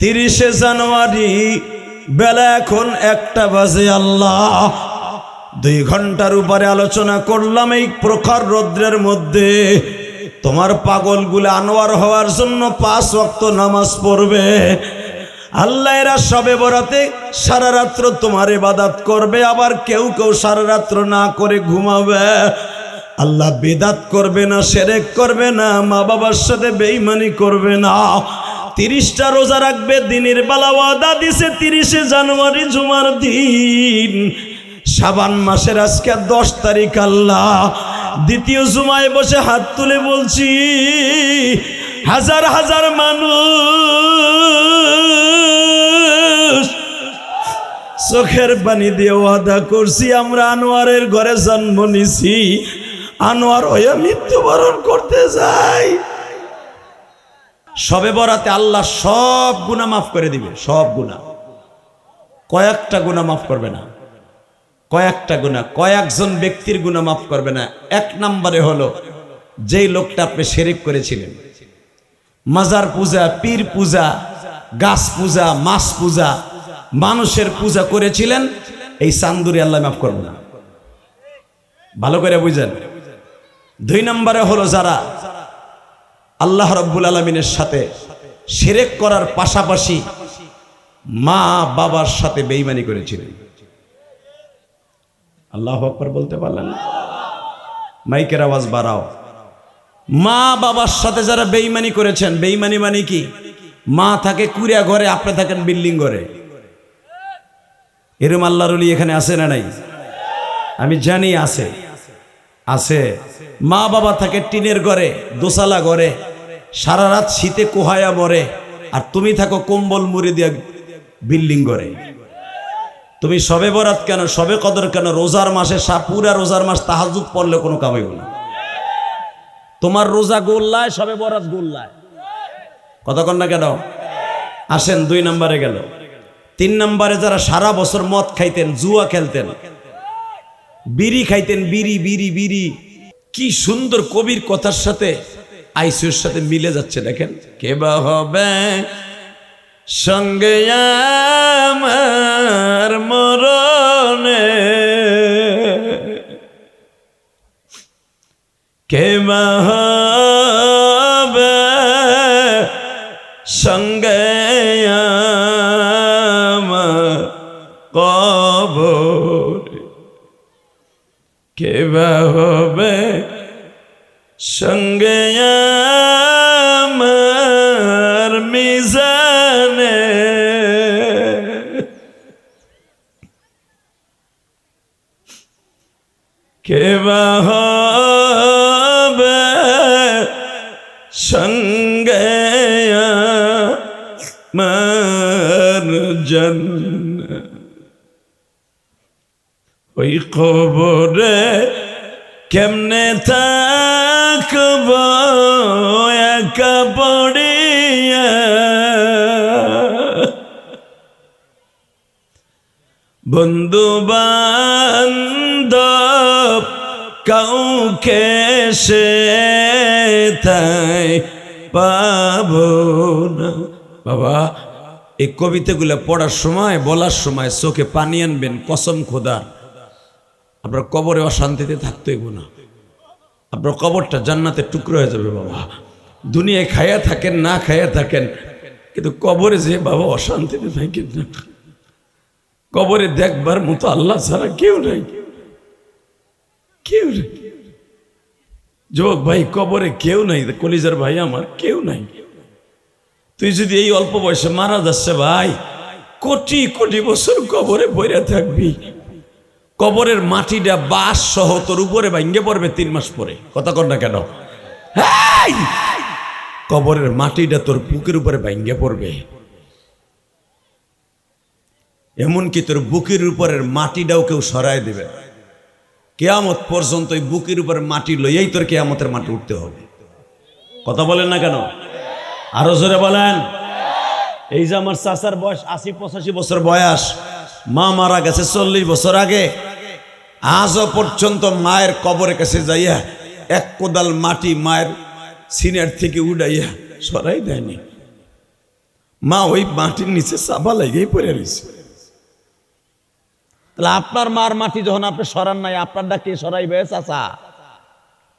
30শে জানুয়ারি বেলা এখন 1টা বাজে। আল্লাহ 2 ঘন্টার উপরে আলোচনা করলাম এই প্রখর রৌদ্রের মধ্যে। তোমার পাগলগুলো আনোয়ার হওয়ার জন্য 5 ওয়াক্ত নামাজ পড়বে। আল্লাহ এরা সবে বরাতে সারা রাত্র তোমার ইবাদত করবে, আবার কেউ কেউ সারা রাত্র না করে ঘুমাবে। আল্লাহ বিদআত করবে না, শিরক করবে না, মা বাবার সাথে বেঈমানি করবে না। 30টা রোজা রাখবে, দিনের বেলা ওয়াদা দিছে 30শে জানুয়ারি জুমার দিন। শাবান মাসের আজকে 10 তারিখ। আল্লাহ দ্বিতীয় জুমায় বসে হাত তুলে বলছি, হাজার হাজার মানুষ চোখের পানি দিয়ে ওয়াদা করছি, আমরা আনোয়ারের ঘরে জন্ম নিছি, আনোয়ার হয়ে মৃত্যুবরণ করতে যাই। সবে বরাতে আল্লাহ সব গুনাহ মাফ করে দিবে, সব গুনাহ। কয়েকটা গুনাহ মাফ করবে না, কয়েকটা গুনাহ, কয়েকজন ব্যক্তির গুনাহ মাফ করবে না। 1 নম্বরে হলো যেই লোকটা আপনি শিরক করেছিলেন, মাজার পূজা, পীর পূজা, গাছ পূজা, মাছ পূজা, মানুষের পূজা করেছিলেন, এই চান্দুরি আল্লাহ মাফ করবে না। ভালো করে বুঝেন। 2 নম্বরে হলো যারা আল্লাহ রাব্বুল আলামিনের সাথে শিরক করার পাশাপাশি মা বাবার সাথে বেঈমানি করেছিলেন। আল্লাহু আকবার বলতে পারলেন না? মাইকের আওয়াজ বাড়াও। মা বাবার সাথে যারা বেঈমানি করেছেন, বেঈমানি মানে কি? মা থাকে কুড়িয়া ঘরে, আপনি থাকেন বিল্ডিং ঘরে। এরকম আল্লাহর ওলি এখানে আছে না নাই? আমি জানি আছে, আছে। মা বাবা থাকে টিনের ঘরে, দোসালা ঘরে, সারা রাত শীতে কোহায়া মরে, আর তুমি থাকো কম্বল মুড়ি দিয়া বিল্ডিং ঘরে। তুমি সবে বরাত কেন, সবে কদর কেন, রোজার মাসে পুরা রোজার মাস তাহাজ্জুদ পড়লে কোনো কাম হইব না। তোমার রোজা গোল্লায়, সবে বরাত গোল্লায়। কথা কন না কেন? আসেন 2 নম্বরে গেল। 3 নম্বরে যারা সারা বছর মদ খাইতেন, জুয়া খেলতেন, বিড়ি খাইতেন, বিড়ি বিড়ি বিড়ি। কি সুন্দর কবির কথার সাথে আইসুর সাথে মিলে যাচ্ছে দেখেন। কে বা হবে সঙ্গে আমার মরণে, কে বা হবে সঙ্গে আমার কবরে, কে বা হবে সঙ্গে আমার মিজানে, কে বা হবে সঙ্গে আমার জান্নাত। ওই কবরে কেমনে থাকব একা পড়িয়া, বন্ধু বান্ধব কাউকে সে তাই পাব না। বাবা, এই কবিতাগুলো পড়ার সময়, বলার সময় চোখে পানি আনবেন। কসম খোদা, আপনার কবরে অশান্তিতে থাকতে হইব না। আপনার কবরটা জান্নাতের টুকরো হয়ে যাবে। বাবা, দুনিয়ায় খায়া থাকেন, না খায়া থাকেন, কিন্তু কবরে যে বাবা অশান্তিতে থাকেন না। কবরে দেখবার মতো আল্লাহ ছাড়া কেউ নাই, কেউ নাই। যুবক ভাই, কবরে কেউ নাই। কলিজার ভাই আমার, কেউ নাই। তুই যদি এই অল্প বয়সে মারা যাচ্ছে ভাই, কোটি কোটি বছর কবরে বইরা থাকবি। কবরের মাটিটা বাস সহ তোর উপরে ভাঙ্গে পড়বে 3 মাস পরে। কথা কর না কেন? কবরের মাটিটা তোর বুকের উপরে ভাঙ্গে পড়বে। এমনকি তোর বুকের উপরের মাটিটাও কেউ সরায় দেবে। কিয়ামত পর্যন্ত এই বুকের উপরে মাটি লইয়াই তোর কিয়ামতের মাটি উঠতে হবে। কথা বলেন না কেন? আরো জোরে বলেন। এই যে আমার চাচার বয়স 80-85 বছর বয়স, মা মারা গেছে 40 বছর আগে। আজও পর্যন্ত মায়ের কবরের কাছে যাইয়া 1 কোদাল মাটি মায়ের সিনার থেকে উড়াইয়া সরাই দেয়নি। মা ওই মাটির নিচে চাপা লেগেই পড়ে রয়েছে। তাহলে আপনার মার মাটি যখন আপনি সরান নাই, আপনারটা কে সরাইবে চাচা?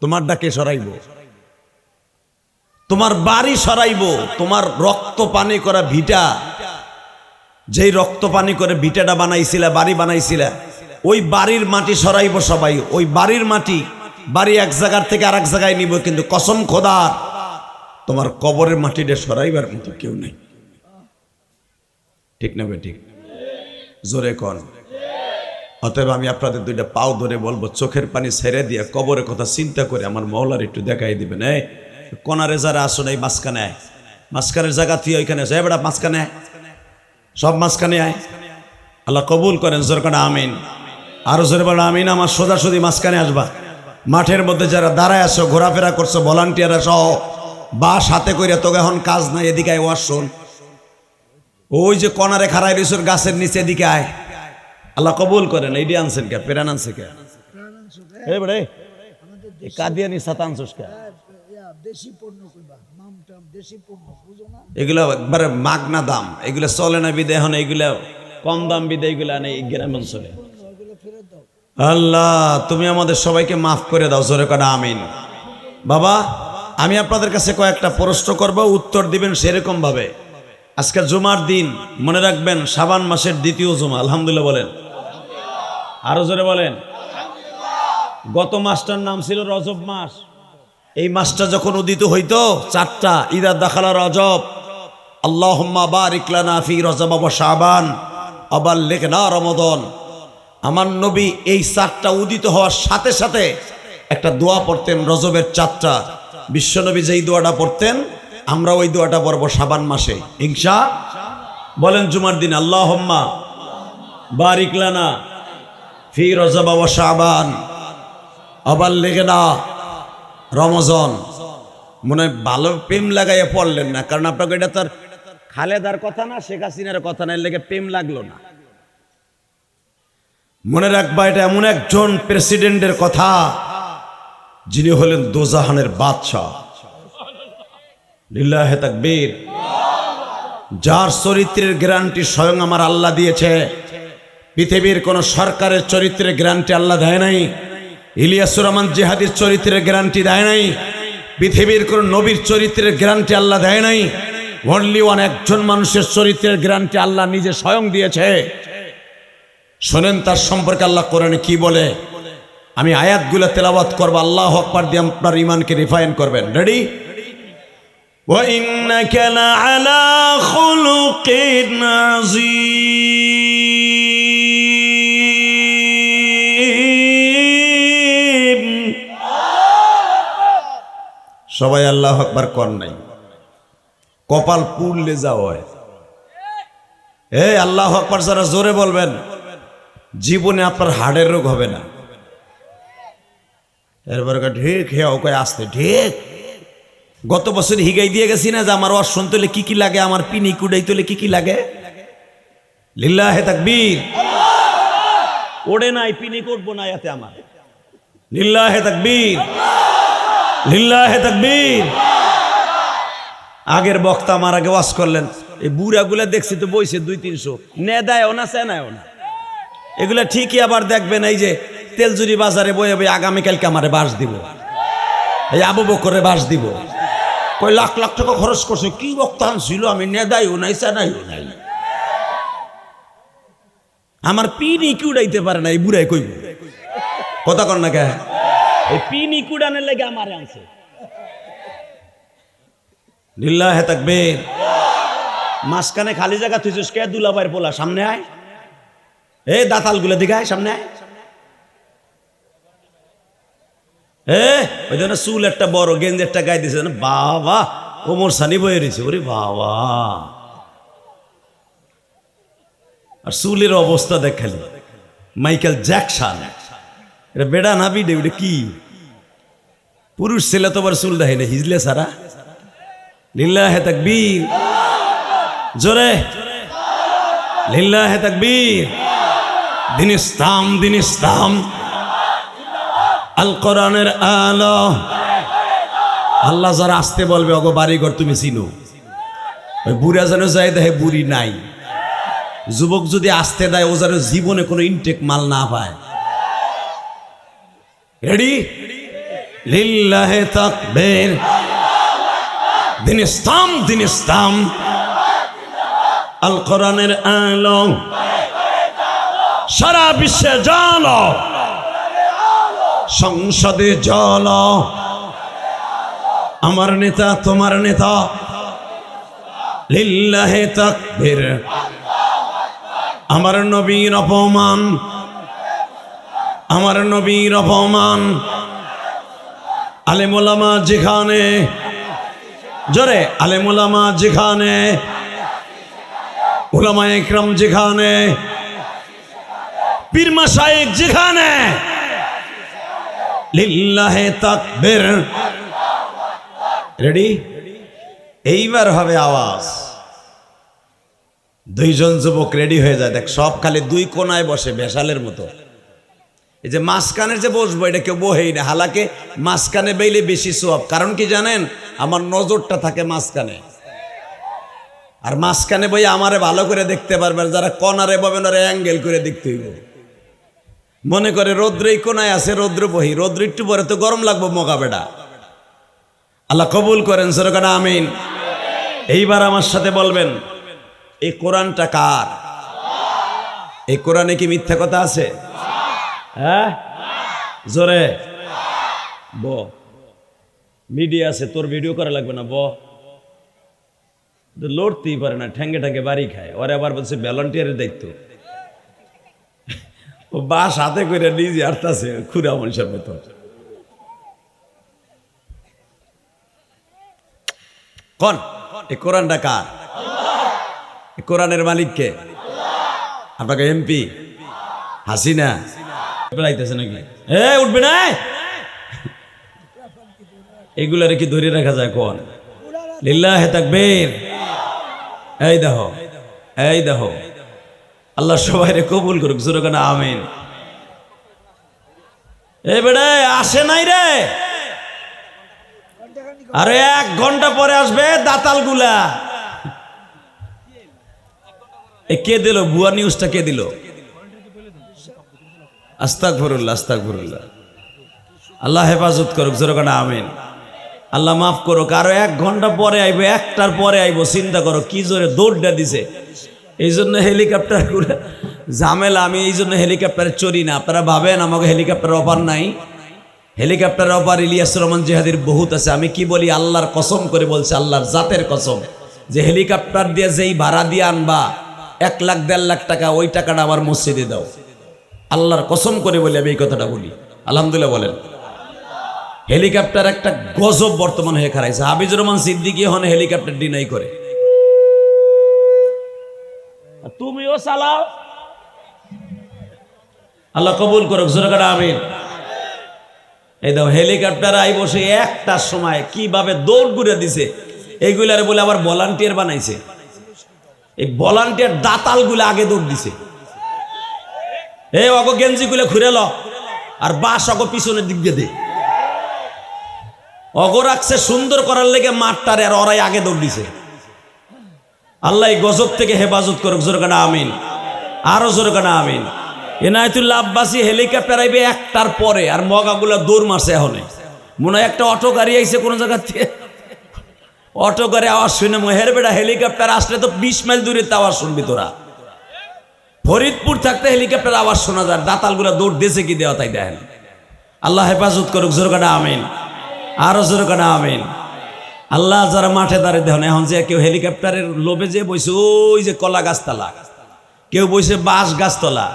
তোমারটা কে সরাইব? তোমার বাড়ি সরাইব। তোমার রক্ত পানি করা ভিটা, যেই রক্ত পানি করে ভিটাটা বানাইছিলা, বাড়ি বানাইছিলা, ওই বাড়ির মাটি সরাইব সবাই। ওই বাড়ির মাটি, বাড়ি এক জায়গার থেকে আর এক জায়গায় নিব, কিন্তু কসম খোদার তোমার কবরের মাটিটা সরাইবার মতো কেউ নেই। ঠিক না ঠিক? জোরে কন। অতএব আমি আপনাদের দুইটা পাও ধরে বলবো, চোখের পানি ছেড়ে দিয়ে কবরের কথা চিন্তা করে আমার মওলার একটু দেখাই দিবেন। এই কোনারে যারা আসুন, এই মাঝখানে আয়, মাঝখানের জায়গা তুই ওইখানে যাই, বেড়া মাঝখানে আয়, সব মাঝখানে আয়। আল্লাহ কবুল করেন, জোর করে আমিন। আরো জোরে বলেন আমিন। আমার সোজাসুজি মাঝখানে আসবা। মাঠের মধ্যে যারা দাঁড়ায় আসো, ঘোরাফেরা করছো, ভলান্টিয়াররা সহ, বাস হাতে করে, তোকে এখন কাজ নাই, এদিকে আয়, ওয়াজ শোন। ওই যে কনারে খাড়াই রইছর গাছের নিচে, এদিকে আয়। আল্লাহ কবুল করেন। এইটি আনছেন কে? পেরান আনছে কে? কাদিয়ানি সাত আনছস কে? এগুলো একবারে মাগনা দাম, এগুলো চলে না বিদে, এখন এগুলো কম দাম বিদে, এগুলো নেই গ্রাম অঞ্চলে। আল্লাহ তুমি আমাদের সবাইকে মাফ করে দাও, জোরে করে আমিন। বাবা, আমি আপনাদের কাছে কয়েকটা প্রশ্ন করব, উত্তর দিবেন সেরকম ভাবে। আজকে জুমার দিন, মনে রাখবেন শাবান মাসের দ্বিতীয় জুমা। আলহামদুলিল্লাহ বলেন, আরো জোরে বলেন। গত মাসটার নাম ছিল রজব মাস। এই মাসটা যখন উদিত হইতো, চারটা ইদা দাখালা রজব, আল্লাহুম্মা বারিক লানা ফি রজব ওয়া শাবান আবাল্লিগনা রমাদান। আমার নবী এই চারটা উদিত হওয়ার সাথে সাথে একটা দোয়া পড়তেন, রজবের চারটা। বিশ্বনবী যেই দোয়াটা পড়তেন, আমরা ওই দোয়াটা পড়বো শাবান মাসে ইনশাআল্লাহ। বলেন জুমার দিন, আল্লাহুম্মা বারিক লানা ফি রজব ওয়া শাবান আবাল্লিগনা রমজান। মনে হয় ভালো প্রেম লাগাইয়া পড়লেন না, কারণ আপনাকে এটা তার খালেদার কথা না, শেখ হাসিনার কথা না, এর লেগে প্রেম লাগলো না। মনে রাখবা, এটা এমন একজন প্রেসিডেন্টের কথা যিনি হলেন দোজাহানের বাদশাহ। লিল্লাহে তাকবীর। যার চরিত্রের গ্যারান্টি স্বয়ং আমার আল্লাহ দিয়েছে। পৃথিবীর কোন সরকারের চরিত্রের গ্যারান্টি আল্লাহ দেয় নাই। ইলিয়াসুর রহমান জিহাদির চরিত্রের গ্যারান্টি দেয় নাই। পৃথিবীর কোন নবীর চরিত্রের গ্যারান্টি আল্লাহ দেয় নাই। অনলি ওয়ান, একজন মানুষের চরিত্রের গ্যারান্টি আল্লাহ নিজে স্বয়ং দিয়েছে। শোনেন তার সম্পর্কে আল্লাহ কোরআনে কি বলে। আমি আয়াতগুলো তেলাওয়াত করব, আল্লাহু আকবার দিয়ে আপনার ঈমানকে রিফাইন করবেন। রেডি? ওয়া ইন্নাকা লাআলা খুলুকিন আযীম। সবাই আল্লাহু আকবার কর নাই, কপাল পুড়লে যাও হয়। এই আল্লাহু আকবার যারা জোরে বলবেন, জীবনে আপনার হার্টের রোগ হবে না। এরপরে ঢেক হে ওকে আসতে ঢেক। গত বছর হিগাই দিয়ে গেছি না যে আমার ওয়াজ শুনতে হলে কি কি লাগে, আমার পিনি কুড়াইতে হলে কি কি লাগে। লিল্লাহে তাকবীর। ওড়ে নাই, পিনি করবো না এতে আমার। লিল্লাহে তাকবীর, লিল্লাহে তাকবীর। আগের বক্তা আমার আগে ওয়াজ করলেন, এই বুড়াগুলা দেখছি তো বইছে 200-300, নেদায়ও না চেনায়ও না। এগুলা ঠিকই আবার দেখবেন, এই যে তেলজুরি বাজারে বয়ে বই আগামীকালকে আমারে বাস দিব, এই আবু বকরে বাস দিব, কই লাখ লাখ টাকা খরচ করছে। কি বক্তা ছিল, আমি নেদাইও নাই চেনাইও নাই। আমার পিনি কুড়াইতে পারে না এই বুড়াই, কইব কথা কর না কে? এই পিনি কুড়ানোর লেগে আমারে আনছে। লিল্লাহে তাকবীর। মাঝখানে খালি জায়গা তুইছিস কে? দুলাভাইয়ের পোলা, সামনে আয়। এই দাতাল গুলো দিকে আয়, সামনে আয়। ওই জন্য চুল একটা বড়, গেঞ্জি একটা গায়ে দিয়েছে, বাবা ওমর সানি বয়ে রয়েছে। ওরে বাবা, আর চুলের অবস্থা দেখালি মাইকেল জ্যাকসন। এটা বেড়া না বিডে, ওটা কি? পুরুষ ছেলে তো আবার চুল দেয় না, হিজলে সারা। লিল্লাহে তাকবীর, জোরে লিল্লাহে তাকবীর। দিন ইসলাম, দিন ইসলাম, আল কোরআনের আলো। আল্লাহ যারা আসতে বলবে, অগো বাড়িঘর তুমি চিনো। ওই বুড়া যেন যাই দেখে বুড়ি নাই, যুবক যদি আসতে দেয় ও যেন জীবনে কোনো ইনটেক মাল না পায়। রেডি? লিল্লাহে তাকবীর, দিন ইসলাম, দিন ইসলাম, আল কোরআনের আলো সারা বিশ্বে জালো, সংসদে জল, আমার নেতা তোমার নেতা, লিল্লাহে তাকবীর, আমার নবীর অপমান, আমার নবীর অপমান, আলেম ওলামা যেখানে, জোরে আলেম ওলামা যেখানে, উলামায়ে ইকরাম যেখানে, পীর মাশায়েখ যেখানে, লিল্লাহে তাকবীর। রেডি? এইবার হবে আওয়াজ। দুইজন যুবক রেডি হয়ে যায়, দেখ সব খালি দুই কোনায় বসে বেশালের মতো। এই যে মাঝখানে যে বসবো এটা কেউ বহেই না, হালাকে মাঝখানে বেইলে বেশি সোয়াব। কারণ কি জানেন? আমার নজরটা থাকে মাঝখানে, আর মাঝখানে বই আমারে ভালো করে দেখতে পারবে, যারা কনারে পাবেন ওরা অ্যাঙ্গেল করে দেখতে হইব। মনে করে রৌদ্র এই কোনায় আছে, রৌদ্র বহি, রৌদ্র একটু পরে তো গরম লাগবো মোকাবেলা। আল্লাহ কবুল করেন, সরকার আমিন। এইবার আমার সাথে বলবেন, এই কোরআনটা কার? এই কোরআনে কি মিথ্যা কথা আছে? হ্যাঁ, জোরে ব। মিডিয়া আছে, তোর ভিডিও করা লাগবে না, ব। লড়তেই পারে না, ঠ্যাঙ্গে ঠ্যাঙ্গে বাড়ি খায়। ওরা আবার বলছে ভলান্টিয়ারের দায়িত্ব। ও বাস হাতে করে নিজে আটতাছে খুরা মানুষের মতো। কোন এই কোরআনটা কার? এই কোরআনের মালিক কে? আপনাকে এমপি হাসিনা বেড়াইতেছে নাকি? উঠবে না, এগুলারে কি ধরে রাখা যায়? কোন লিল্লাহে তাকবীর। এই দেখো, এই দেখো, আল্লাহ সবাইরে কবুল করুক, জোরে কেন আমিন। এই বেড়ে আসে নাই রে, আরে 1 ঘন্টা পরে আসবে দাতাল গুলা। কে দিল ভুয়া নিউজটা? কে দিল? আস্তাগফিরুল্লাহ, আস্তাগফিরুল্লাহ। আল্লাহ হেফাজত করুক, জোরে কেন আমিন। আল্লাহ মাফ করুক। আরো 1 ঘন্টা পরে আইবো, 1টার পরে আইবো। চিন্তা করো কি জোরে দৌড়টা দিছে। এই জন্য হেলিকপ্টার ঝামেলা। আমি এই জন্য হেলিকপ্টারে চড়ি না। আপনারা ভাবেন আমাকে হেলিকপ্টার অফার নাই? হেলিকপ্টার অফার ইলিয়াস রহমান জিহাদির বহুত আছে। আমি কি বলি, আল্লাহর কসম করে বলছি, আল্লাহর জাতের কসম, যে হেলিকপ্টার দিয়ে যেই ভাড়া দিয়ে আনবা 1 লাখ 1.5 লাখ টাকা, ওই টাকাটা আমার মসজিদে দাও। আল্লাহর কসম করে বলি আমি এই কথাটা বলি। আলহামদুলিল্লাহ বলেন। হেলিকপ্টার একটা গজব বর্তমান হয়ে খারাইছে। হাফিজুর রহমান সিদ্দিকী হন হেলিকপ্টার ডিনাই করে। তুমিও চালাও, আল্লাহ কবুল করুক, জোরে করে আমিন। এই দাও হেলিকপ্টার আই বসে 1টার সময় কিভাবে দৌড় ঘুরে দিছে। এইগুলারে বলে আবার ভলান্টিয়ার বানাইছে। এই ভলান্টিয়ার দাতাল গুলো আগে দৌড় দিছে। এই অগো গেঞ্জি গুলো খুলে ল, আর বাস অগো পিছনের দিক দিয়ে দে। অগো রাখছে সুন্দর করার লেগে মাঠটারে, আর ওরাই আগে দৌড় দিছে। আল্লাহ এই গজব থেকে হেফাজত করুক, জোরে কানা আমিন। আরো জোরে কানা আমিন। এনায়েতুল্লাহ আব্বাসী হেলিকপ্টার আইবে 1টার পরে, আর মগাগুলা দৌড় মারছে। এখন মনে হয় একটা অটো গাড়ি আইছে কোন জায়গা থেকে, অটো গাড়ি আওয়াজ শুনে মেহের বেটা হেলিকপ্টার আসলে তো 20 মাইল দূরে আওয়াজ শুনবি তোরা। ফরিদপুর থাকতে হেলিকপ্টার আওয়াজ শোনা যায়। দাতালগুলা দৌড় দিয়েছে কি দেওয়া তাই দেখেন। আল্লাহ হেফাজত করুক, জোরে কানা আমিন। আরো জোরে কানা আমিন। আল্লাহ যারা মাঠে দাঁড়িয়ে দেখেন, এখন যে কেউ হেলিকপ্টারের লোভে যে বইছে ওই যে কলা গাছতলা, কেউ বইছে বাঁশ গাছতলা।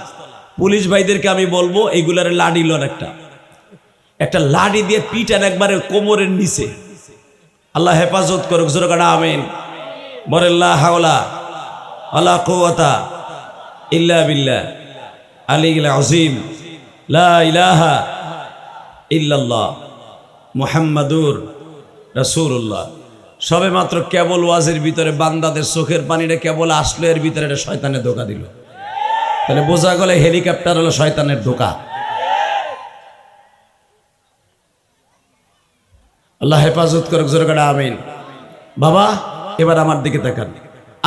পুলিশ ভাইদেরকে আমি বলবো এইগুলার লাডি লন, একটা লাডি দিয়ে পিটান একবারে কোমরের নিচে। আল্লাহ হেফাজত করুক, জোরে কানা আমিন। বরেল্লা হাওলা আলা কুওয়াতা ইল্লা বিল্লাহ আলিয়্যিল আযীম লা ইলাহা ইল্লাল্লাহ মুহাম্মাদুর রাসূলুল্লাহ। সবে মাত্র কেবল ওয়াজের ভিতরে বান্দাদের চোখের পানিটা কেবল আসলো, এর ভিতরে একটা শয়তানের ধোকা দিল। তাহলে বোঝা গেল হেলিকপ্টার হলো শয়তানের ধোকা। আল্লাহ হেফাজত করুক, জোরে করে আমিন। বাবা এবার আমার দিকে তাকান।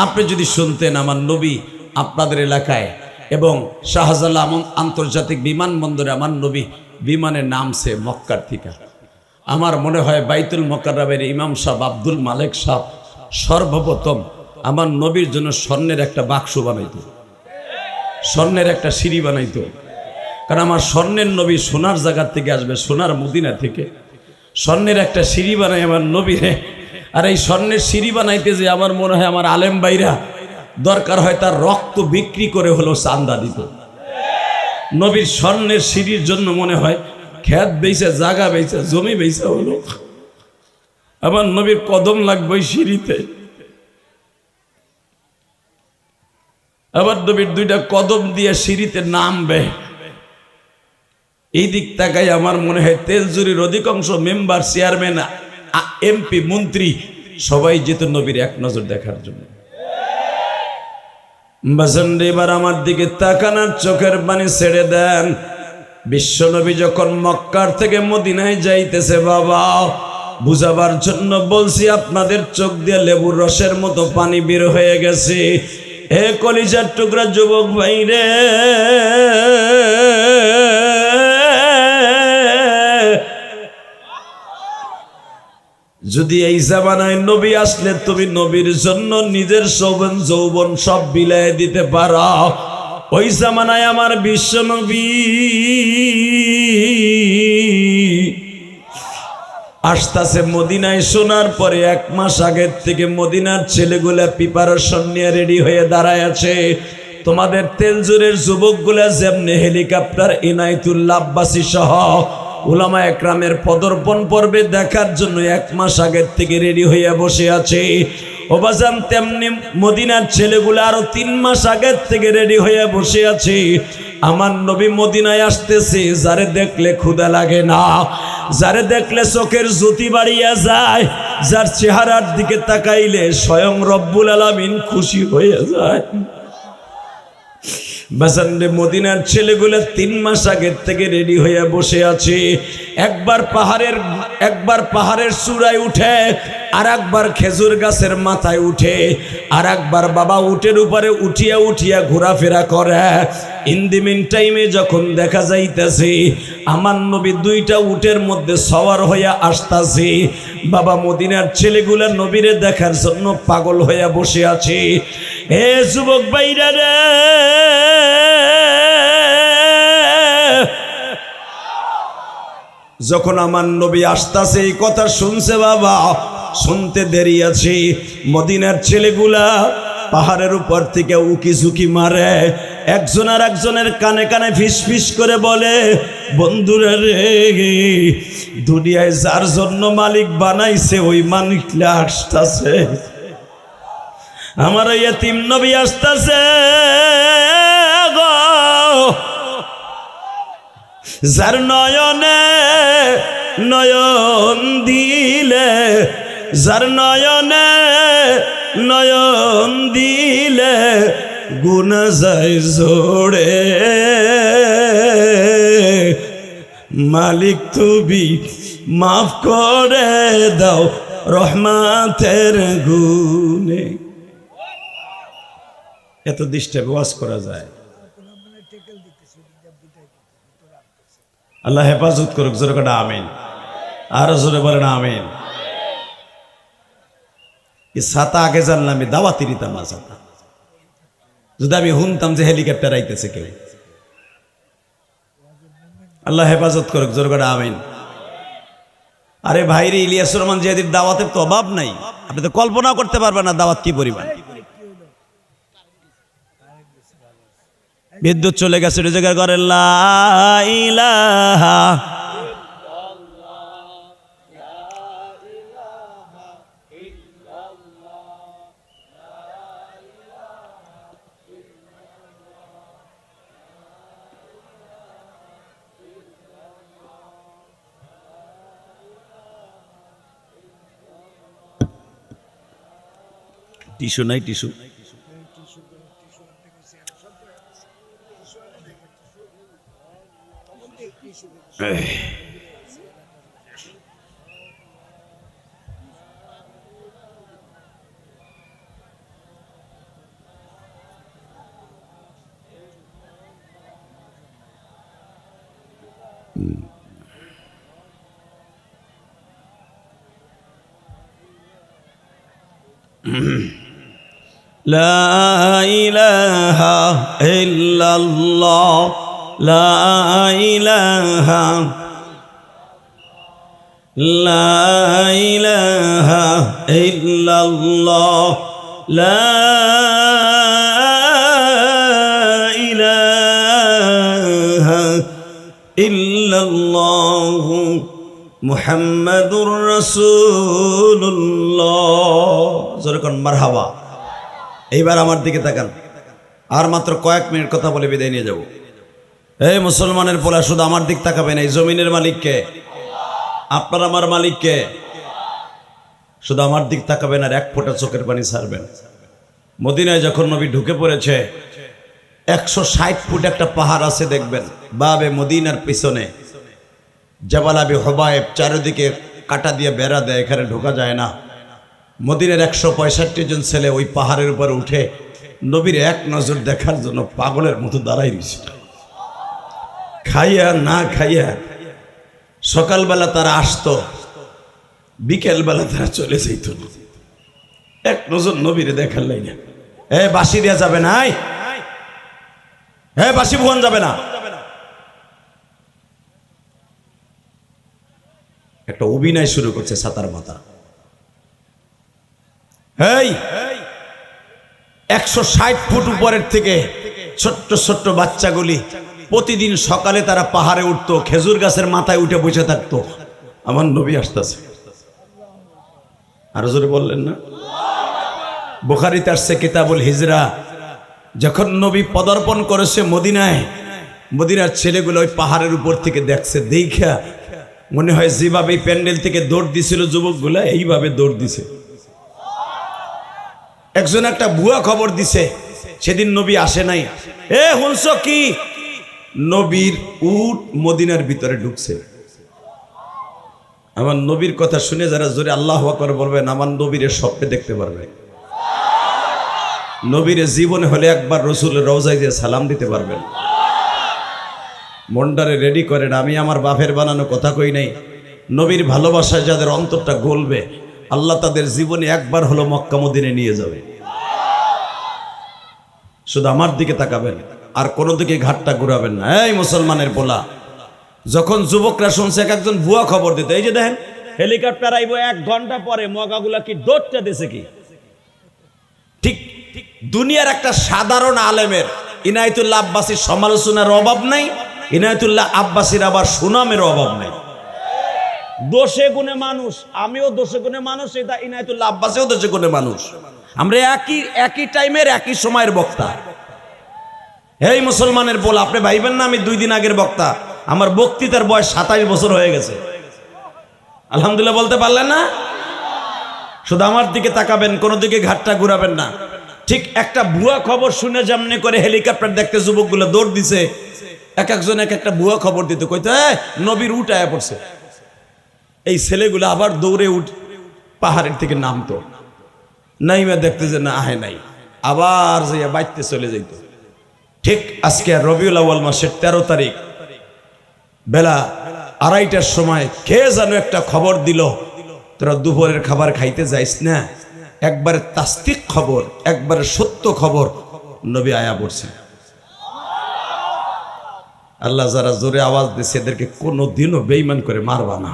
আপনি যদি শুনতেন আমার নবী আপনাদের এলাকায় এবং শাহজালাল আন্তর্জাতিক বিমানবন্দরে আমার নবী বিমানে নামছে মক্কার থেকে, আমার মনে হয় বাইতুল মোকাররমের ইমাম সাহেব আব্দুল মালেক সাহেব সর্বপ্রথম আমার নবীর জন্য স্বর্ণের একটা বাক্স বানাইতো, স্বর্ণের একটা সিঁড়ি বানাইতো। কারণ আমার স্বর্ণের নবী সোনার জায়গার থেকে আসবে, সোনার মদিনা থেকে। স্বর্ণের একটা সিঁড়ি বানাই আমার নবী রে। আর এই স্বর্ণের সিঁড়ি বানাইতে যে আমার মনে হয় আমার আলেম ভাইরা দরকার হয় তার রক্ত বিক্রি করে হলো চান্দা দিত। নবীর স্বর্ণের সিঁড়ির জন্য মনে হয় খেত বেচে, জায়গা বেচে, জমি বেচে হলো আমার নবীর কদম লাগবে ওই সিঁড়িতে। আবার নবীর দুইটা কদম দিয়ে সিঁড়িতে নামবে। এই দিক তাকাই আমার মনে হয় তেলজুরির অধিকাংশ মেম্বার, চেয়ারম্যান, এমপি, মন্ত্রী সবাই যেত নবীর এক নজর দেখার জন্য। বাজানরে এবার আমার দিকে তাকানোর চোখের পানি ছেড়ে দেন। বিশ্ব নবী যখন মক্কার থেকে মদিনায় যাইতেছে বাবা, বুঝাবার জন্য বলছি, আপনাদের চোখ দিয়ে লেবুর রসের মতো পানি বের হয়ে গেছে। এ কলিজার টুকরা যুবক ভাই রে, যদি এই জামানায় নবী আসলে তুমি নবীর জন্য নিজের যৌবন সব বিলায় দিতে পারো, ওই জামানায় আমার বিশ্ব নবী আসতেছে মদিনায়। শোনার পরে 1 মাস আগের থেকে মদিনার ছেলেগুলা প্রিপারেশন নিয়ে রেডি হয়ে দাঁড়ায় আছে। তোমাদের তেলজুরের যুবকগুলা যেমনি হেলিকপ্টার ইনায়েতুল্লাহ আব্বাসী সহ উলামা একরামের পদার্পণ পর্বে দেখার জন্য 1 মাস আগের থেকে রেডি হয়ে বসে আছে, ও বাজান তেমনি মদিনার ছেলেগুলো আরো 3 মাস আগের থেকে রেডি হয়ে বসে আছে। আমার নবী মদিনায় আসতেছে, যারে দেখলে ক্ষুধা লাগে না, যারে দেখলে চোখের জ্যোতি বাড়িয়া যায়, যার চেহারার দিকে তাকাইলে স্বয়ং রব্বুল আলামিন খুশি হয়ে যায়। বাজানরে মদিনার ছেলেগুলো 3 মাস আগের থেকে রেডি হয়ে বসে আছে। একবার পাহাড়ের চূড়ায় উঠে, আর একবার খেজুর গাছের মাথায় উঠে, আর একবার বাবা উটের উপরে উঠিয়া উঠিয়া ঘোরাফেরা করে। ইন দি মিন টাইমে যখন দেখা যাইতেছে আমার নবী 2টা উটের মধ্যে সওয়ার হইয়া আসতেছে, বাবা মদিনার ছেলেগুলা নবীরে দেখার জন্য পাগল হইয়া বসে আছে। হে যুবক ভাইরা রে, যখন আমার নবী আসতেছে এই কথা শুনছে বাবা, শুনতে দেরি আছে। মদিনার ছেলেগুলা পাহাড়ের উপর থেকে উকি ঝুঁকি মারে, একজন আর একজনের কানে কানে ফিস ফিস করে বলে, বন্ধুরা রে, দুনিয়ায় যার জন্য মালিক বানাইছে ওই মালিকটা আসতেছে। আমার ইয়েতিম নবী আসতেছে গো, যার নয়নে নয়ন দিলে, যার নয়নে নয়ন দিলে গুনাহ যায় জোড়ে, মালিক তুমি মাফ করে দাও রহমাতের গুণে। এত ডিস্টার্ব ওয়াজ করা যায়? আল্লাহ হেফাজত করুক। জোরে করে আমিন। আরো জোরে বলেন আমিন। এই ছাতা আগে জানলাম আমি দাওয়াতি দিতাম না ছাতা, যদি আমি শুনতাম যে হেলিকপ্টার আইতেছে কেউ। আল্লাহ হেফাজত করুক। জোরে করে আমিন। আরে ভাইরে, ইলিয়াসুর রহমান জিহাদির দাওয়াতের তো অভাব নাই, আপনি তো কল্পনা করতে পারবেন না দাওয়াত কি পরিমাণ। বিদ্যুৎ চলে গেছে, রোজগার করেন লা ইলাহা টিস্যু নাই, টিস্যু لا إله إلا الله لا إله لا إله إلا الله لا إله إلا الله মুহাম্মাদুর রাসূলুল্লাহ। জোরে কোন মারহাবা। এইবার আমার দিকে তাকান, আর মাত্র কয়েক মিনিট কথা বলে বিদায় নিয়ে যাব। এই মুসলমানের পোলা, শুধু আমার দিক তাকাবেন। এই জমিনের মালিককে, আপনার আমার মালিককে, শুধু আমার দিক তাকাবেন আর এক ফোঁটা চোখের পানি ছাড়বেন। মদিনায় যখন নবী ঢুকে পড়েছে, 160 ফুট একটা পাহাড় আছে দেখবেন, বাবে মদিনার পিছনে জাবাল আবি হুবায়েব, চারিদিকে কাটা দিয়ে বেড়া দেয়, এখানে ঢোকা যায় না। মদিনার 165 জন ছেলে ওই পাহাড়ের উপর উঠে নবীর এক নজর দেখার জন্য পাগলের মতো দাঁড়াই রয়েছে। খাইয়া না খাইয়া সকালবেলা তারা আসতো, বিকেলবেলা তারা চলে যেত, এক নজর নবীরে দেখার লাইনে। বাঁশি দেওয়া যাবে না, বাঁশি ভুয়ান যাবে না। একটা অভিনয় শুরু করছে ছাতার মাথা। 160 ফুট উপরের থেকে ছোট্ট ছোট্ট বাচ্চাগুলি প্রতিদিন সকালে তারা পাহাড়ে উঠতো, খেজুর গাছের মাথায় উঠে বসে থাকতো। আমার নবী আসতেছে, আরো জোরে বললেন না? বুখারীতে আসছে কিতাবুল হিজরা, যখন নবী পদার্পণ করেছে মদিনায়, মদিনার ছেলেগুলো ওই পাহাড়ের উপর থেকে দেখছে, দেখা মনে হয় যেভাবে প্যান্ডেল থেকে দৌড় দিছিল যুবকগুলা, এইভাবে দৌড় দিছে। একজন একটা ভুয়া খবর দিছে, সেদিন নবী আসে নাই। হুনছ কি? নবীর উট মদিনার ভিতরে ঢুকছে। আমার নবীর কথা শুনে যারা জোরে আল্লাহু আকবার বলবেন, আমার নবীরে স্বপ্নে দেখতে পারবে। নবীরে জীবনে হলে একবার রসুলের রওজায় দিয়ে সালাম দিতে পারবেন। মন্ডারে রেডি করেন। আমি আমার বাপের বানানো কথা কই নাই। নবীর ভালোবাসায় যাদের অন্তরটা গলবে, আল্লাহ তাদের জীবনে একবার হলো মক্কা মদিনায় নিয়ে যাবে। শুধু আমার দিকে তাকাবেন, আর কোনো দিকে ঘাটটা ঘুরাবেন না। এই মুসলমানের পোলা, যখন যুবকরা শুনছে এক একজন ভুয়া খবর দিতে, এই যে দেখেন হেলিকপ্টার আইব 1 ঘন্টা পরে, মগাগুলা কি দৌড়টা দিছে কি? ঠিক দুনিয়ার একটা সাধারণ আলেমের ইনায়েতুল্লাহ আব্বাসীর সমালোচনার অভাব নাই, ইনায়েতুল্লাহ আব্বাসীর আবার সুনামের অভাব নাই। দোষে গুণে মানুষ, আমিও দোষে গুণে মানুষ, এটা ইনায়েতুল্লাহ আব্বাসীও দোষে গুণে মানুষ। আমরা একই টাইমের একই সময়ের বক্তা। এই মুসলমানের বল, আপনি ভাইবেন না আমি 2 দিন আগের বক্তা। আমার বক্তৃতার বয়স 27 বছর হয়ে গেছে। আলহামদুলিল্লাহ বলতে পারলেন না? শুধু আমার দিকে তাকাবেন, কোনো দিকে ঘাটটা ঘুরাবেন না। ঠিক একটা ভুয়া খবর শুনে যেমনি করে হেলিকপ্টার দেখতে যুবকগুলো দৌড় দিছে, এক একজন এক একটা ভুয়া খবর দিতে কইতে নবীর উট আয়া পড়ছে। এই ছেলেগুলো আবার দৌড়ে পাহাড়ের থেকে নামতো, নাইমা দেখতে যে না আহে নাই, আবার যাইয়া বাইতে চলে যাইত। ঠিক আজকে রবিউল আউয়াল মাসের 13 তারিখ বেলা 2:30টার সময় কে যেন একটা খবর দিল, তোরা দুপুরের খাবার খাইতে যাইস না। একবারে তাসদিক খবর, একবারে সত্য খবর, নবী আয়া পড়ছে। আল্লাহ যারা জোরে আওয়াজ দিচ্ছে এদেরকে কোনোদিনও বেঈমান করে মারবা না।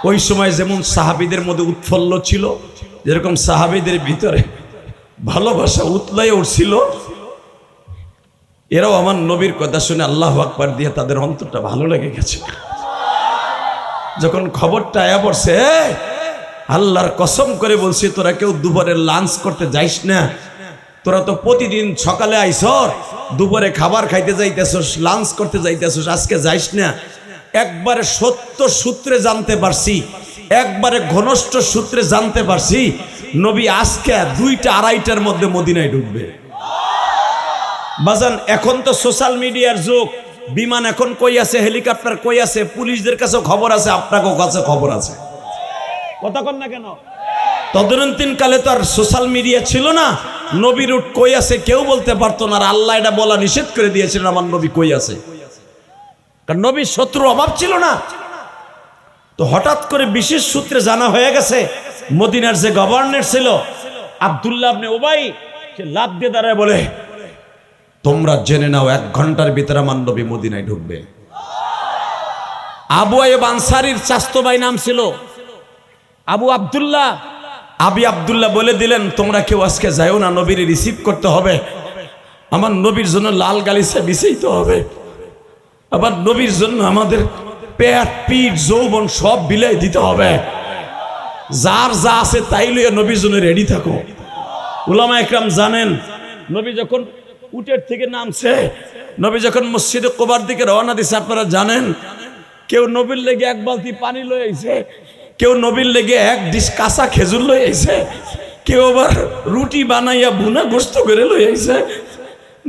ওই সময় যেমন সাহাবীদের মধ্যে উৎফুল্ল ছিল, যেরকম সাহাবীদের ভিতরে ভালোবাসা উতলায় উঠছিল, এরাও আমার নবীর কথা শুনে আল্লাহু আকবার দিয়ে তাদের অন্তরটা ভালো লেগে গেছে। যখন খবরটা আয়া পড়ছে, আল্লাহর কসম করে বলছি, তোরা কেউ দুপুরে লাঞ্চ করতে যাইস না। তোরা তো প্রতিদিন সকালে আইসর, দুপুরে খাবার খাইতে যাইতেছস, লাঞ্চ করতে যাইতেছস, আজকে যাইস না। একবারে সত্য সূত্রে জানতে পারছি, একবারে ঘনিষ্ঠ সূত্রে জানতে পারছি, নবী আজকে 2টা 2:30টার মধ্যে মদিনায় ঢুকবে। বাজান, এখন তো সোশ্যাল মিডিয়ার যুগ। বিমান এখন কই আছে, হেলিকপ্টার কই আছে, পুলিশদের কাছে খবর আছে, আপনাকেও কাছে খবর আছে। কথা কন না কেন? তদনন্তীন কালে তো আর সোশ্যাল মিডিয়া ছিল না। নবীর উট কই আছে কেউ বলতে পারতো না, আর আল্লাহ এটা বলা নিষেধ করে দিয়েছিলেন আমার নবী কই আছে। কারণ নবীর শত্রুর অভাব ছিল না। তো হঠাৎ করে বিশেষ সূত্রে জানা হয়ে গেছে মদিনার যে গভর্নর ছিল আব্দুল্লাহ ইবনে উবাই, সে লাফ দিয়ে দাঁড়ায় বলে, তোমরা জেনে নাও 1 ঘন্টার ভিতরে আমার নবী মদিনায় ঢুকবে। আবু আইয়ুব আনসারীর চাচতো ভাই নাম ছিল আবু আব্দুল্লাহ। আবি আব্দুল্লাহ বলে দিলেন, তোমরা কেউ আজকে যাও না, নবীর রিসিভ করতে হবে, আমার নবীর জন্য লাল গালিচা বিছাইতে হবে, আবার নবীর জন্য আমাদের পেট পিঠ যৌবন সব বিলাই দিতে হবে, যার যা আছে তাই লইয়া নবীর জন্য রেডি থাকো। উলামা একরাম জানেন, নবী যখন উটের থেকে নামছে, নবী যখন মসজিদে কুবার দিকে রওনা দিছে, আপনারা জানেন কেউ নবীর লেগে 1 বালতি পানি লয়ে আইছে, কেউ নবীর লেগে 1 ডিশ কাঁচা খেজুর লয়ে আইছে, কেউ আবার রুটি বানাইয়া ভুনা গোস্ত করে লয়ে আইছে।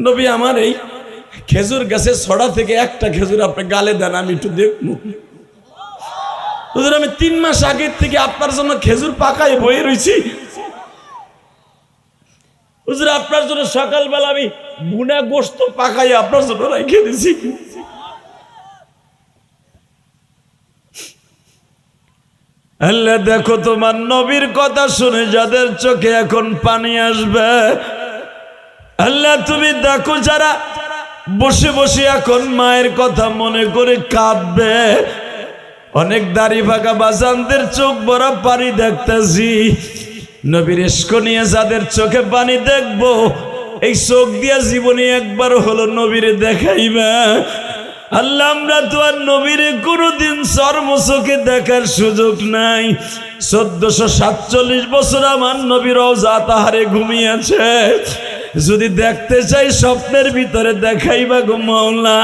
নবী আমার এই খেজুর গাছের ছড়া থেকে একটা খেজুর আপনি গালে দেন, আমি একটু দেখবো। আমি 3 মাস আগের থেকে আপনার জন্য খেজুর পাকায় বয়ে রয়েছি, হুজুর আপনার জন্য সকালবেলা আমি ভুনা গোস্ত পাকাই আপনার জন্য রেখে দিছি। আল্লাহ দেখো তোমার নবীর কথা শুনে যাদের চোখে এখন পানি আসবে, আল্লাহ তুমি দেখো যারা বসে বসে এখন মায়ের কথা মনে করে কাঁদবে, অনেক দাড়ি ভাগা বাজানদের চোখ ভরা পানি দেখতেছি, নবীর ইশক নিয়ে যাদের চোখে পানি দেখবো, এই চোখ দিয়া জীবনে একবার হলো নবীরে দেখাইবা। আল্লাহ আমরা তো আর নবীরে কোনোদিন চর্মচোখে দেখার সুযোগ নাই। 1447 বছর আমার নবী রওজা তাহারে ঘুমিয়েছে, যদি দেখতে চাই স্বপ্নের ভিতরে দেখাইবা গো মাওলা।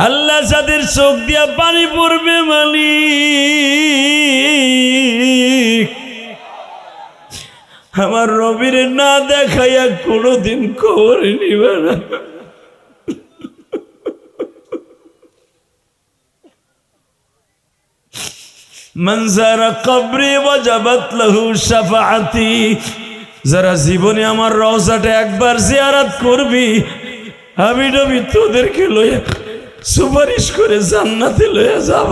আল্লাহ যাদের চোখ দিয়া পানি পড়বে মালিক, আমার নবীর না দেখাইয়া কোনোদিন খবর নিবে না। মনজারা কবরি ওয়াজাবাত লাহু শাফাআতি, যারা জীবনে আমার রওজাটা একবার জিয়ারত করবি, আমি নবী তোদেরকে লইয়া সুপারিশ করে জান্নাতে লইয়া যাব।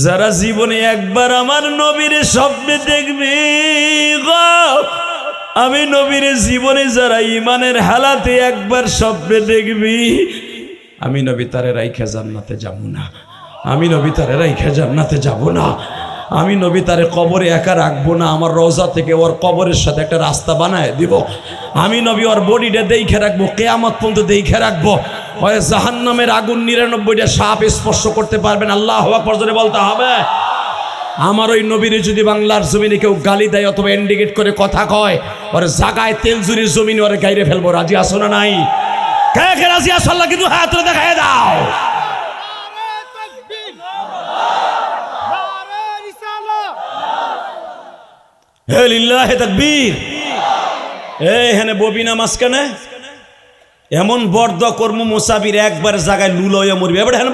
যারা জীবনে একবার আমার নবীর স্বপ্নে দেখবি গো, আমি নবীর জীবনে যারা ইমানের হালাতে একবার স্বপ্নে দেখবি, আমি নবী তারে রাইখা জান্নাতে যাব না, আমি নবী তারে রাইখা জান্নাতে যাব না, আমি নবী তারে কবরে একা রাখবো না, আমার রওজা থেকে ওর কবরের সাথে একটা রাস্তা বানায় দিব, আমি নবী ওর বডিটা দেখে রাখবো, কিয়ামত পর্যন্ত দেখে রাখবো। হয় জাহান্নামের আগুন 99টা সাপ স্পর্শ করতে পারবেন, আল্লাহু আকবার জোরে বলতে হবে। আমার ওই নবীর যদি বাংলার জমিনে কেউ গালি দেয় অথবা ইন্ডিকেট করে কথা কয়, ওর জায়গায় তেলজুরির জমিনে ওরে গাইরে ফেলবো। রাজি আসো না নাই? কে কে রাজি আসো? আল্লাহ কিন্তু হাত তুলে দেখায় দাও। হে লিল্লাহি তাকবীর। এখানে ববিনা মাঝখানে এমন বর্দ কর্ম মুসাফির একবার জায়গায় লুল হয়ে মরবি। এবার হেন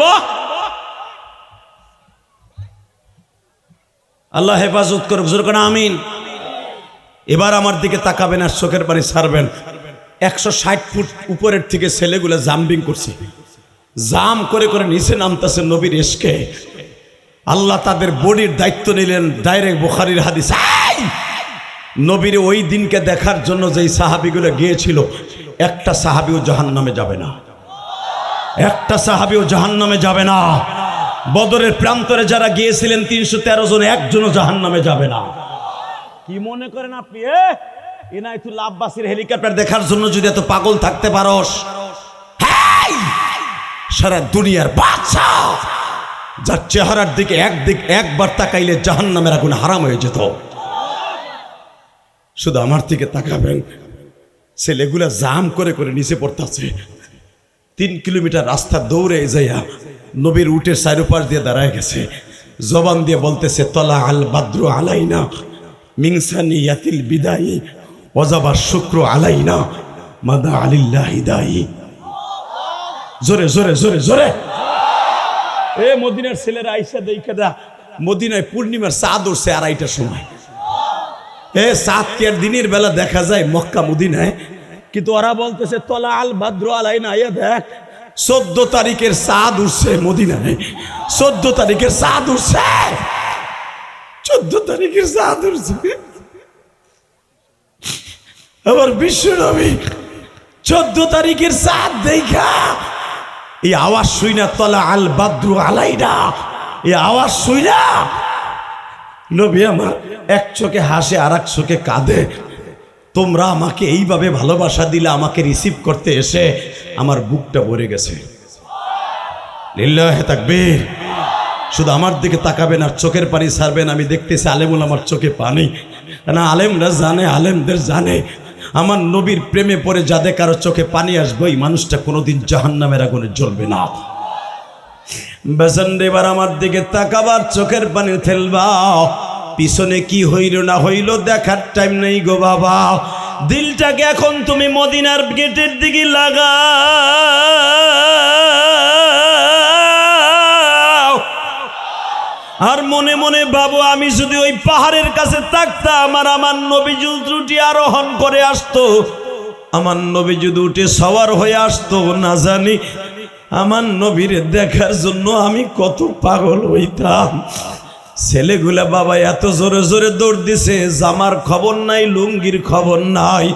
আল্লাহ হেফাজত করুক, জোর করে আমিন। এবার আমার দিকে তাকাবেন আর চোখের পানি ছাড়বেন। 160 ফুট উপরের থেকে ছেলেগুলো জাম্পিং করছে, জাম করে করে নিচে নামতেছে নবীর ইশকে। আল্লাহ তাদের বডির দায়িত্ব নিলেন। ডাইরেক্ট বুখারীর হাদিস, নবীর ওই দিনকে দেখার জন্য যেই সাহাবীগুলো গিয়েছিল, একটা সাহাবীও জাহান্নামে যাবে না, একটা সাহাবীও জাহান্নামে যাবে না। বদরের প্রান্তরে যারা গিয়েছিলেন 313 জন, একজনও জাহান্নামে যাবে না। কি মনে করেন আপনি ইনায়েতুল আব্বাসীর হেলিকপ্টার দেখার জন্য যদি এত পাগল থাকতে পারস, সারা দুনিয়ার বাদশা যার চেহারার দিকে একবার তাকাইলে জাহান্নামের আগুন হারাম হয়ে যেত। শুধু আমার দিকে তাকাবেন, ছেলেগুলা জাম করে করে নিচে পড়তেছে। 3 কিলোমিটার রাস্তা দৌড়ে যাইয়া নবীর উটের চারুপাশ দিয়ে দাঁড়ায় গেছে, জবান দিয়ে বলতেছে, তলা আল বাদ্রু আলাইনা মিনসানি ইয়াতিল বিদায়ী ওয়াজাবা শুক্র আলাইনা মাদা আলিল্লাহি দায়ী। জোরে জোরে জোরে জোরে। মদিনার ছেলেরা আইসা দেখা দা, মদিনায় পূর্ণিমার চাঁদ উঠছে 2:30টার সময়। চাঁদ কি আর দিনের বেলা দেখা যায় মক্কা মদিনায়? কিন্তু ওরা বলতেছে তলা আল ভাদ্র আলাইনা, দেখ 14 তারিখের চাঁদ উঠছে মদিনায়, 14 তারিখের চাঁদ উঠছে, 14 তারিখের চাঁদ উঠছে। আবার বিশ্বনবী 14 তারিখের চাঁদ দেখা এই আওয়াজ শুই না, তলা আল বাদ্রু আলাইনা, এই আওয়াজ শুই না নবী আমার এক চোখে হাসে আর এক চোখে কাঁদে। তোমরা আমাকে এইভাবে ভালোবাসা দিলে, আমাকে রিসিভ করতে এসে আমার বুকটা ভরে গেছে। লিল্লাহে তাকবীর। শুধু আমার দিকে তাকাবেন আর চোখের পানি ছাড়বেন। আমি দেখতেছি আলেমুল আমার চোখে পানি, না আলেমরা জানে, আলেমদের জানে আমার নবীর প্রেমে পড়ে যাদের কারো চোখে পানি আসবে ওই মানুষটা কোনোদিন জাহান্নামের আগুনে জ্বলবে না। বেসন এবার আমার দিকে তাকাবার, চোখের পানি ফেলবা, পিছনে কি হইল না হইল দেখার টাইম নেই গো বাবা। দিলটাকে এখন তুমি মদিনার গেটের দিকে লাগাও আর মনে মনে ভাবো, আমি যদি ওই পাহাড়ের কাছে থাকতাম আর আমার নবী যদি উঠে আরোহণ করে আসতো, আমার নবী যদি উঠে সওয়ার হয়ে আসতো, না জানি আমার নবীর দেখার জন্য আমি কত পাগল হইতাম। ছেলেগুলা বাবা এত জোরে জোরে দৌড় দিছে, জামার খবর নাই, লুঙ্গির খবর নাই,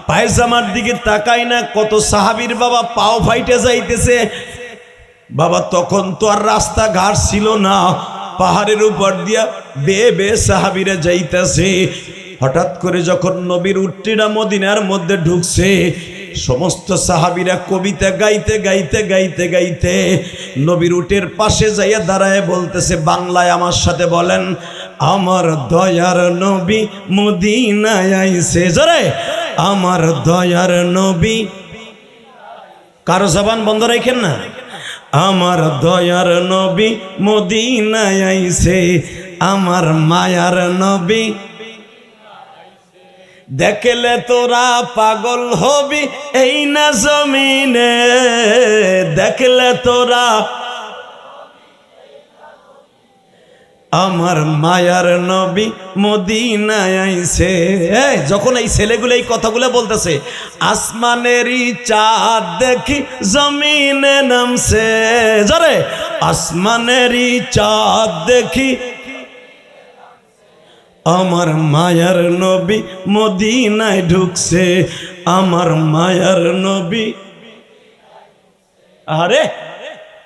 পায়জামার দিকে তাকাই না। কত সাহাবীর বাবা পাও ফাইটে যাইতেছে বাবা। তখন তো আর রাস্তাঘাট ছিল না, পাহাড়ের উপর দিয়া বেয়ে বেয়ে সাহাবীরা যাইতেছে। হঠাৎ করে যখন নবীর উটটিরা মদিনার মধ্যে ঢুকছে, সমস্ত সাহাবীরা কবিতা গাইতে গাইতে গাইতে গাইতে নবীর উটের পাশে যাইয়া দাঁড়ায় বলতেছে, বাংলায় আমার সাথে বলেন, আমার দয়ার নবী মদিনায় আইছে। জোরে, আমার দয়ার নবী। কারো জবান বন্ধ রাখেন না। আমার দয়ার নবী মদিনায় আইছে, আমার মায়ার নবী। দেখলে তোরা পাগল হবি এই না জমিনে, দেখলে তোরা আমার মায়ার নবী মদিনায় আইছে। যখন এই ছেলেগুলো এই কথাগুলো বলতেছে, আসমানেরই চাঁদ দেখি জমিনে নামছে। জোরে, আসমানেরই চাঁদ দেখি আমার মায়ার নবী মদিনায় ঢুকছে, আমার মায়ার নবী। আরে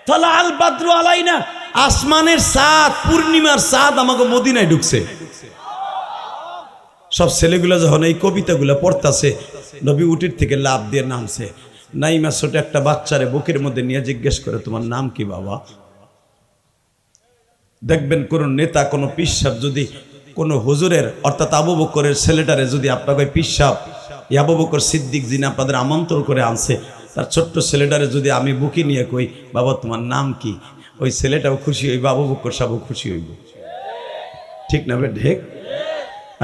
তালা আল বাদ্রু আলাইনা, আসমানের চাঁদ, পূর্ণিমার চাঁদ আমাকে মদিনায় ঢুকছে। সব ছেলেগুলা যখন এই কবিতাগুলা পড়তাছে, নবী উটির থেকে লাফ দিয়ে নামছে। নাইমা ছোট একটা বাচ্চারে বুকের মধ্যে নিয়ে জিজ্ঞেস করে, তোমার নাম কি বাবা? দেখবেন কোন নেতা, কোন পিসাব যদি কোন হুজুরের অর্থাৎ আবু বকরের ছেলেটারে যদি আপনাকে পিসাব আবু বকর সিদ্দিক যিনি আপনাদের আমন্ত্রণ করে আনছে, তার ছোট্ট ছেলেটারে যদি আমি বুকে নিয়ে কই, বাবা তোমার নাম কি, ওই ছেলেটাও খুশি হইব, আবু বকর সাহেবও খুশি হইব। ঠিক না ঢেক?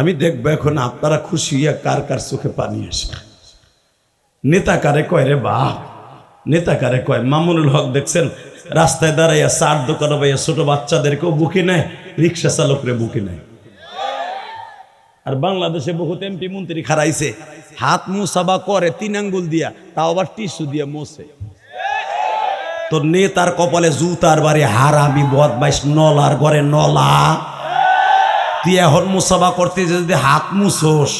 আমি দেখবো এখন আপনারা খুশি হইয়া কার কার চোখে পানি আসে। নেতা কারে কয় রে বাপ, নেতা কারে কয়। মামুনুল হক দেখছেন রাস্তায় দাঁড়াইয়া চার দোকানে বাইয়া ছোট বাচ্চাদেরকেও বুকে নেয়, রিক্সা চালকরে বুকে নেয়। আর বাংলাদেশে বহুত এমপি মন্ত্রী খারাইছে, হাত মুসাবা করে 3 আঙ্গুল দিয়া, তাও আবার টিস্যু দিয়ে মোছে। তো নেতার কপালে জুতার বাড়ি, হারামি বদমাইশ, নলার ঘরে নলা। তুই এখন মুসাবা করতে যদি হাত মুছোস,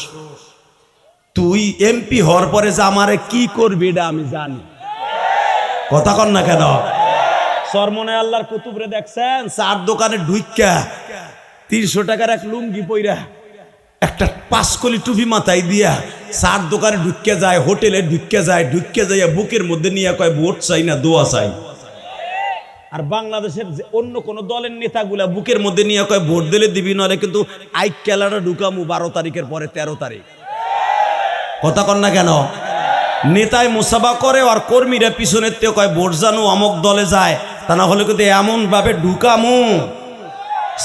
তুই এমপি হওয়ার পরে যে আমারে কি করবি এটা আমি জানি। কথা কন না কেন? সরমনে আল্লাহর কুতুবরে দেখছেন চার দোকানে ঢুইকা 300 টাকার এক লুঙ্গি পইরা একটা 5 কলি টুপি মাথায় দিয়া চার দোকানে ঢুকে যায়, হোটেলে ঢুকে যায়, ঢুকে যাইয়া বুকের মধ্যে নিয়ে কয় ভোট চাই না দোয়া চাই। আর বাংলাদেশের যে অন্য কোন দলের নেতাগুলা বুকের মধ্যে নিয়ে কয় ভোট দিলে দিবি, নরে কিন্তু আই কেলাটা ঢুকামু 12 তারিখের পরে 13 তারিখ। কথা কন না কেন? নেতায় মুসাফা করে আর কর্মীরা পিছনের থেকে কয় ভোট জানো অমক দলে যায়, তা না হলে কিন্তু এমন ভাবে ঢুকামু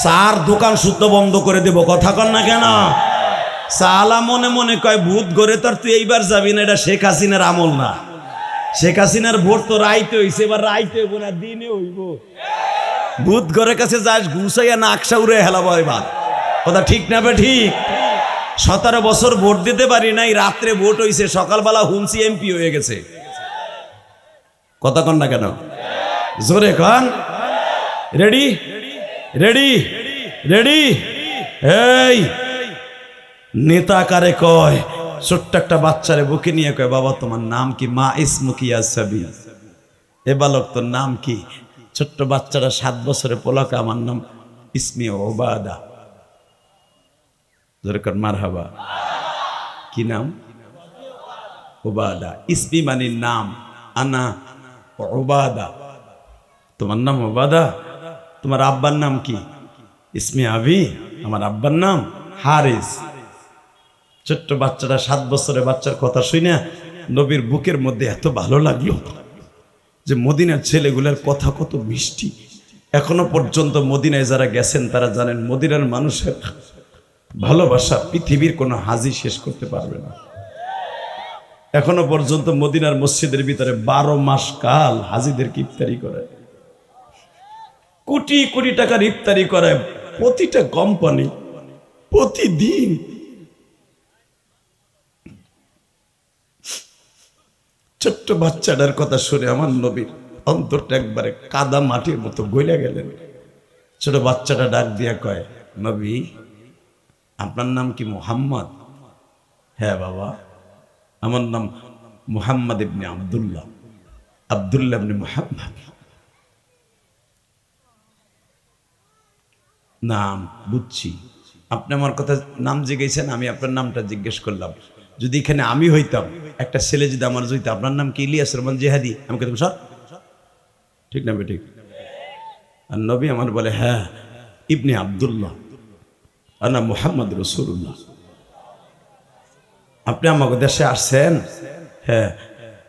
চার দোকান শুদ্ধ বন্ধ করে দেব। কথা কন না কেন? সালা মনে মনে কয় ভূত ঘরে তোর তুই এইবার যাবি না, এটা শেখ হাসিনার আমল না। শেখ হাসিনার ভোট তো রাইতে হইছে, এবার রাইতে হইব না দিনে হইব। ভূত ঘরের কাছে যাস ঘুষাইয়া নাকশা উড়ে হেলাবো এবার। কথা ঠিক না বে ঠিক? 17 বছর ভোট দিতে পারি নাই, রাত্রে ভোট হইছে, সকালবেলা হুমসি এমপি হয়ে গেছে। কথা কন না কেন? জোরে কন। Ready ready ready. এই নেতা কারে কয়? ছোট্ট একটা বাচ্চারে বুকে নিয়ে কয়, বাবা তোমার নাম কি? মা ইসমুকি ইয়া সাবি। এ বালক তোর নাম কি? ছোট্ট বাচ্চারা 7 বছরের পোলাকে, আমার নাম ইসমি ওবাদা। জোরে কর মারহাবা। কি নাম? ওবাদা। ইসমি মানে নাম, আনা ওবাদা। তোমার নাম ওবাদা? তোমার আব্বার নাম কি? ইসমি আবি। আমার আব্বার নাম হারিস। ছোট্ট বাচ্চাটা 7 বছরের বাচ্চার কথা শুনে নবীর বুকের মধ্যে এত ভালো লাগলো যে মদিনার ছেলেগুলোর কথা কত মিষ্টি। এখনো পর্যন্ত মদিনায় যারা গেছেন তারা জানেন মদিনার মানুষের ভালোবাসা পৃথিবীর কোনো হাজি শেষ করতে পারবে না। এখনো পর্যন্ত মদিনার মসজিদের ভিতরে 12 মাস কাল হাজিদেরকে ইফতারি করে, কোটি কোটি টাকার ইফতারি করে প্রতিটা কোম্পানি প্রতিদিন। ছোট্ট বাচ্চাটার কথা শুনে আমার নবীর অন্তরটা একবারে কাদা মাটির মতো গইলা গেলেন। ছোট বাচ্চাটা ডাক দিয়া কয়, নবী আপনার নাম কি মুহাম্মদ? হ্যাঁ বাবা, আমার নাম মুহাম্মদ ইবনে আব্দুল্লাহ, আব্দুল্লাহ ইবনে মুহাম্মদ। নাম বুঝছি, আপনি আমার কথা নাম জিজ্ঞেসেন, আমি আপনার নামটা জিজ্ঞেস করলাম। যদি এখানে আমি হইতাম, একটা ছেলে যদি আমার জইতো, আপনার নাম কি? ইলিয়াস রহমান জিহাদি। আমি কইতাম স্যার ঠিক না বেঠিক? আর নবী আমার বলে, হ্যাঁ ইবনে আব্দুল্লাহ আনা মুহাম্মদ রাসূলুল্লাহ। আপনি আমাকে দেশে আসছেন? হ্যাঁ।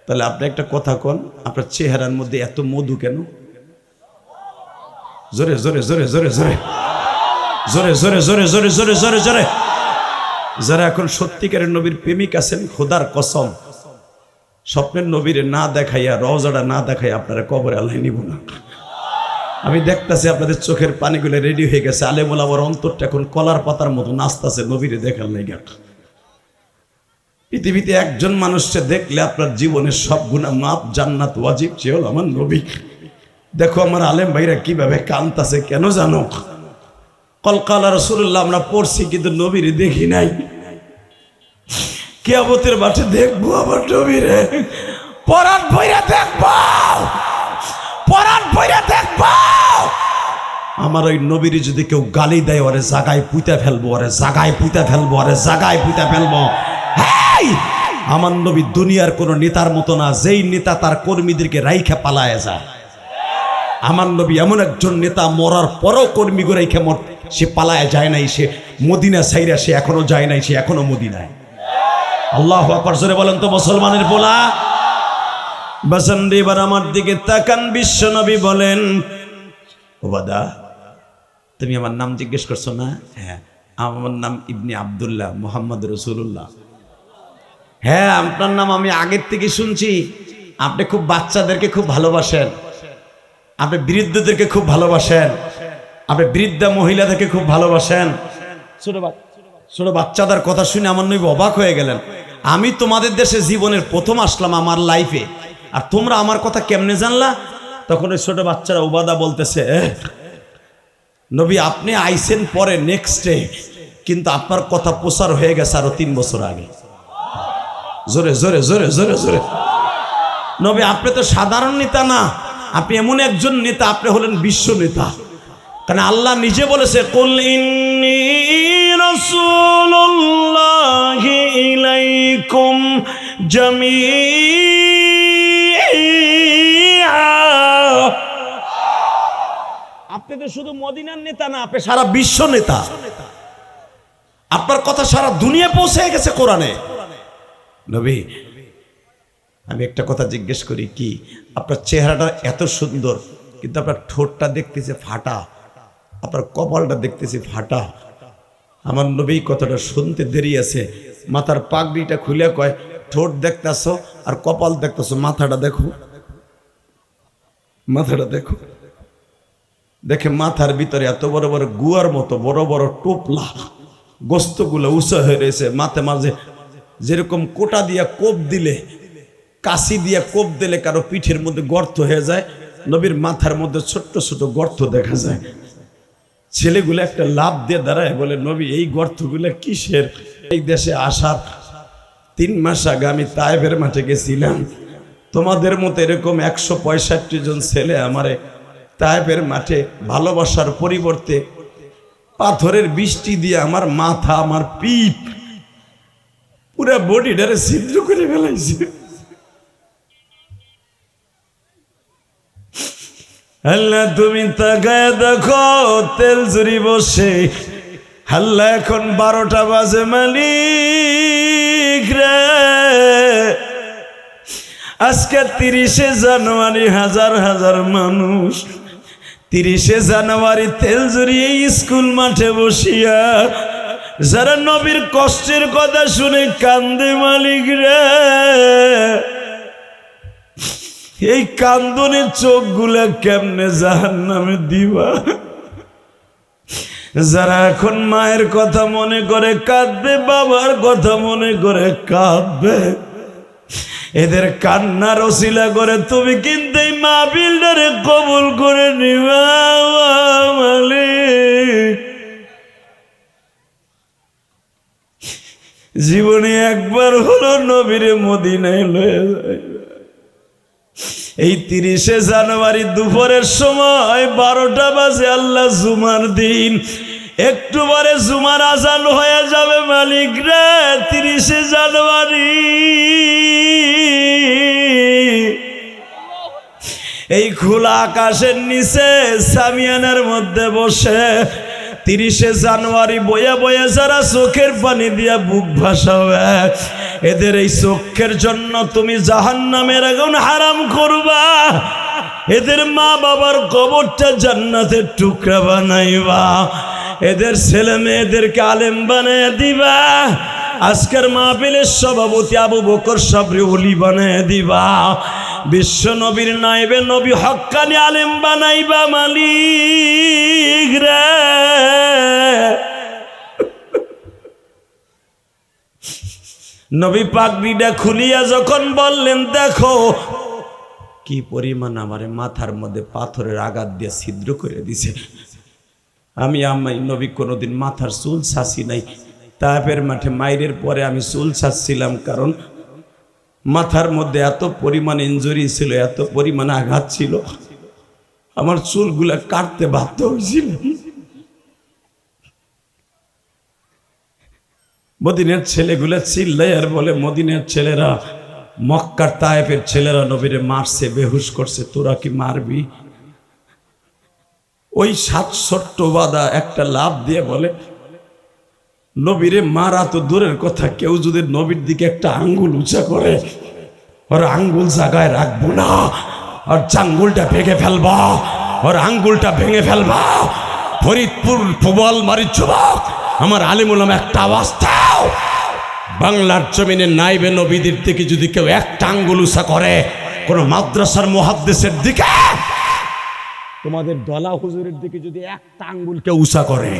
তাহলে আপনি একটা কথা কোন, আপনার চেহারার মধ্যে এত মধু কেন? জোরে জোরে জোরে জোরে জোরে জোরে জোরে জোরে জোরে জোরে জোরে জোরে। যারা এখন সত্যিকারের নবীর প্রেমিক আছেন, খোদার কসম স্বপ্নের নবীরে না দেখাইয়া, রওজাটা না দেখাইয়া আপনারা কবরে আল্লাহ নিব না। আমি দেখতেছি আপনাদের চোখের পানিগুলো রেডি হয়ে গেছে। আলেমুল আমার অন্তরটা এখন কলার পাতার মতো নাচতেছে নবীরে দেখার লাইগা। পৃথিবীতে একজন মানুষকে দেখলে আপনার জীবনের সব গুনাহ মাপ, জান্নাত ওয়াজিব চেয়ে হল আমার নবী। দেখো আমার আলেম ভাইরা কিভাবে কাঁদতাছে, কেন জানো? কলকালা রাসূলুল্লাহ আমরা পড়ছি কিন্তু নবীরে দেখি নাই। কিয়ামতের মাঠে দেখবো আমার নবীরে, পরাণ বইরা দেখবো, পরাণ বইরা দেখবো। আমার ওই নবীরে যদি কেউ গালি দেয়, ওরে জাগায় পুঁতে ফেলবো, ওরে জাগায় পুঁতে ফেলবো, ওরে জাগায় পুঁতে ফেলবো। আমার নবী দুনিয়ার কোন নেতার মতো না, যেই নেতা তার কর্মীদেরকে রাইখা পালায় যায়। আমার নবী এমন একজন নেতা, মরার পরও কর্মী রাইখা সে পালায় যায় নাই, সে মদিনা ছাইরা সে এখনো যায় নাই, সে এখনো মদিনায়। আল্লাহু আকবার জোরে বলেন তো মুসলমানের পোলা। বাসান এবার আমার দিকে তাকান। বিশ্ব নবী বলেন, ওবাদা তুমি আমার নাম জিজ্ঞেস করছো না? হ্যাঁ। আমার নাম ইবনে আব্দুল্লাহ, মুহাম্মদ রাসূলুল্লাহ। হ্যাঁ আপনার নাম আমি আগের থেকে শুনছি। আপনি খুব বাচ্চাদেরকে খুব ভালোবাসেন, আপনি বৃদ্ধদেরকে খুব ভালোবাসেন, আপনি বৃদ্ধা মহিলাদেরকে খুব ভালোবাসেন। ছোট বাচ্চাদের কথা শুনে আমার নবী অবাক হয়ে গেলেন। আমি তোমাদের দেশে জীবনের প্রথম আসলাম আমার লাইফে, আর তোমরা আমার কথা কেমনে জানলা? তখন ওই ছোট বাচ্চারা ওবাদা বলতেছে, নবী আপনি আইসেন পরে নেক্সট ডে, কিন্তু আপনার কথা প্রচার হয়ে গেছে আরো 3 বছর আগে। জোরে জোরে জোরে জোরে জোরে। নবী আপনি তো সাধারণ নেতা না, আপনি এমন একজন নেতা, আপনি হলেন বিশ্ব নেতা। কারণ আল্লাহ নিজে বলেছে, কুল ইন্নী রাসূলুল্লাহি ইলাইকুম জামিআ। আপনি তো শুধু মদিনার নেতা না, আপনি সারা বিশ্ব নেতা। আপনার কথা সারা দুনিয়া পৌঁছে গেছে কোরআনে। নবী আমি একটা কথা জিজ্ঞেস করি, কি আপনার চেহারাটা এত সুন্দর, কিন্তু আপনার ঠোঁটটা দেখতেছে ফাটা, আপনার কপালটা দেখতেছি ফাটা। আমার নবী কতটা শুনতে দেরি আছে। মাথার পাগড়িটা খুলে কয়, ঠোঁট দেখতেছো আর কপাল দেখতেছো, মাথাটা দেখো, মাথাটা দেখো। দেখে মাথার ভিতরে এত বড় বড় গুয়ার মতো বড় বড় টোপলা, গোস্তগুলো উঁচা হয়ে রয়েছে। মাঝে মাঝে যেরকম কোটা দিয়া কোপ দিলে কাশি দিয়ে কোপ দিলে কারো পিঠের মধ্যে গর্ত হয়ে যায়, নবীর মাথার মধ্যে ছোট্ট ছোট গর্ত দেখা যায়। ছেলেগুলো একটা লাভ দিয়ে দাঁড়ায়, বলে নবী এই গর্তগুলো কিসের? এই দেশে আসার 3 মাস আগে আমি তায়েফের মাঠে গেছিলাম, তোমাদের মতো এরকম 165 জন ছেলে আমারে তায়েফের মাঠে ভালোবাসার পরিবর্তে পাথরের বৃষ্টি দিয়ে আমার মাথা, আমার পিঠ, পুরা বডিটারে ছিদ্র করে ফেলাইছে। আল্লাহ তুমি তাকায় দেখো, তেল জুড়ি বসে। আল্লাহ এখন 12টা বাজে, মালিক রে আজকে 30শে জানুয়ারি হাজার হাজার মানুষ 30শে জানুয়ারি তেল জুড়িয়ে স্কুল মাঠে বসিয়া যারা নবীর কষ্টের কথা শুনে কান্দে, মালিক রে এই কান্দনের চোখগুলা কেমনে জাহান্নামে দিবা? যারা এখন মায়ের কথা মনে করে কাঁদবে, বাবার কথা মনে করে কাঁদবে, এদের কান্নার ওসিলা করে তুমি কিন্তু এই মাহফিলটারে কবুল করে নিবা মালিক। জীবনে একবার হলো নবীরে মদিনায় লয়ে যায়। এই 30শে জানুয়ারি দুপুরের সময় 12টা বাজে, আল্লাহ জুমার দিন, একটু পরে জুমার আজান হয়ে যাবে মালিক রে। 30শে জানুয়ারি এই খোলা আকাশের নিচে সামিয়ানার মধ্যে বসে 30শে জানুয়ারি বয়ে বয়ে যারা চোখের পানি দিয়া বুক ভাসাবে, এদের এই চোখের জন্য তুমি জাহান্নামের আগুন হারাম করবা, এদের মা বাবার কবরটা জান্নাতের টুকরা বানাইবা, এদের ছেলে মেয়েদেরকে আলেম বানায় দিবা, আজকের মাহফিলের সভাপতি আবু বকর সাবরি ওলি বানায় দিবা, বিশ্ব নবীর নাইবে নবী হক্কানি আলেম বানাইবা মালিক রে। নবী পাগড়িটা খুলিয়া যখন বললেন, দেখো কি পরিমাণ আমারে মাথার মধ্যে পাথরের আঘাত দিয়ে ছিদ্র করে দিছে। আমি নবী কোনোদিন মাথার চুল ছাঁচি নাই, তায়েফের মাঠে মাইরের পরে আমি চুল ছাঁচছিলাম, কারণ মাথার মধ্যে এত পরিমাণ ইনজুরি ছিল, এত পরিমাণ আঘাত ছিল, আমার চুলগুলা কাটতে বাধ্য হয়েছিল। মদিনার ছেলেগুলা চিল্লাই আর বলে, মদিনার ছেলেরা, মক্কার তায়েফের ছেলেরা নবীরে মারছে, বেহুশ করছে, তোরা কি মারবি? ওই 7 ছোট্ট বাদা একটা লাভ দিয়ে বলে, নবীরে মারা তো দূরের কথা, কেউ যদি নবীর দিকে একটা আঙ্গুল উঁচা করে, ওর আঙ্গুল জায়গায় রাখবো না, আর জাঙ্গুলটা ভেঙে ফেলবা, ওর আঙ্গুলটা ভেঙে ফেলবা। ফরিদপুর ফুবল মারি যুবক, আমার আলিমুলাম একটা আওয়াজ দাও, বাংলার জমিনে নাইবে নবীদের দিকে যদি কেউ একটা আঙ্গুল উঁচা করে, কোন মাদ্রাসার মুহাদ্দিসের দিকে, তোমাদের দলা হুজুরের দিকে যদি একটা আঙ্গুল কেউ উঁচা করে,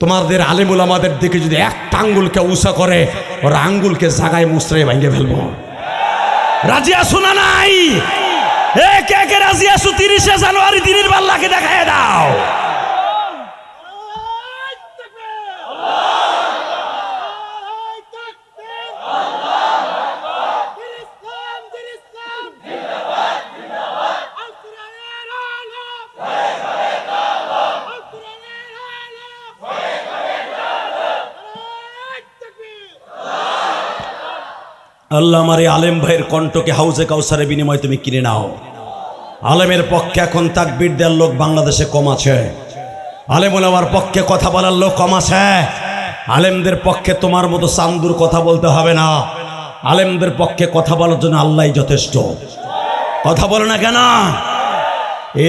তোমাদের আলিমুল আমাদের দিকে যদি একটা আঙ্গুলকে উঁচা করে, ওর আঙ্গুলকে জাগায় মুসরাই ভাঙে ফেলবো। রাজি আসো না নাই? কে কে রাজি আসো? 30শে জানুয়ারি দিনের বাল্লাকে দেখায় দাও। আল্লাহ আমার এই আলেম ভাইয়ের কণ্ঠকে হাউজে কাউসারের বিনিময়ে তুমি কিনে নাও। আলেমের পক্ষে এখন তাকবীর দেওয়ার লোক বাংলাদেশে কম আছে, আলেম ওলামার পক্ষে কথা বলার লোক কম আছে। আলেমদের পক্ষে তোমার মতো চান্দুর কথা বলতে হবে না, আলেমদের পক্ষে কথা বলার জন্য আল্লাহই যথেষ্ট। কথা বলো না কেন?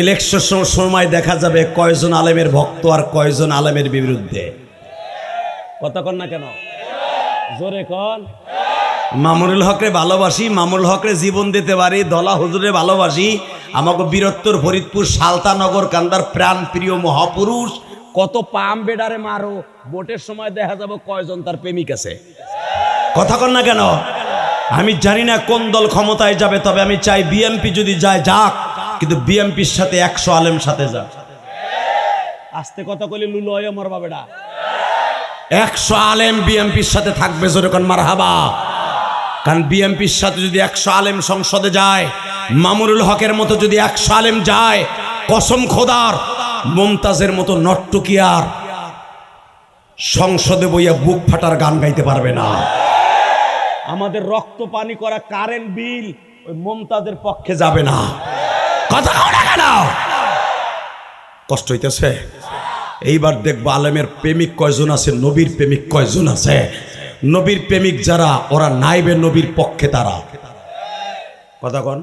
ইলেকশন সময় দেখা যাবে কয়জন আলেমের ভক্ত আর কয়জন আলেমের বিরুদ্ধে। কথা কন না কেন? জোরে কন। মামুনুল হকরে ভালোবাসি, মামুনুল হকরে জীবন দিতে পারি, দলা হুজুরে ভালোবাসি, আমাকে বীরত্তর ফরিদপুর সালতানগর কান্দার প্রাণ প্রিয় মহাপুরুষ। কত পাম বেডারে মারো, ভোটের সময় দেখা যাবে কয়জন তার প্রেমিক আছে। কথা কন না কেন? আমি জানি না কোন দল ক্ষমতায় যাবে, তবে আমি চাই বিএনপি যদি যায় যাক, কিন্তু বিএনপির সাথে 100 আলেম সাথে যাক। আস্তে কথা কইলে লুলো হয় আমার বাবেডা। 100 আলেম বিএনপির সাথে থাকবে, যেরকম মারহাবা। কারণ বিএনপির সাথে যদি 100 আলেম সংসদে যায়, মামুনুল হকের মতো যদি 100 আলেম যায়, কসম খোদার মুমতাজের মতো নট্টকিয়ার সংসদে বইয়া বুক ফাটার গান গাইতে পারবে না। আমাদের রক্ত পানি করা কারেন্ট বিল ওই মমতাজের পক্ষে যাবে না। কথা কও না কেন? কষ্ট হইতেছে। এইবার দেখবো আলেমের প্রেমিক কয়জন আছে, নবীর প্রেমিক কয়জন আছে। নবীর প্রেমিক যারা, ওরা নাইবে নবীর পক্ষে তারা। কথা কন,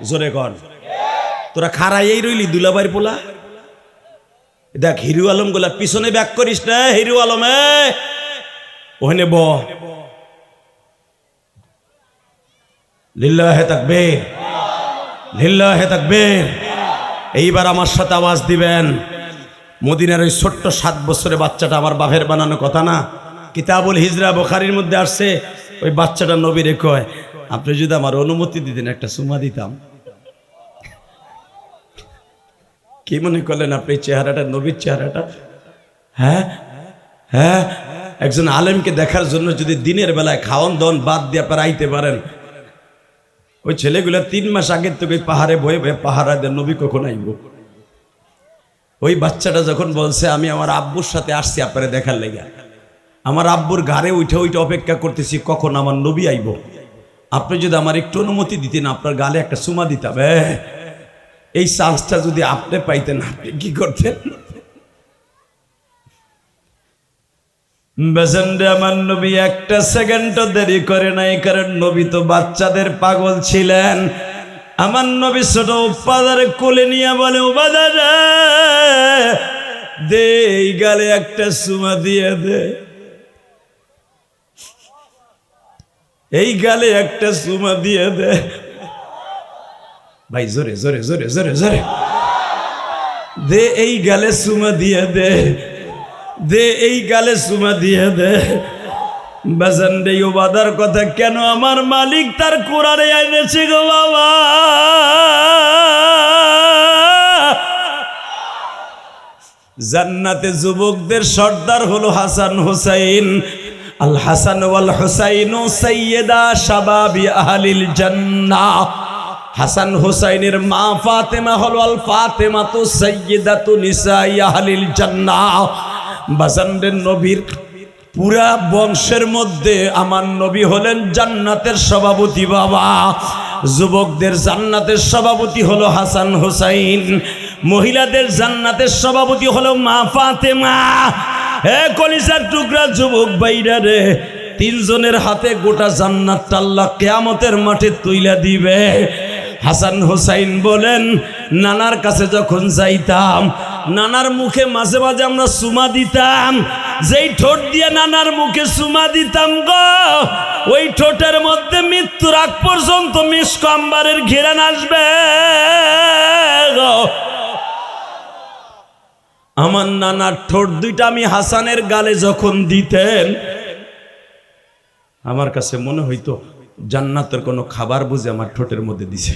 জোরে কন। তোরা খারাইয়েই রইলি দুলাবাইর পোলা। দেখ হিরু আলম গুলা পিছনে ব্যাক করিস না। হিরু আলম ওখানে ব লিল্লাহে তাকবীর, লিল্লাহে তাকবীর। এইবার আমার সাথে আওয়াজ দিবেন। মদিনার ওই ছোট্ট 7 বছরের বাচ্চাটা আমার বাপের বানানো কথা না, কিতাবুল হিজরা বুখারীর মধ্যে আসছে। ওই বাচ্চাটা নবীরে কয়, আপনি যদি আমার অনুমতি দিতেন একটা চুমা দিতাম। কি মনে করলেন আপনি চেহারাটা নবীর চেহারাটা? হ্যাঁ হ্যাঁ, একজন আলেমকে দেখার জন্য যদি দিনের বেলায় খাওয়ন দন বাদ দিয়ে আপনারা আইতে পারেন, ওই ছেলেগুলো 3 মাস আগের থেকে পাহাড়ে বয়ে বয়ে পাহারা দেন, নবী কখন আইব? ওই বাচ্চাটা যখন বলছে আমি আমার আব্বুর সাথে আসছি আপনারা দেখার লেগে, আমার আব্বুর ঘাড়ে উঠে উঠে অপেক্ষা করতেছি কখন আমার নবী আইব। আপনি যদি আমার একটু অনুমতি দিতেন, আপনার গালে একটা চুমা দিতাম। এই চান্সটা যদি আপনি পাইতেন, আপনি কি করতেন? বেজেন্ডে আমার নবী একটা সেকেন্ডও দেরি করে নাই, কারণ নবী তো বাচ্চাদের পাগল ছিলেন। আমার নবী ছোট উপাদারে কোলে নিয়ে বলে, উপাদা দে এই গালে একটা চুমা দিয়ে দে, এই গালে একটা চুমা দিয়ে দে। ভাই জোরে জোরে জোরে জোরে জোরে দে, এই গালে চুমা দিয়ে দে, দে এই গালে চুমা দিয়ে দে। বাজান রে ওবাদার কথা কেন আমার মালিক তার কোরআনে এনেছে গো বাবা। জান্নাতে যুবকদের সর্দার হলো হাসান হুসাইন। আল হাসান ওয়াল হুসাইনু সাইয়্যিদা শাবাবি আহলিল জান্নাহ। হাসান হুসাইনের মা ফাতেমা হলো আল ফাতেমাতু সাইয়্যিদাতু নিসাই আহলিল জান্নাহ। বাজানদের নবীর পুরা বংশের মধ্যে আমার নবী হলেন জান্নাতের সভাপতি বাবা। যুবকদের জান্নাতের সভাপতি হলো হাসান হুসাইন, মহিলাদের জান্নাতের সভাপতি হলো মা ফাতেমা। হে কলিজার টুকরা যুবক ভাইরা রে, 3 জনের হাতে গোটা জান্নাতটা আল্লাহ কিয়ামতের মাঠে তুইলা দিবে। হাসান হুসাইন বলেন, নানার কাছে যখন যাইতাম, নানার মুখে মাঝে মাঝে আমরা চুমা দিতাম। যেই ঠোঁট দিয়ে নানার মুখে চুমা দিতাম গো, ওই ঠোঁটের মধ্যে মৃত্যুর আগ পর্যন্ত মিষ্ক আম্বারের ঘেরান আসবে গো। আমার নানার ঠোঁট দুইটা আমি হাসানের গালে যখন দিতেন, আমার কাছে মনে হইতো জান্নাতের কোনো খাবার বুঝে আমার ঠোঁটের মধ্যে দিছে।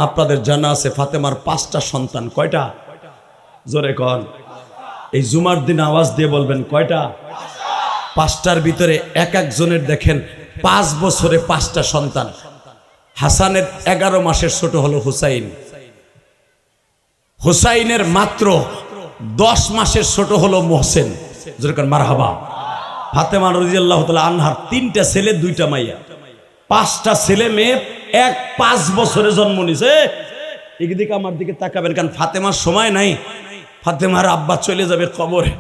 আপনাদের জানা আছে ফাতেমার 5টা সন্তান। কয়টা? জোরে কন। এই জুমার দিন আওয়াজ দিয়ে বলবেন কয়টা? 5টার ভিতরে এক একজনের দেখেন 5 বছরে 5টা সন্তান। হাসানের 11 মাসের ছোট হলো হুসাইন, হুসাইনের মাত্র 10 মাসের ছোট হলো মোহসেন। জোরে কন মারহাবা। ফাতেমা রাদিয়াল্লাহু তাআলা আনহার 3টা ছেলে 2টা মাইয়া, 5টা ছেলে মেয়ে, 5 বছরে জন্ম নিছে। এদিকে আমার দিকে তাকাবেন, কারণ ফাতেমার সময় নাই। ফাতেমার আব্বা চলে যাবে কবরে,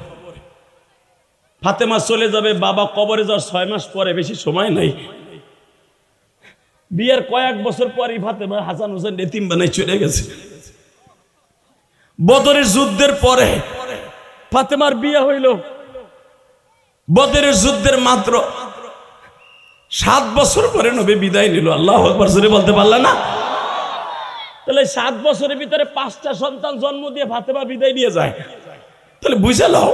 ফাতেমা চলে যাবে বাবা কবরে যাওয়ার 6 মাস পরে, বেশি সময় নাই। বিয়ের কয়েক বছর পরই ফাতেমা হাসান হোসেন এতিম বানাই চলে গেছে। বদরের যুদ্ধের পরে ফাতেমার বিয়ে হইল। বদরের যুদ্ধের মাত্র 7 বছর পরে নবী বিদায় নিল। আল্লাহু আকবার জোরে বলতে পারলা না? তাহলে 7 বছরের ভিতরে 5টা সন্তান জন্ম দিয়ে ফাতেমা বিদায় নিয়ে যায়। তাহলে বুঝে নাও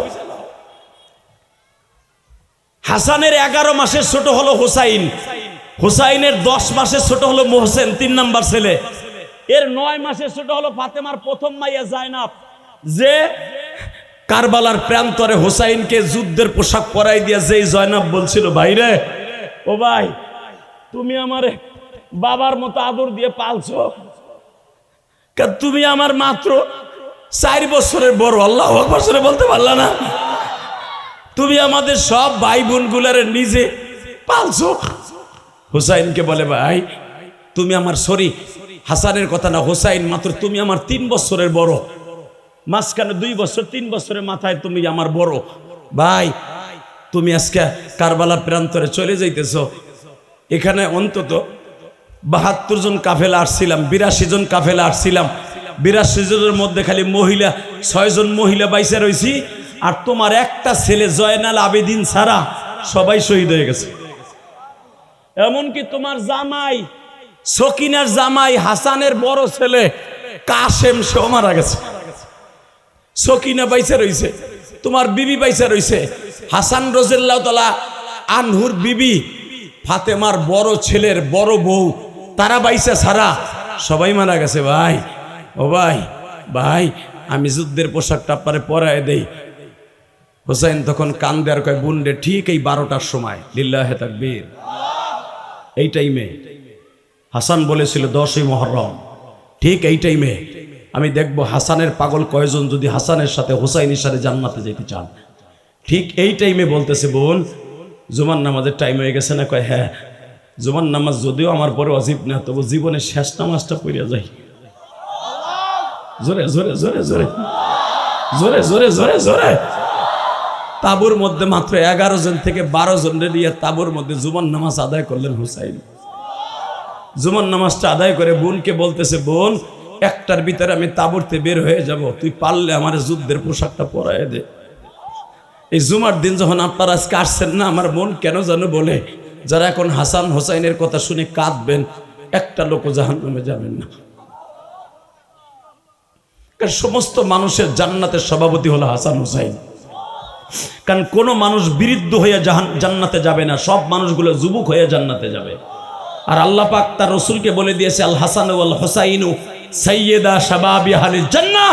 হাসানের 11 মাসের ছোট হলো হুসাইন, হুসাইনের 10 মাসের ছোট হলো মোহসেন 3 নাম্বার ছেলে, এর 9 মাসের ছোট হলো ফাতেমার প্রথম মাইয়া জায়নাব, যে কারবালার প্রান্তরে হুসাইনকে যুদ্ধের পোশাক পরাই দিয়ে যেই জয়নাব বলছিল, ভাইরে ও ভাই তুমি আমারে বাবার মতো আদর দিয়ে পালছো, তুমি আমার মাত্র 4 বছরের বড়, আল্লাহু আকবার করে বলতে পারলা না? তুমি আমাদের সব ভাই বোন গুলারে নিজে পালছো। হুসাইনকে বলে, ভাই তুমি আমার, সরি হাসানের কথা না, হুসাইন মাত্র তুমি আমার 3 বছরের বড়, মাঝখানে 2 বছর 3 বছরের মাথায় তুমি আমার বড় ভাই, তুমি আজকে কারবালা প্রান্তরে চলে যাইতেছ, এখানে অন্তত 72 জন কাফেলা আসছিলাম, 82 জন কাফেলা আসছিলাম, 82 জনের মধ্যে খালি মহিলা 6 জন মহিলা বাইসা রয়েছি, আর তোমার একটা ছেলে জয়নাল আবেদিন ছাড়া সবাই শহীদ হয়ে গেছে। এমনকি তোমার জামাই সকিনার জামাই হাসানের বড় ছেলে কাশেম সেও মারা গেছে, সকিনা বাইসা রইছে, তোমার বিবি বাইসা রইছে, হাসান রাদিয়াল্লাহু তাআলা আনহুর বিবি ফাতেমার বড় ছেলের বড় বউ তারা বাইসা ছাড়া সবাই মারা গেছে। ভাই ও ভাই, ভাই আমি যুদ্ধের পোশাকটা আপনারে পরায় দেই। হুসাইন তখন কান্দে আর কয়, বুনরে ঠিক এই 12টার সময়, লিল্লাহে তাকবীর, এই টাইমে হাসান বলেছিল 10ই মুহররম, ঠিক এই টাইমে আমি দেখব হাসানের পাগল কয়জন যদি হাসানের সাথে হুসাইনের সাথে জান্নাতে যেতে চান। ঠিক এই টাইমে বলতেছে, বোন জুমার নামাজের টাইম হয়ে গেছে না? কয় হ্যাঁ, জুমার নামাজ যদিও আমার পরে অজিব না, তবু জীবনের শেষ নামাজটা পড়িয়া যাই। জোরে জোরে জোরে জোরে জোরে জোরে জোরে জোরে। তাবুর মধ্যে মাত্র 11 জন থেকে 12 জন দিয়ে তাবুর মধ্যে জুমার নামাজ আদায় করলেন হুসাইন। জুমার নামাজটা আদায় করে বোনকে বলতেছে, বোন 1টার ভিতরে আমি তাবুরতে বের হয়ে যাব, তুই পারলে আমার যুদ্ধের পোশাকটা পরায় দে। এই জুমার দিন যখন আপনারা আজকে আসছেন না, আমার মন কেন যেন বলে, যারা এখন হাসান হোসাইনের কথা শুনে কাঁদবেন, একটা লোক জাহান্নামে যাবেন না। কারণ সমস্ত মানুষের জান্নাতের সভাপতি হলো হাসান হোসাইন। কারণ কোন মানুষ বৃদ্ধ হয়ে জান্নাতে যাবে না, সব মানুষগুলো যুবক হয়ে জান্নাতে যাবে। আর আল্লাহ পাক তার রাসূলকে বলে দিয়েছে, আল হাসান ওয়াল হুসাইনু সাইয়্যিদা শাবাবি আহলিল জান্নাহ,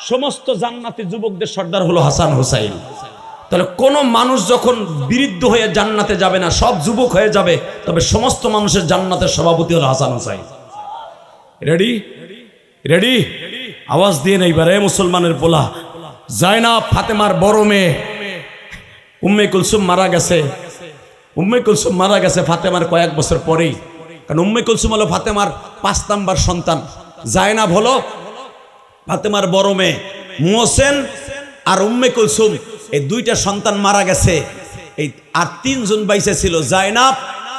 সমস্ত জান্নাতি যুবকদের সর্দার হলো হাসান হোসাইন। তাহলে কোন মানুষ যখন বৃদ্ধ হয়ে জান্নাতে যাবে না, সব যুবক হয়ে যাবে, তবে সমস্ত মানুষের জান্নাতের সভাপতি হলো হাসান হোসাইন। Ready ready? আওয়াজ দিয়ে নেইবার এ মুসলমানের পোলা। জায়নাব ফাতেমার বড় মেয়ে, উম্মে কুলসুম মারা গেছে। উম্মে কুলসুম মারা গেছে ফাতেমার কয়েক বছর পরেই। কারণ উম্মে কুলসুম হলো ফাতেমার 5 নাম্বার সন্তান, জায়নাব হলো ফাতেমার বড় মেয়ে। মোহসেন আর উম্মে কুলসুম এই 2টা সন্তান মারা গেছে, এই আর 3 জন বাইসে ছিল, জায়নাব,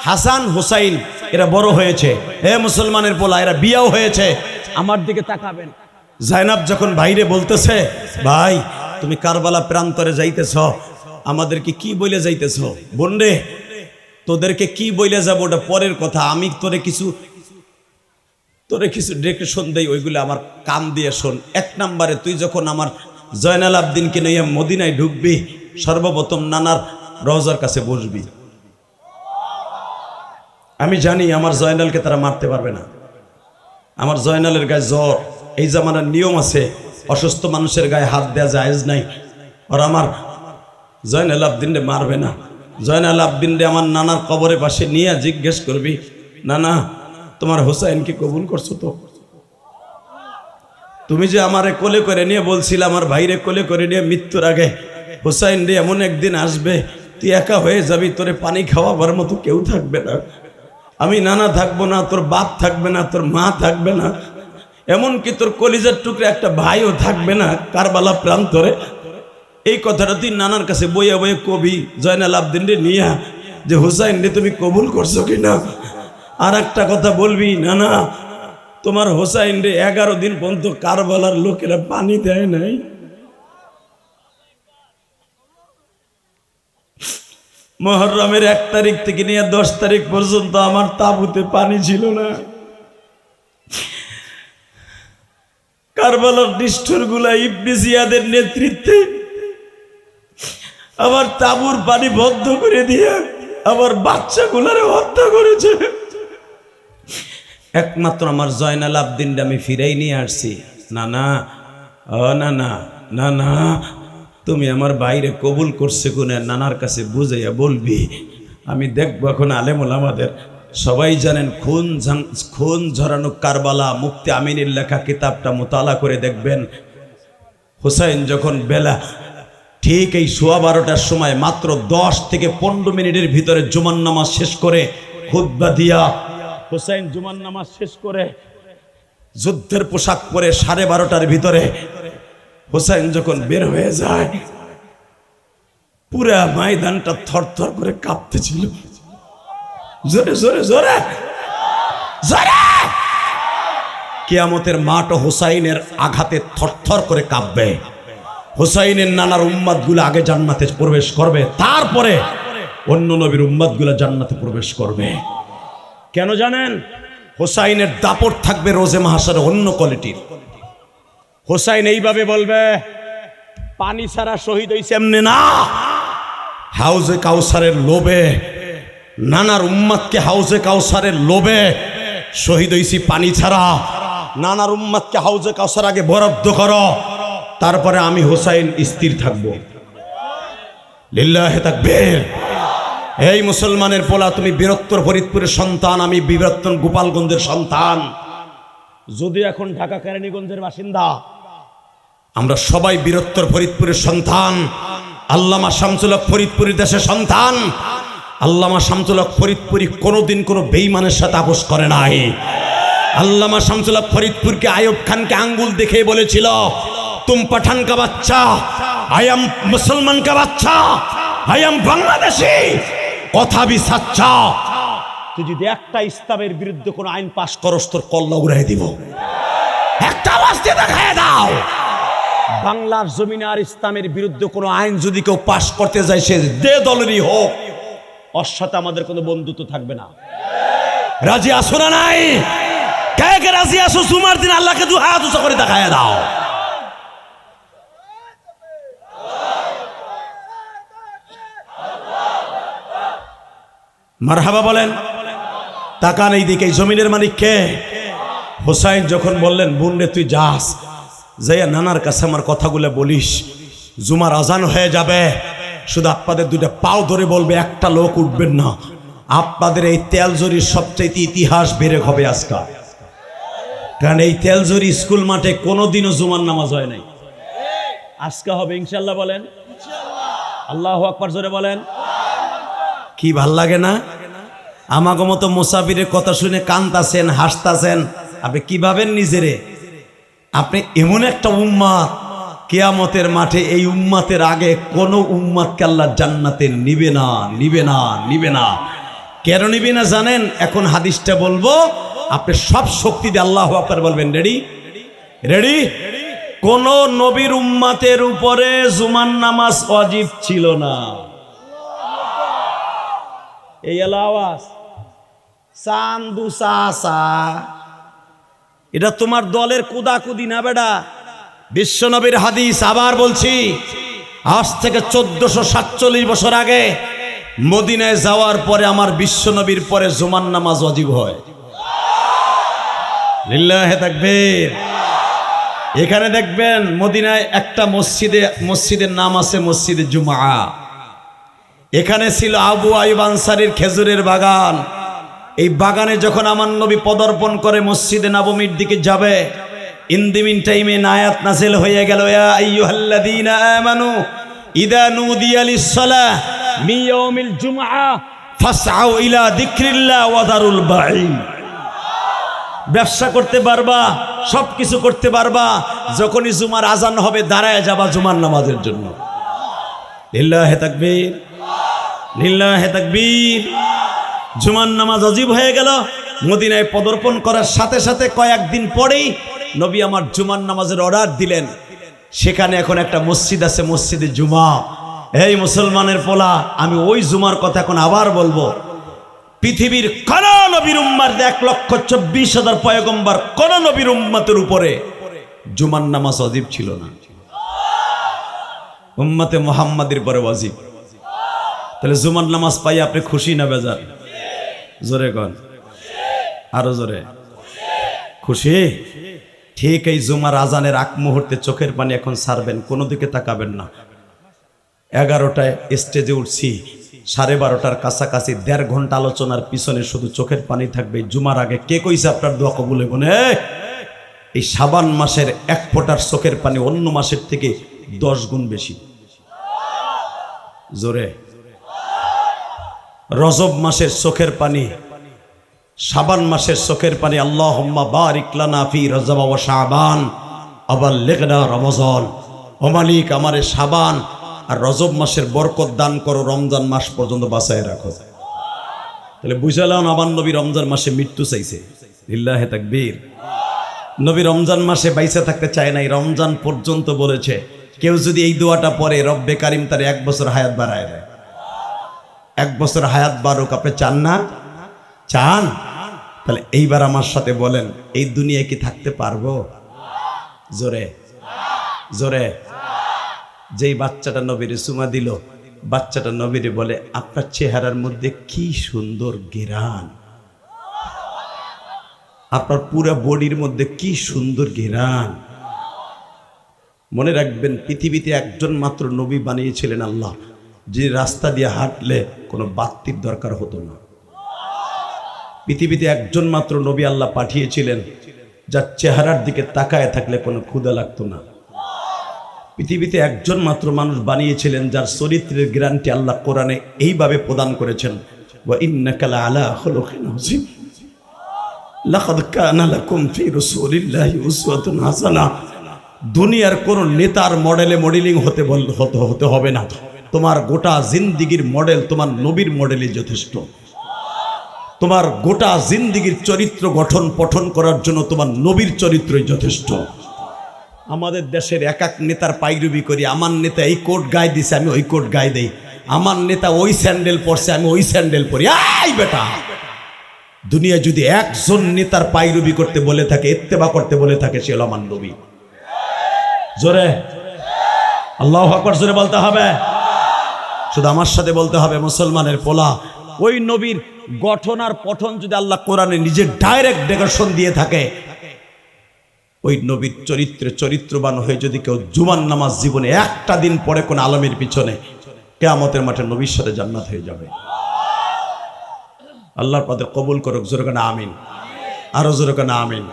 হাসান, হুসাইন। এরা বড় হয়েছে, হে মুসলমানের পোলা, এরা বিয়াও হয়েছে। আমার দিকে তাকাবেন। জায়নাব যখন বাইরে বলতেছে, ভাই তুমি কারবালা প্রান্তরে যাইতেছ, আমাদেরকে কি বলে যাইতেছ? বোন রে, তোদেরকে কি বলে যাব ওটা পরের কথা, আমি তোরে কিছু ডিরেকশন দেই, ওইগুলো আমার কান দিয়ে শোন। 1 নম্বরে তুই যখন আমার জয়নাল আবদিনকে নিয়ে মদিনায় ঢুকবি, সর্বপ্রথম নানার রওজার কাছে বসবি। আমি জানি আমার জয়নালকে তারা মারতে পারবে না, আমার জয়নালের গায়ে জ্বর, এই জামানার নিয়ম আছে, অসুস্থ মানুষের গায়ে হাত দেওয়া জায়েজ নাই। আর আমার জয়নাল আবদিনরে মারবে না। জয়নাল আবদিনরে আমার নানার কবরের পাশে নিয়ে জিজ্ঞেস করবি, নানা তোমার হোসাইনকে কবুল করছো তো? তুমি যে আমারে কোলে করে নিয়ে বলছিলে, আমার ভাইরে কোলে করে নিয়ে মৃত্যুর আগে, হোসাইন রে এমন একদিন আসবে তুই একা হয়ে যাবি, তোরে পানি খাওয়াবার মতো কেউ থাকবে না, আমি নানা থাকবো না, তোর বাপ থাকবে না, তোর মা থাকবে না, এমনকি তোর কলিজার টুকরে একটা ভাইও থাকবে না কারবালা প্রান্তরে। এই কথাটা তুই নানার কাছে বইয়া বইয়ে কবি জয়নাল আবদিন রে নিয়া, যে হোসাইন রে তুমি কবুল করছো কিনা। আর একটা কথা বলবি, নানা তোমার হোসাইন রে 11 দিন পর্যন্ত কারবালার লোকেরা পানি দেয় নাই। মুহররমের 1 তারিখ থেকে নিয়ে 10 তারিখ পর্যন্ত আমার তাঁবুতে পানি ছিল না। কারবালার নিষ্ঠুর গুলা ইবনে জিয়াদের নেতৃত্বে আমার তাঁবুর পানি বন্ধ করে দিয়ে আমার বাচ্চাগুলারে হত্যা করেছে। একমাত্র আমার জয়নাল আবদিনটা আমি ফিরাই নিয়ে আসছি। না না, ও না না, না না, তুমি আমার বাইরে কবুল করছে কোনে নানার কাছে বুঝাইয়া বলবি, আমি দেখবো। এখন আলেমুল আমাদের সবাই জানেন, খুন ঝরানো কারবালা, মুফতি আমিনের লেখা কিতাবটা মোতালা করে দেখবেন। হুসাইন যখন বেলা ঠিক এই 12:15টার সময় মাত্র 10 থেকে 15 মিনিটের ভিতরে জুমার নামাজ শেষ করে খুতবা দিয়া, হুসাইন জুমার নামাজ শেষ করে যুদ্ধের পোশাক পরে 12:30টার ভিতরে হুসাইন যখন বের হয়ে যায়, পুরা ময়দানটা থরথর করে কাঁপতেছিল। জোরে জোরে জোরে জোরে, কিয়ামতের মাঠও হুসাইনের আঘাতে থরথর করে কাঁপবে। হুসাইনের নানার উম্মাদগুলো আগে জান্নাতে প্রবেশ করবে, তারপরে অন্য নবীর উম্মাদগুলো জান্নাতে প্রবেশ করবে। কেন জানেন? হুসাইনের দাপট থাকবে রোজে মাহশারে অন্য কোয়ালিটির। হুসাইন এইভাবে বলবে, পানি ছাড়া শহীদ হইছে এমনি না, হাউজে কাউসারের লোভে, নানার উম্মাদকে হাউজে কাউসারের লোভে শহীদ হইছি পানি ছাড়া। নানার উম্মাদকে হাউজে কাউসার আগে বরাদ্দ করো, তারপরে আমি হুসাইন স্থির থাকবো। লিল্লাহে তাকবীর। এই মুসলমানের পোলা, তুমি বীরত্তর ফরিদপুরের সন্তান, আমি বীরত্তর গোপালগঞ্জের সন্তান। যদি এখন ঢাকা কেরানীগঞ্জের বাসিন্দা, আমরা সবাই বীরত্তর ফরিদপুরের সন্তান। আল্লামা শামসুল হক ফরিদপুরী দেশের সন্তান। আল্লামা শামসুল হক ফরিদপুরি কোনোদিন কোনো বেঈমানের সাথে আপোষ করে নাই। আল্লামা শামসুল হক ফরিদপুরকে আইয়ুব খানকে আঙ্গুল দেখে বলেছিল, তুম পাঠান কা বাচ্চা, আই এম মুসলমান কা বাচ্চা, আই এম বাংলাদেশি, কথা বি সাচ্চা। তুই যদি একটা ইসলামের বিরুদ্ধে কোনো আইন পাশ করস, তোর কল্লা উড়াই দিব। একটা আওয়াজ দিয়ে দেখায় দাও, বাংলার জমিনে আর ইসলামের বিরুদ্ধে কোনো আইন যদি কেউ পাশ করতে যায়, সে যে দলেরই হোক, ওর সাথে আমাদের কোনো বন্ধুত্ব থাকবে না। রাজি আসো না নাই? কে কে রাজি আসো? জুমার দিন আল্লাহকে দু হাত উঁচু করে দেখায় দাও। মারহাবা বলেন। তাকান এই দিকে, জমিনের মালিক কে? হুসাইন যখন বললেন, বোন রে তুই যাস, যাইয়া নানার কাছে আমার কথাগুলো বলিস, জুমার আজান হয়ে যাবে, শুধু আপনাদের দুইটা পাও ধরে বলবে, একটা লোক উঠবেন না। আপনাদের এই তেলজুরির সবচাইতে ইতিহাস বেড়ে হবে আজকা, কারণ এই তেলজুরি স্কুল মাঠে কোনোদিনও জুমার নামাজ হয় নাই। আজকে হবে ইনশাল্লাহ। বলেন আল্লাহু আকবার, জোরে বলেন। কি ভাল লাগে না? আমাগো মতো মুসাফিরের কথা শুনে কান্দাছেন, হাসতাছেন। আপনি কি ভাবেন নিজেরে? আপনি এমন একটা উম্মাত, কিয়ামতের মাঠে এই উম্মাতের আগে কোন উম্মাতকে আল্লাহ জান্নাতে নিবে না, নিবে না, নিবে না। কেন নিবে না জানেন? এখন হাদিসটা বলবো, আপনি সব শক্তি দিয়ে আল্লাহু আকবার বলবেন। রেডি? রেডি? কোন নবীর উম্মাতের উপরে জুমার নামাজ ওয়াজিব ছিল না। এই আওয়াজ চান্দু চাচা, এটা তোমার দলের কুদাকুদি না বেটা, বিশ্বনবীর হাদিস। আবার বলছি, আজ থেকে 1447 বছর আগে মদিনায় যাওয়ার পরে আমার বিশ্বনবীর পরে জুমার নামাজ ওয়াজিব হয়। লিল্লাহে তাকবীর। এখানে দেখবেন মদিনায় একটা মসজিদের নাম আছে মসজিদে জুমা। এখানে ছিল আবু আইয়ুব আনসারীর খেজুরের বাগান। এই বাগানে যখন আমার নবী পদার্পণ করে মসজিদে নববীর দিকে যাবে, ইন দি মিন টাইমে আয়াত নাযিল হয়ে গেল, ইয়া আইয়ুহাল্লাযীনা আমানু ইযা নুদিয়া লিস-সালাহ মিন ইয়াউমিল জুমআ ফাসআউ ইলা যিকরিল্লাহ ওয়া দারুল বাঈ। ব্যবসা করতে পারবা, সবকিছু করতে পারবা, যখনই জুমার আজান হবে দাঁড়ায় যাবা জুমার নামাজের জন্য। লিল্লাহে তাকবীর, লিল্লাহে তাকবীর। জুমার নামাজ ওয়াজিব হয়ে গেল। মদিনায় পদার্পণ করার সাথে সাথে কয়েকদিন পরেই নবী আমার জুমার নামাজের অর্ডার দিলেন। সেখানে এখন একটা মসজিদ আছে, মসজিদে জুমা। এই মুসলমানের পোলা, আমি ওই জুমার কথা এখন আবার বলবো। পৃথিবীর কোন নবীর উম্মার 1,24,000 পয়গম্বর, কোন নবীর উম্মতের উপরে জুমার নামাজ ওয়াজিব ছিল না। উম্মতে মুহাম্মাদের পরে ওয়াজিব। তাহলে জুমার নামাজ পাই আপনি খুশি না বেজার? জোরে কন, আরো জোরে। খুশি? ঠিক এই জুমার আজানের আগ মুহূর্তে চোখের পানি এখন ছাড়বেন, কোনো দিকে তাকাবেন না। 11টায় স্টেজে উঠছি, 12:30টার কাছাকাছি 1.5 ঘন্টা আলোচনার পিছনে শুধু চোখের পানি থাকবে। জুমার আগে কে কইছে আপনার দোয়া কবুল হইব না? এই শাবান মাসের 1 ফোঁটার চোখের পানি অন্য মাসের থেকে 10 গুণ বেশি। জোরে। রজব মাসের চোখের পানি, শাবান মাসের চোখের পানি। আল্লাহুম্মা বারিক লানা ফি রজব ওয়া শাবান আবাল্লিগনা রমজান। ও মালিক, আমারে শাবান আর রজব মাসের বরকত দান করো, রমজান মাস পর্যন্ত বাঁচায় রাখো। তাহলে বুঝালাম আমার নবী রমজান মাসে মৃত্যু চাইছে। লিল্লাহে তাকবীর। নবী রমজান মাসে বাইসে থাকতে চায় নাই, রমজান পর্যন্ত বলেছে কেউ যদি এই দোয়াটা পড়ে রব্বে কারিম তার 1 বছর হায়াত বাড়ায় দেয়। 1 বছর হায়াত বাড়ুক। আপনি চান না? চান? তাহলে এইবার আমার সাথে বলেন, এই দুনিয়ায় কি থাকতে পারবো? জোরে জোরে। যেই বাচ্চাটা নবীরে চুমা দিল, বাচ্চাটা নবীরে বলে আপনার চেহারার মধ্যে কি সুন্দর ঘ্রাণ, আপনার পুরো বডির মধ্যে কি সুন্দর ঘ্রাণ। মনে রাখবেন, পৃথিবীতে একজন মাত্র নবী বানিয়েছিলেন আল্লাহ, যে রাস্তা দিয়ে হাঁটলে কোনো বাতির দরকার হতো না। পৃথিবীতে একজন মাত্র নবী আল্লাহ পাঠিয়েছিলেন, যার চেহারার দিকে তাকায় থাকলে কোনো ক্ষুধা লাগতো না। পৃথিবীতে একজন মাত্র মানুষ বানিয়েছিলেন, যার চরিত্রের গ্যারান্টি আল্লাহ কোরআনে এইভাবে প্রদান করেছেন, ওয়া ইন্নাকা লাআলা খুলুকিন আযীম। লাকাদ কানা লাকুম ফি রাসূলিল্লাহি উসওয়াতুন হাসানাহ। দুনিয়ার কোন নেতার মডেলে মডেলিং হতে হবে না, তোমার গোটা জিন্দিগির মডেল তোমার নবীর মডেলই যথেষ্ট। তোমার গোটা জিন্দিগির চরিত্র গঠন পঠন করার জন্য তোমার নবীর চরিত্রই যথেষ্ট। আমাদের দেশের এক এক নেতার পাইরুবি করি, আমার নেতা এই কোট গায়ে দিছে আমি ওই কোট গায়ে দেই, আমার নেতা ওই স্যান্ডেল পরছে আমি ওই স্যান্ডেল পরি। এই বেটা, দুনিয়া যদি একজন নেতার পাইরুবি করতে বলে থাকে, ইত্তেবা করতে বলে থাকে, সে হলো আমার নবী। জোরে আল্লাহু আকবার জোরে বলতে হবে। শুধু আমার সাথে বলতে হবে, মুসলমানের পোলা, ওই নবীর গঠন আর পঠন যদি আল্লাহ কোরআনে নিজের ডাইরেক্ট ডেকোরেশন দিয়ে থাকে, ওই নবীর চরিত্রে চরিত্রবান হয়ে যদি কেউ জুমার নামাজ জীবনে একটা দিন পড়ে কোন আলমের পিছনে, কিয়ামতের মাঠে নবীর সাথে জান্নাত হয়ে যাবে। আল্লাহর পথে কবুল করুক। জোরে কানা আমিন, আরো জোরে কানা আমিন।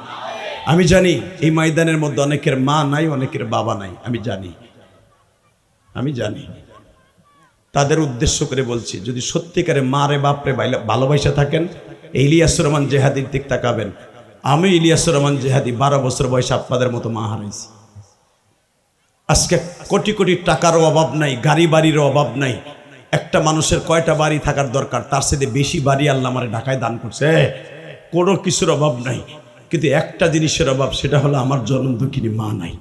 আমি জানি এই ময়দানের মধ্যে অনেকের মা নাই, অনেকের বাবা নাই, আমি জানি। তাদের উদ্দেশ্য করে বলছি, যদি সত্যিকারে মারে বাপরে ভালোবাসা থাকেন, ইলিয়াসুর রহমান জেহাদির দিক তাকাবেন। আমি ইলিয়াসুর রহমান জেহাদি 12 বছর বয়সে আপনাদের মতো মা হারাইছি। আজকে কোটি কোটি টাকারও অভাব নাই, গাড়ি বাড়িরও অভাব নাই। একটা মানুষের কয়টা বাড়ি থাকার দরকার, তার সাথে বেশি বাড়ি আল্লাহ আমার ঢাকায় দান করছে। কোনো কিছুর অভাব নাই, কিন্তু একটা জিনিসের অভাব, সেটা হলো আমার জনম দুঃখিনী মা নাই।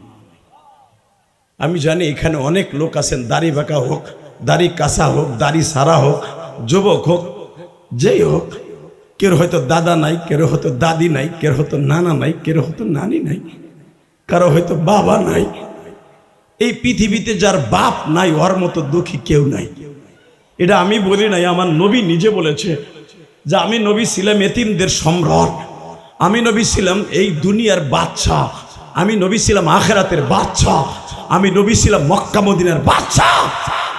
আমি জানি এখানে অনেক লোক আছেন, দাড়ি বাঁকা হোক, দাড়ি কাঁচা হোক, দাড়ি সারা হোক, যুবক হোক, যেই হোক, কেউ হয়তো দাদা নাই, কেউ হয়তো দাদি নাই, কেউ হয়তো নানা নাই, কেউ হয়তো নানি নাই, কারো হয়তো বাবা নাই। এই পৃথিবীতে যার বাপ নাই, ওর মতো দুঃখী কেউ নাই। এটা আমি বলি নাই, আমার নবী নিজে বলেছে যে আমি নবী ছিলাম এতিমদের সম্রাট, আমি নবী ছিলাম এই দুনিয়ার বাদশা, আমি নবী ছিলাম আখিরাতের বাদশা, আমি নবী ছিলাম মক্কা মদিনার বাদশা,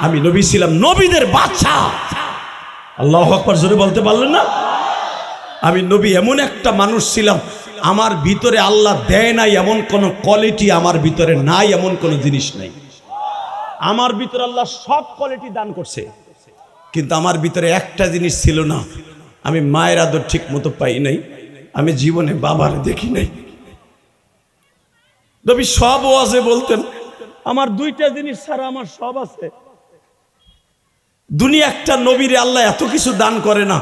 আমি নবী ছিলাম নবীদের বাদশা। আল্লাহু আকবার জোরে বলতে পারলেন না? আমি নবী এমন একটা মানুষ ছিলাম, আমার ভিতরে আল্লাহ দেয় নাই এমন কোন কোয়ালিটি, আমার ভিতরে নাই এমন কোন জিনিস নাই। আমার ভিতরে আল্লাহ সব কোয়ালিটি দান করছে, কিন্তু আমার ভিতরে একটা জিনিস ছিল না, আমি মায়ের আদর ঠিক মতো পাই নাই, আমি জীবনে বাবার দেখি নাই। নবী সব ওয়াজে বলতেন আমার 2টা জিনিস ছাড়া আমার সব আছে। দুনিয়া একটা নবীরে আল্লাহ এত কিছু দান করে না,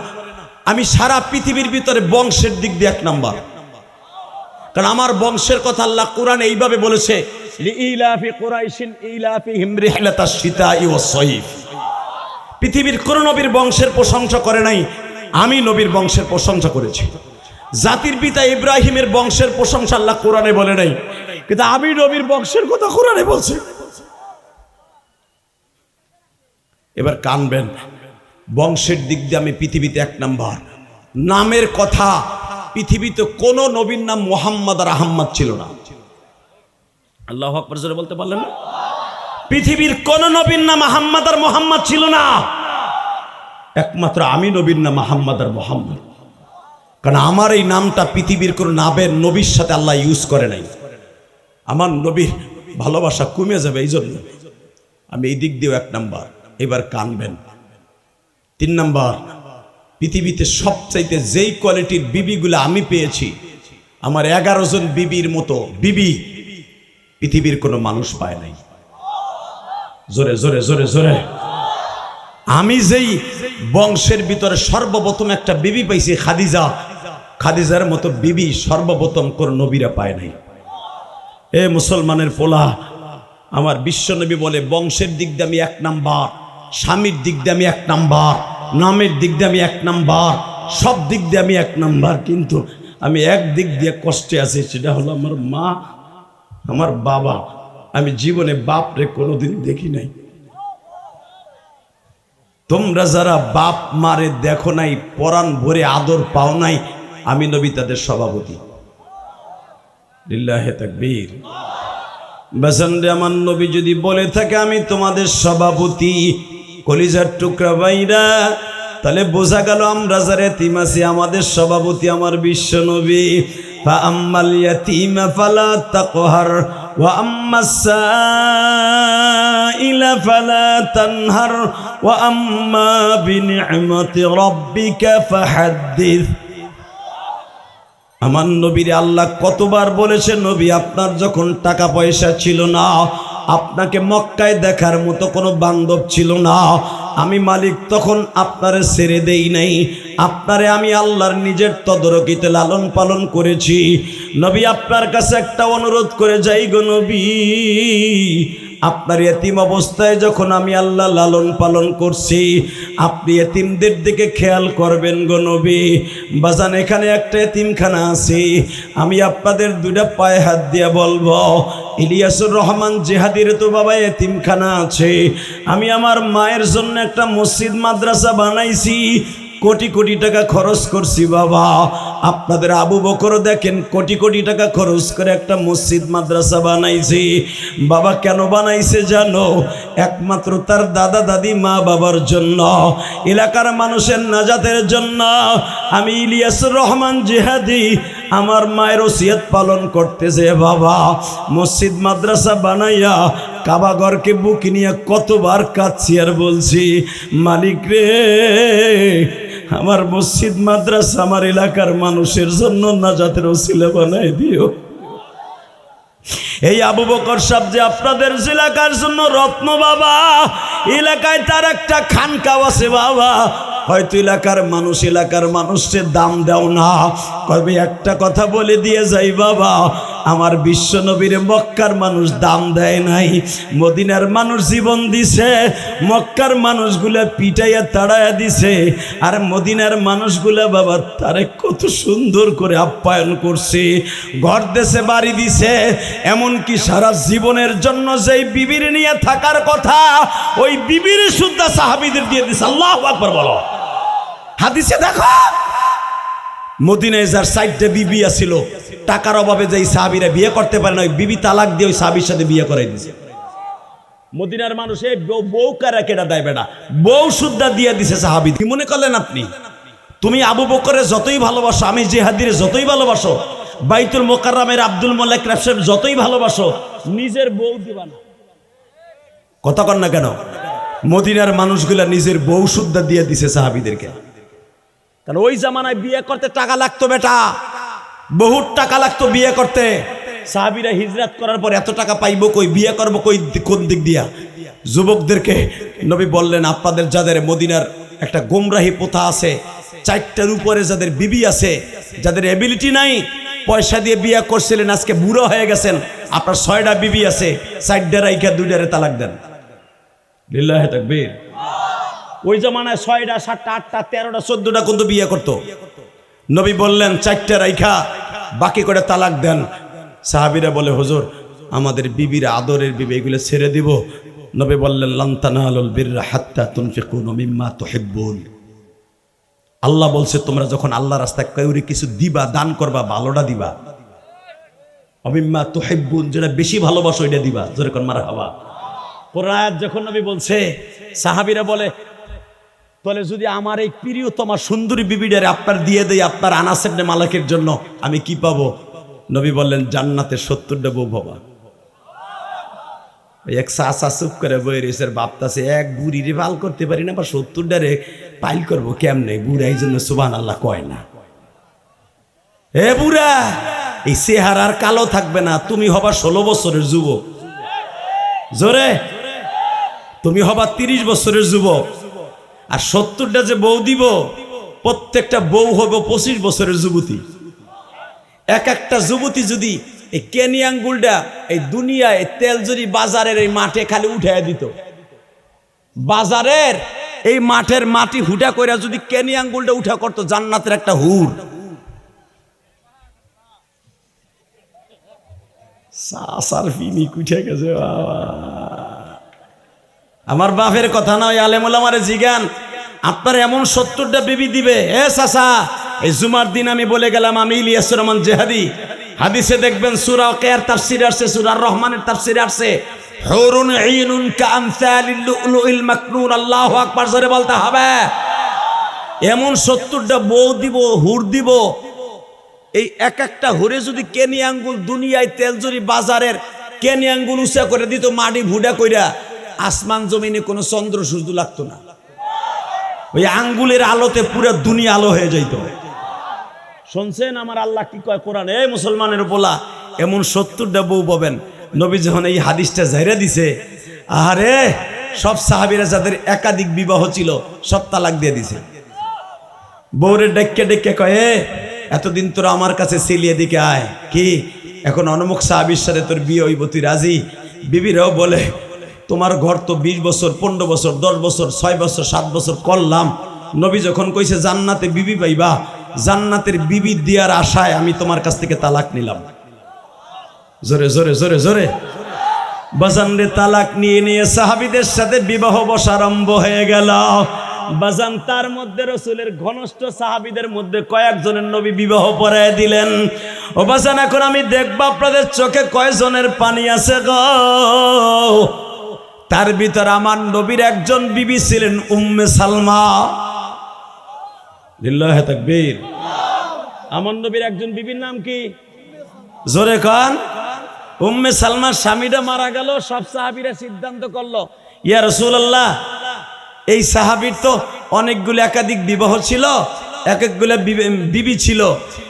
আমি সারা পৃথিবীর ভিতরে বংশের দিক দিয়ে 1 নাম্বার। কারণ আমার বংশের কথা আল্লাহ কোরআনে এইভাবে বলেছে, লিইলাফি কুরাইশিন ইলাফিহিম রিহলাতাশ শিতাই ওয়াস সাইফ। পৃথিবীর কোন নবীর বংশের প্রশংসা করে নাই, আমি নবীর বংশের প্রশংসা করেছি। জাতির পিতা ইব্রাহিমের বংশের প্রশংসা আল্লাহ কোরআনে বলে নাই, কিন্তু আমি নবীর বংশের কথা কোরআনে বলছে। এবার কানবেন। বংশের দিক দিয়ে আমি পৃথিবীতে 1 নাম্বার। নামের কথা, পৃথিবীতে কোনো নবীর নাম মোহাম্মদ আর আহম্মদ ছিল না। আল্লাহু আকবার জোরে বলতে পারলেন না? পৃথিবীর কোন নবীর নাম আহম্মদ আর মোহাম্মদ ছিল না, একমাত্র আমি নবীর নাম আহম্মদ আর মোহাম্মদ। কারণ আমার এই নামটা পৃথিবীর কোন নামের নবীর সাথে আল্লাহ ইউজ করে নাই। আমার নবীর ভালোবাসা কমে যাবে, এই জন্য আমি এই দিক দিয়েও 1 নাম্বার। এবার কানবেন। 3 নাম্বার, পৃথিবীতে সবচাইতে যেই কোয়ালিটির বিবিগুলো আমি পেয়েছি, আমার 11 জন বিবির মতো বিবি পৃথিবীর কোনো মানুষ পায় নাই। জোরে জোরে জোরে জোরে। আমি যেই বংশের ভিতরে সর্বপ্রথম একটা বিবি পাইছি খাদিজা, খাদিজার মতো বিবি সর্বপ্রথম কোন নবীরা পায় নাই। এ মুসলমানের পোলা, আমার বিশ্বনবী বলে বংশের দিক দিয়ে আমি 1 নাম্বার, স্বামীর দিক দিয়ে আমি 1 নাম্বার, নামের দিক দিয়ে আমি 1 নাম্বার, সব দিক দিয়ে আমি 1 নাম্বার। কিন্তু আমি এক দিক দিয়ে কষ্টে আছি, সেটা হলো আমার মা, আমার বাবা। আমি জীবনে বাপরে কোনোদিন দেখি নাই। তোমরা যারা বাপ মারে দেখো নাই, পরাণ ভরে আদর পাও নাই, আমি নবী তাদের সভাপতি। লিল্লাহে তাকবীর। বাসানরে আমার নবী যদি বলে থাকে আমি তোমাদের সভাপতি, কলিজার টুকরা ভাইরা, তাহলে বোঝা গেল আমরা যারা এতিম আছি আমাদের সভাপতি আমার বিশ্ব নবী। ফাআম্মাল ইয়াতীমা ফালা তাকহার ওয়া আম্মাস সাইলা ফালা তানহার ওয়া আম্মা বিনি'মাতি রাব্বিকা ফাহাদ্দিস। আমার নবীরে আল্লাহ কতবার বলেছে, নবী আপনার যখন টাকা পয়সা ছিল না, আপনাকে মক্কায় দেখার মতো কোনো বান্ধব ছিল না, আমি মালিক তখন আপনারে ছেড়ে দেই নাই, আপনারে আমি আল্লাহর নিজের তদারকিতে লালন পালন করেছি। নবী আপনার কাছে একটা অনুরোধ করে যাই গো নবী, আপনার এতিম অবস্থায় যখন আমি আল্লাহ লালন পালন করছি, আপনি এতিমদের দিকে খেয়াল করবেন গো নবী। বাজান এখানে একটা এতিমখানা আছে, আমি আপনাদের 2টা পায়ে হাত দিয়ে বলবো, ইলিয়াসুর রহমান জিহাদির তো বাবা এতিমখানা আছে। আমি আমার মায়ের জন্য একটা মসজিদ মাদ্রাসা বানাইছি, কোটি কোটি টাকা খরচ করছি বাবা। আপনাদের আবু বকর দেখেন কোটি কোটি টাকা খরচ করে একটা মসজিদ মাদ্রাসা বানাইছে। বাবা কেন বানাইছে জানো? একমাত্র তার দাদা দাদি মা বাবার জন্য, এলাকার মানুষের নাজাতের জন্য। আমি ইলিয়াসুর রহমান জিহাদি আমার মায়ের ওসিয়ত পালন করতেছে বাবা। মসজিদ মাদ্রাসা বানাইয়া কাবাঘরকে বুক নিয়ে কতবার কাঁদছি আর বলছি, মালিক রে আমার মসজিদ মাদ্রাসা আমার এলাকার মানুষের জন্য নাজাতের ওসিলা বানাই দিও। এই আবু বকর সাহেব যে আপনাদের এলাকার জন্য রত্ন বাবা, এলাকায় তার একটা খানকাও আছে বাবা। হয়তো এলাকার মানুষের দাম দাও না, কবে একটা কথা বলে দিয়ে যাই বাবা, আমার বিশ্ব নবীর মক্কার মানুষ দাম দেয় নাই, মদিনার মানুষ জীবন দিছে, মক্কার মানুষগুলা পিটাইয়া তাড়াইয়া দিছে, আর মদিনার মানুষগুলা বাবা তারে কত সুন্দর করে আপ্যায়ন করছে, ঘর দেশে বাড়ি দিছে। এমনকি সারা জীবনের জন্য যেই বিবির নিয়ে থাকার কথা, ওই বিবির সুদ্ধা সাহাবীদের দিয়ে দিছে। আল্লাহু আকবার বলো। হাদিসে দেখো, মদিনায় যার 4টা বিবি আছিল, টাকার অভাবে যেই সাহাবীরা বিয়ে করতে পারে না, ওই বিবি তালাক দিয়ে ওই সাহাবীর সাথে বিয়ে করাই দিছে। মদিনার মানুষ এই বউ কারা কেটা দেয় বেটা, বউ সুদ্ধা দিয়ে দিছে সাহাবী। কি মনে করলেন আপনি? তুমি আবু বকরের যতই ভালোবাসো, আমি জিহাদির যতই ভালোবাসো, বাইতুল মোকাররমের আব্দুল মালিক রাফসাব যতই ভালোবাসো, নিজের বউ দিবা না। কথা কন না কেন? মদিনার মানুষগুলা নিজের বউ সুদ্ধা দিয়ে দিছে সাহাবীদেরকে। কারণ ওই জামানায় বিয়ে করতে টাকা লাগতো বেটা, বহুত টাকা লাগতো বিয়ে করতে। সাহাবীরা হিজরত করার পর এত টাকা পাইবো কই, বিয়ে করবো কই, কোন দিক দিয়া? যুবকদেরকে নবী বললেন, আপনাদের যাদের মদিনার একটা গোমরাহি প্রথা আছে, 4টার উপরে যাদের বিবি আছে, যাদের এবিলিটি নাই, পয়সা দিয়ে বিয়ে করছিলেন, আজকে বুড়ো হয়ে গেছেন, আপনার 6টা বিবি আছে, 4টা রাইখা 2টারে তালাক দেন। লিল্লাহে তাকবীর। ওই জামানায় 6টা 7টা 8টা 13টা 14টা কিন্তু বিয়ে করতো। নবী বললেন 4টা রাইখা বাকি করে তালাক দেন। সাহাবীরা বলে, হুজুর আমাদের বিবির আদরের বিবি, এগুলো ছেড়ে দিব। নবী বললেন লান তানালুল বিররা হাত্তা তুনফিকু মিম্মা তুহিব্বুন। আল্লাহ বলছে তোমরা যখন আল্লাহ রাস্তায় কাউরে কিছু দিবা, দান করবা, ভালোটা দিবা। মিম্মা তুহিব্বুন, যেটা বেশি ভালোবাসো এটা দিবা। জোরে কোন মারহাবা। কোরআন আয়াত যখন নবী বলছে, সাহাবীরা বলে তাহলে যদি আমার এই প্রিয়তমা সুন্দরী বিবিটারে আপনার দিয়ে দেই আপনার আনাস ইবনে মালিকের জন্য, আমি কি পাবো? নবী বললেন জান্নাতে 70টা বউ পাবা। এক চাচা চুপ করে বই রয়েছে, ভাবতাছে এক বুড়ি রে পাল করতে পারি না, বা 70টারে পাইল করবো কেমনে? বুড়া এই জন্য সুবহানাল্লাহ কয় না। এ বুড়া, এই চেহারার কালো থাকবে না, তুমি হবা 16 বছরের যুবক। জোরে, তুমি হবা 30 বছরের যুবক। আর 70টা যে বউ দিব, প্রত্যেকটা বউ হবে 25 বছরের যুবতী। এক একটা যুবতী যদি এই কেনি আঙ্গুলটা এই দুনিয়ায় তেল যদি বাজারের এই মাঠে খালি উঠাইয়া দিত, বাজারের এই মাঠের মাটি হুটা কইরা যদি কেনি আঙ্গুলটা উঠা করতো, জান্নাতের একটা হুর। সাসার ফিনিক উঠে গেছে বাবা। আমার বাপের কথা নয়, আলেম ওলামারে জিগান, আপনার এমন 70টা বিবি দিবে। এ চাচা, এই জুমার দিন আমি বলে গেলাম আমি ইলিয়াস রহমান জেহাদি, হাদিসে দেখবেন সূরা ওয়াকিয়ার তাফসীরে আসছে, সূরা রহমানের তাফসীরে আসছে, হুরুন ঈনুন কাআমসালিল লুলুইল মাকনুন। আল্লাহু আকবার, জোরে বলতে হবে। এমন 70টা বউ দিব, হুর দিব। এই এক একটা হুরে যদি কেনি আঙ্গুল দুনিয়ায় তেল যদি বাজারের কেনি আঙ্গুল উঁচা করে দিত, মাটি ভুডা কইরা, আসমান জমিনে কোনো চন্দ্র সূর্য লাগতো না। ওই আঙ্গুলের আলোতে পুরো দুনিয়া আলো হয়ে যাইত। শুনছেন আমার আল্লাহ কি কয় কোরআনে? এই মুসলমানের বলা, এমন 70টা বউ পাবেন। নবী যখন এই হাদিসটা জাইরা দিছে, আরে সব সাহাবীরা যাদের একাধিক বিবাহ ছিল সব তালাক দিয়ে দিছে। বউরে ডেকে ডেকে কয়ে, এতদিন তোরা আমার কাছে ছিলি, এদিকে আয়। কি এখন অনমুক সাহাবীর সাথে তোর বিয়ে হইব, তুই রাজি? বিবিরাও বলে তোমার ঘর তো 20 বছর 15 বছর 10 বছর 6 বছর 7 বছর করলাম। নবী যখন কইছে জান্নাতে বিবি পাইবা, জান্নাতের বিবি দেওয়ার আশায় আমি তোমার কাছ থেকে তালাক নিলাম। জোরে জোরে জোরে জোরে বাজান রে, তালাক নিয়ে নিয়ে সাহাবীদের সাথে বিবাহ বসা আরম্ভ হয়ে গেল। বাজান, তার মধ্যে রাসূলের ঘনিষ্ঠ সাহাবীদের মধ্যে কয়েকজনের নবী বিবাহ পড়ায় দিলেন। ও বাজান, এখন আমি দেখব আপনাদের চোখে কয়জনের পানি আছে গো। তার ভিতর আমার নবীর একজন বিবি ছিলেন উম্মে সালমা। লিল্লাহি তাকবীর। আমার নবীর একজন বিবির নাম কি? জোরে কান। উম্মে সালমার স্বামীটা মারা গেল। সব সাহাবীরা সিদ্ধান্ত করলো, ইয়া রাসূলুল্লাহ, এই সাহাবীর তো অনেকগুলো একাধিক বিবাহ ছিল, এক একগুলো বিবি ছিল,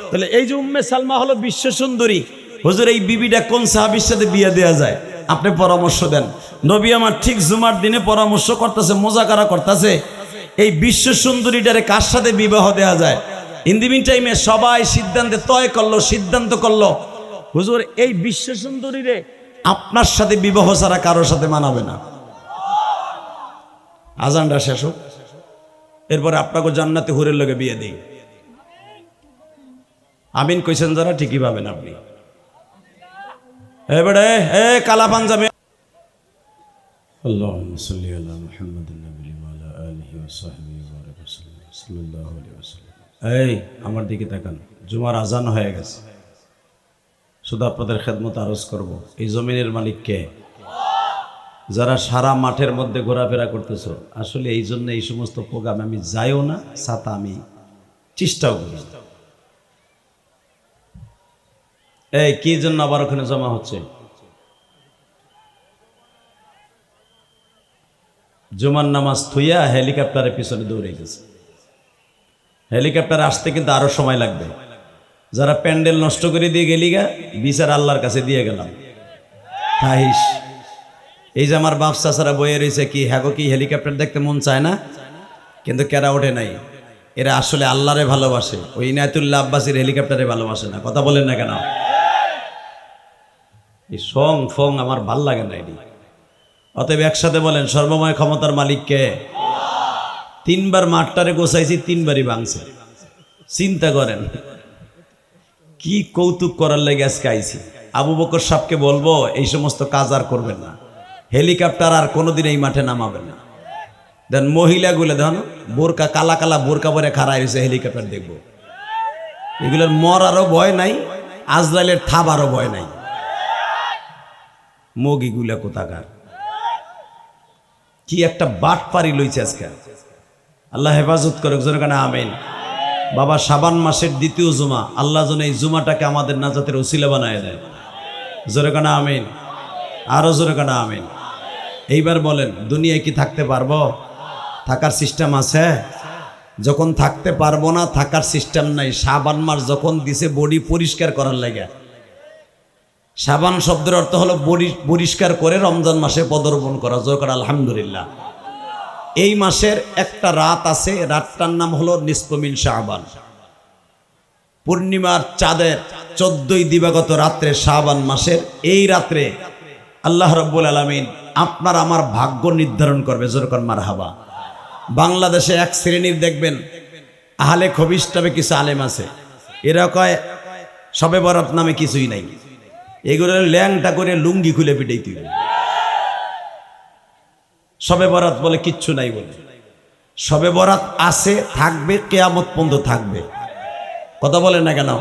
তাহলে এই যে উম্মে সালমা হলো বিশ্ব সুন্দরী, হুজুর এই বিবিটা কোন সাহাবীর সাথে বিয়ে দেওয়া যায়? আপনি পরামর্শ দেন। নবী আমার ঠিক জুমার দিনে পরামর্শ করতেছে, মোজাকারা করতেছে, এই বিশ্ব সুন্দরীটারে কার সাথে বিবাহ দেওয়া যায়। ইন দি মিন টাইমে সবাই সিদ্ধান্ত করলো হুজুর এই বিশ্ব সুন্দরীরে আপনার সাথে বিবাহ ছাড়া কারোর সাথে মানাবে না। আজানটা শেষ হোক, এরপরে আপনাকে জান্নাতে হুরের লগে বিয়ে দেই। আমিন কইছেন যারা ঠিকই পাবেন আপনি। এবারে এ কালা পাঞ্জাবি, আল্লাহুম্মা সাল্লি আলা মুহাম্মাদিন নাবিয়্যি ওয়া আলা আলিহি ওয়া সাহবিহি ওয়া রাসূলিহি সাল্লাল্লাহু আলাইহি ওয়াসাল্লাম। এই আমার দিকে তাকান, জুমার আজান হয়ে গেছে। শুধু আপনাদের খেদমত আরজ করব, এই জমিনের মালিক কে? যারা সারা মাঠের মধ্যে ঘোরাফেরা করতেছো, আসলে এই জন্য এই সমস্ত প্রোগ্রামে আমি যাইও না, ছাতা আমি চেষ্টাও করি। এই কি জন্য আবার ওখানে জমা হচ্ছে? জুমার নামাজ থুইয়া হেলিকপ্টারের পিছনে দৌড়ে গেছে। হেলিকপ্টার আসতে কিন্তু আরো সময় লাগবে। যারা প্যান্ডেল নষ্ট করে দিয়ে গেলি গা, বিচার আল্লাহর কাছে দিয়ে গেলাম। তাইস এই যে আমার বাপ চাচারা বয়ে রয়েছে, কি হ্যাঁ কি হেলিকপ্টার দেখতে মন চায় না, কিন্তু কেরা ওঠে নাই। এরা আসলে আল্লাহরে ভালোবাসে, ওই ইনায়েতুল্লাহ আব্বাসীর হেলিকপ্টারে ভালোবাসে না। কথা বলেন না কেন? এই সং ফং আমার ভাল লাগে না এটি। অতএব একসাথে বলেন, সর্বময় ক্ষমতার মালিক কে? 3 বার মাঠটারে গোছাইছি, 3 বারই ভাঙছে। চিন্তা করেন কি কৌতুক করার লেগে আজকে আইছি। আবু বকর সাহেবকে বলবো এই সমস্ত কাজ আর করবেন না। হেলিকপ্টার আর কোনোদিন এই মাঠে নামাবে না। দেন মহিলাগুলো দেন বোরকা কালা কালা বোরকা পরে খাড়াই রয়েছে, হেলিকপ্টার দেখবো। এগুলোর মরারও ভয় নাই, আজরাইলের থাবারও ভয় নাই। মগিগুলা কোথাকার কি একটা বাট পারি লইছে আজকে। আল্লাহ হেফাজত করে জোরে আমিন। বাবা শাবান মাসের দ্বিতীয় জুমা, আল্লাহ যেন এই জুমাটাকে আমাদের নাজাতের ওসিলা বানায় দেয়। জোরে কানা আমিন, আরো জোরে কানা আমিন। এইবার বলেন, দুনিয়ায় কি থাকতে পারবো? থাকার সিস্টেম আছে? যখন থাকতে পারবো না, থাকার সিস্টেম নাই। শাবান মাস যখন দিছে বডি পরিষ্কার করার লাগে। শাবান শব্দের অর্থ হলো বডি পরিষ্কার করে রমজান মাসে পদার্পণ করা। জোরে কানা আলহামদুলিল্লাহ। এই মাসের একটা রাত আছে, রাতটার নাম হলো নিসফ মিন শাবান। পূর্ণিমার চাঁদের 14 দিবাগত রাত্রে শাবান মাসের এই রাত্রে আল্লাহ রাব্বুল আলামিন আপনার আমার ভাগ্য নির্ধারণ করবে। জোরকান মারহাবা। বাংলাদেশে এক শ্রেণীর দেখবেন আহলে খবিস নামে কিছু আলেম আছে, এরা কয় শবে বরাত নামে কিছুই নাই, এগুলো ল্যাংটা করে লুঙ্গি খুলে পিটাইতে হবে। শবে বরাত বলে কিচ্ছু নাই বলে। শবে বরাত আছে, থাকবে, কিয়ামত পর্যন্ত থাকবে। কথা বলেন না কেন?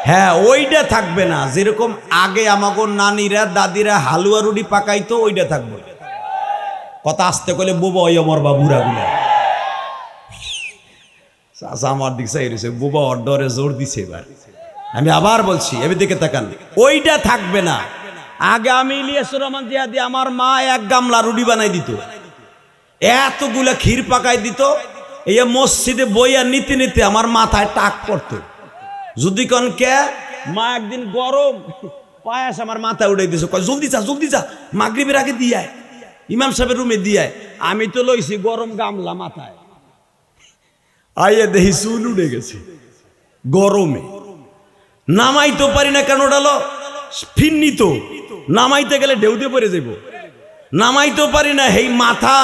হ্যাঁ, ওইটা থাকবে না। যেরকম আগে আমাগো নানিরা দাদিরা হালুয়া রুটি পাকাইতো, ওইটা থাকবে। কথা আসতে কইলে বুবা ওই আমার বাবুরা গুলা আমার দিক চাই রয়েছে, বুবা অর্ডারে জোর দিছে। এবার আমি আবার বলছি, এবার দিকে তাকান, ওইটা থাকবে না। আগে আমি ইলিয়াসুর রহমান জিহাদি আমার মা এক গামলা রুটি বানাই দিত, এতগুলা ক্ষীর পাকাই দিত। এই মসজিদে বইয়া নিতে নিতে আমার মাথায় টাক পড়তো। যদি কন কে মা একদিন গরম পায়াস আমার মাথায় উড়াই দিছে, জলদি যা মাগরিবের আগে দিয়ায়, ইমাম সাহেবের রুমে দিয়ায়। আমি তো লইছি গরম গামলা মাথায়, আইয়ে দেখি চুল উড়ে গেছে গরমে। নামাইতে পারি না কেন? ওটালো ফিন্নি তো, নামাইতে গেলে ঢেউতে পড়ে যাইব। নামাইতেও পারি না, হেই মাথা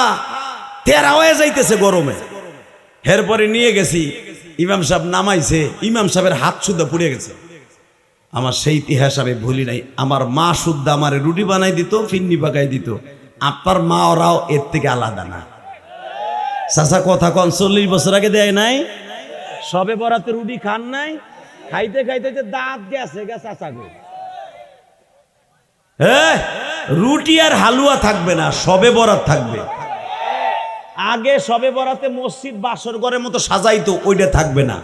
তেরা হয়ে যাইতেছে গরমে। এরপরে নিয়ে গেছি, ইমাম সাহেব নামাইছে, ইমাম সাহেবের হাত সুদ্ধা পুড়ে গেছে। আমার সেই ইতিহাস আমি ভুলি নাই। আমার মা সুদ্ধা আমার রুটি বানাই দিত, ফিন্নি পাকাই দিত। আপনার মা ওরাও এর থেকে আলাদা না। চাচা কথা কন, 40 বছর আগে দেয় নাই? সবে বরাতে রুটি খান নাই? খাইতে খাইতে যে দাঁত গেছে চাচা গো। হ্যাঁ, রুটি আর হালুয়া থাকবে না, সবে বরাত থাকবে। আগে সবে বরাতে মসজিদ বাসর ঘরের মতো সাজাইতো, ওইটা থাকবে না।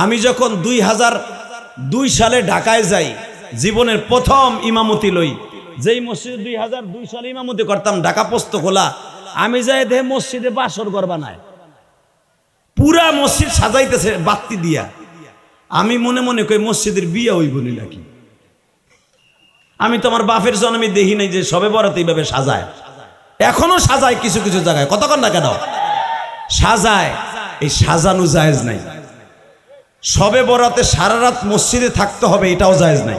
আমি যখন 2002 সালে ঢাকায় যাই, জীবনের প্রথম ইমামতি লই, যেই মসজিদে 2002 সালে ইমামতি করতাম, ঢাকা পোস্ত খোলা, আমি যাই দেখে মসজিদে বাসর ঘর বানায়, পুরা মসজিদ সাজাইতেছে বাতি দিয়া। আমি মনে মনে কই মসজিদের বিয়ে হইব নাকি? আমি তো আমার বাপের জন্মে দেখি নাই যে সবে বরাত এইভাবে সাজায়। এখনো সাজায় কিছু কিছু জায়গায়, কতক্ষণ না কেন সাজায়। এই সাজানো জায়েজ নাই। সবে বরাতে সারা রাত মসজিদে থাকতে হবে, এটাও জায়েজ নাই।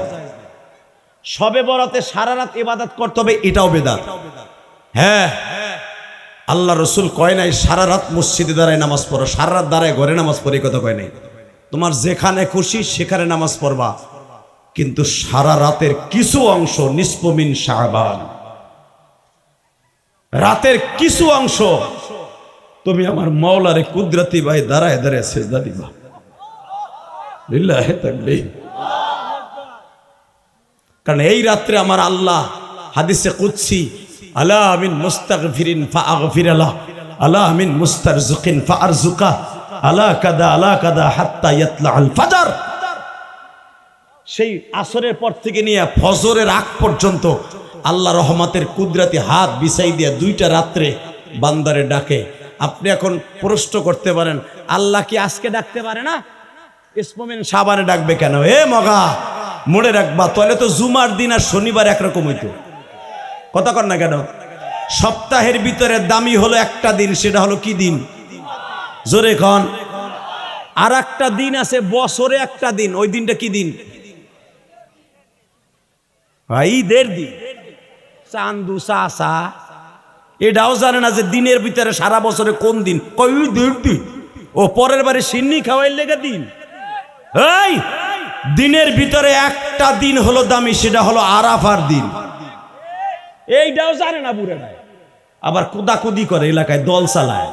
সবে বরাতে সারা রাত ইবাদত করতে হবে, এটাও বেদাত। হ্যাঁ, আল্লাহ রসুল কয় নাই সারা রাত মসজিদে দাঁড়ায় নামাজ পড়ো, সারা রাত দাঁড়ায় ঘরে নামাজ পড়ে, কথা কয় নাই। তোমার যেখানে খুশি সেখানে নামাজ পড়বা, কিন্তু সারা রাতের কিছু অংশ নিসফ মিন শাবান, রাতের কিছু অংশ তুমি আমার মাওলারে কুদরতি ভাই দাঁড়ায় দাঁড়ায় সেজদা দিবা। লিল্লাহি তাকবীর। কারণ এই রাত্রে আমার আল্লাহ হাদিসে কুদসি, আলা মিন মুস্তাগফিরিন ফাআগফির লাহ, আলা মিন মুস্তারজিকিন ফাআরজুকা, আলা কাদা হাত্তা ইয়াতলা আল ফাজর। সেই আসরের পর থেকে নিয়ে ফজরের আগ পর্যন্ত আল্লাহ রহমতের কুদরতি হাত বিছাই দিয়ে 2টা রাত্রে বান্দারে ডাকে। আপনি এখন প্রশ্ন করতে পারেন, আল্লাহ কি আজকে ডাকতে পারে না? ইসমমিন শাবানে ডাকবে কেন? এ মগা, মনে রাখবা, তাহলে তো জুমার দিন আর শনিবার একরকম হইতো। কথা কর না কেন? সপ্তাহের ভিতরে দামি হলো একটা দিন, সেটা হলো কি দিন? জোরে কন। আর একটা দিন আছে বছরে একটা দিন, ওই দিনটা কি দিন? ঈদের দিন। চান্দু চাষা এটাও জানে না যে দিনের ভিতরে সারা বছরে কোন দিন। কই দিন? ও পরের বারে সিন্নি খাওয়াই লেগে দিন। এই দিনের ভিতরে একটা দিন হলো দামি, সেটা হলো আরাফার দিন। এইটাও জানে না বুড়াটা, আবার কুদাকুদি করে, এলাকায় দল চালায়।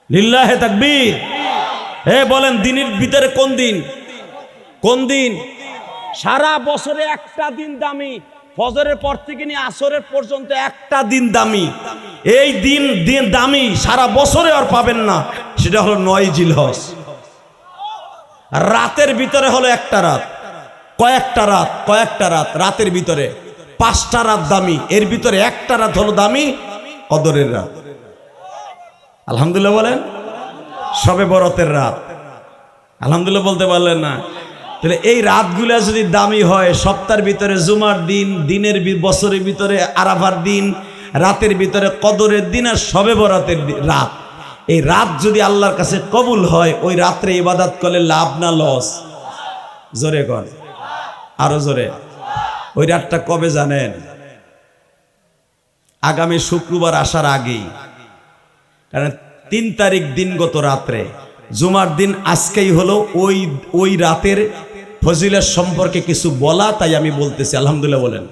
লিল্লাহে তাকবীর। বলেন দিনের ভিতরে কোন দিন? কোন দিন? সারা বছরে একটা দিন দামি, ফজরের পর থেকে নিয়ে আসরের পর্যন্ত একটা দিন দামি। এই দিন দিন দামি, সারা বছরে আর পাবেন না। সেটা হলো 9 জিলহজ। রাতের ভিতরে হলো একটা রাত, কয়েকটা রাত, রাতের ভিতরে 5টা রাত দামি। এর ভিতরে একটা রাত হলো দামি, কদরের রাত। আলহামদুলিল্লাহ বলেন। শবে বরাতের রাত, আলহামদুলিল্লাহ বলতে পারলেন না? তাহলে এই রাতগুলা যদি দামি হয়, সপ্তাহের ভিতরে জুমার দিন, দিনের বছরের ভিতরে আরাফার দিন, রাতের ভিতরে কদরের দিন, আর শবে বরাতের রাত, এই রাত যদি আল্লাহর কাছে কবুল হয়, ওই রাত্রে ইবাদত করলে লাভ না লস? জোরে কর, আরো জোরে। ওই রাতটা কবে জানেন? আগামী শুক্রবার আসার আগেই। কারণ 3 তারিখ দিনগত রাত্রে, জুমার দিন আজকেই হলো। ওই রাতের ফজিলত সম্পর্কে কিছু বলা, তাই আমি বলতেছি আলহামদুলিল্লাহ বলেন।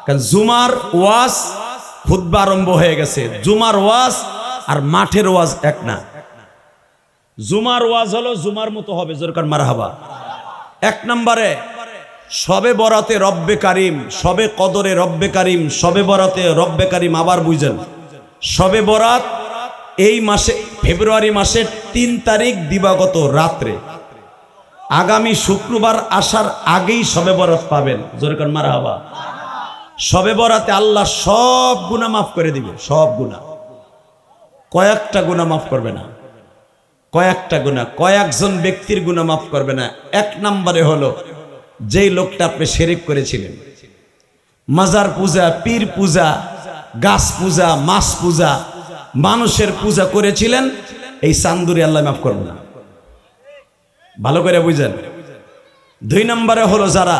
কারণ জুমার ওয়াজ খুতবা আরম্ভ হয়ে গেছে। জুমার ওয়াজ আর মাঠের ওয়াজ এক না। জুমার ওয়াজ হলো জুমার মতো হবে, জোরকার মারহাবা। 1 নম্বরে শবে বরাতে রব্বে কারিম, শবে কদরে রব্বে কারিম, শবে বরাতে রব্বে কারিম। আবার বুঝেন, শবে বরাত এই মাসে, ফেব্রুয়ারি মাসের 3 তারিখ দিবাগত রাত্রে, আগামী শুক্রবার আসার আগেই শবে বরাত পাবেন, জোরকার মারহাবা। শবে বরাতে আল্লাহ সব গুনাহ মাফ করে দিবে, সব গুনাহ। কয়েকটা গুনাহ মাফ করবে না, কয়েকটা গুনাহ, কয়েকজন ব্যক্তির গুনাহ মাফ করবে না। 1 নম্বরে হলো যেই লোকটা আপনি শিরক করেছিলেন, মাজার পূজা, পীর পূজা, গাছ পূজা, মাছ পূজা, মানুষের পূজা করেছিলেন, এই চান্দুরি আল্লাহ মাফ করবে না। ভালো করে বুঝেন। 2 নম্বরে হলো যারা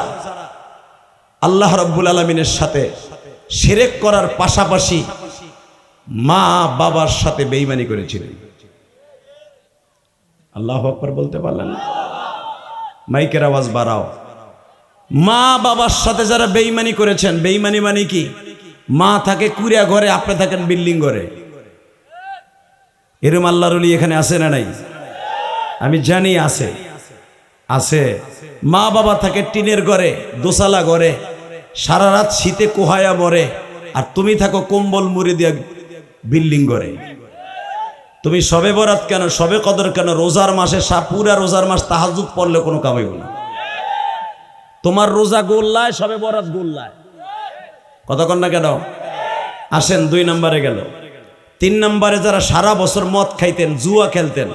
আল্লাহ রাব্বুল আলামিনের সাথে শিরক করার পাশাপাশি মা বাবার সাথে বেঈমানি করেছিলেন। আল্লাহু আকবার বলতে পারলেন না? মাইকের আওয়াজ বাড়াও। মা বাবার সাথে যারা বেঈমানি করেছেন, বেঈমানি মানে কি? মা থাকে কুড়িয়া ঘরে, আপনি থাকেন বিল্ডিং ঘরে। এরম আল্লাহর ওলি এখানে আছে না নাই? আমি জানি আছে, আছে। মা বাবা থাকে টিনের ঘরে, দোসালা ঘরে, সারা রাত শীতে কুহায়া মরে, আর তুমি থাকো কম্বল মুড়ি দিয়া বিল্ডিং ঘরে। তুমি শবে বরাত কেন, শবে কদর কেন, রোজার মাসে পুরা রোজার মাস তাহাজ্জুদ পড়লে কোনো কাম হইব না। তোমার রোজা গোল্লায়, শবে বরাত গোল্লায়। কথা কন না কেন? আসেন 2 নম্বরে গেল। 3 নম্বরে যারা সারা বছর মদ খাইতেন, জুয়া খেলতেন,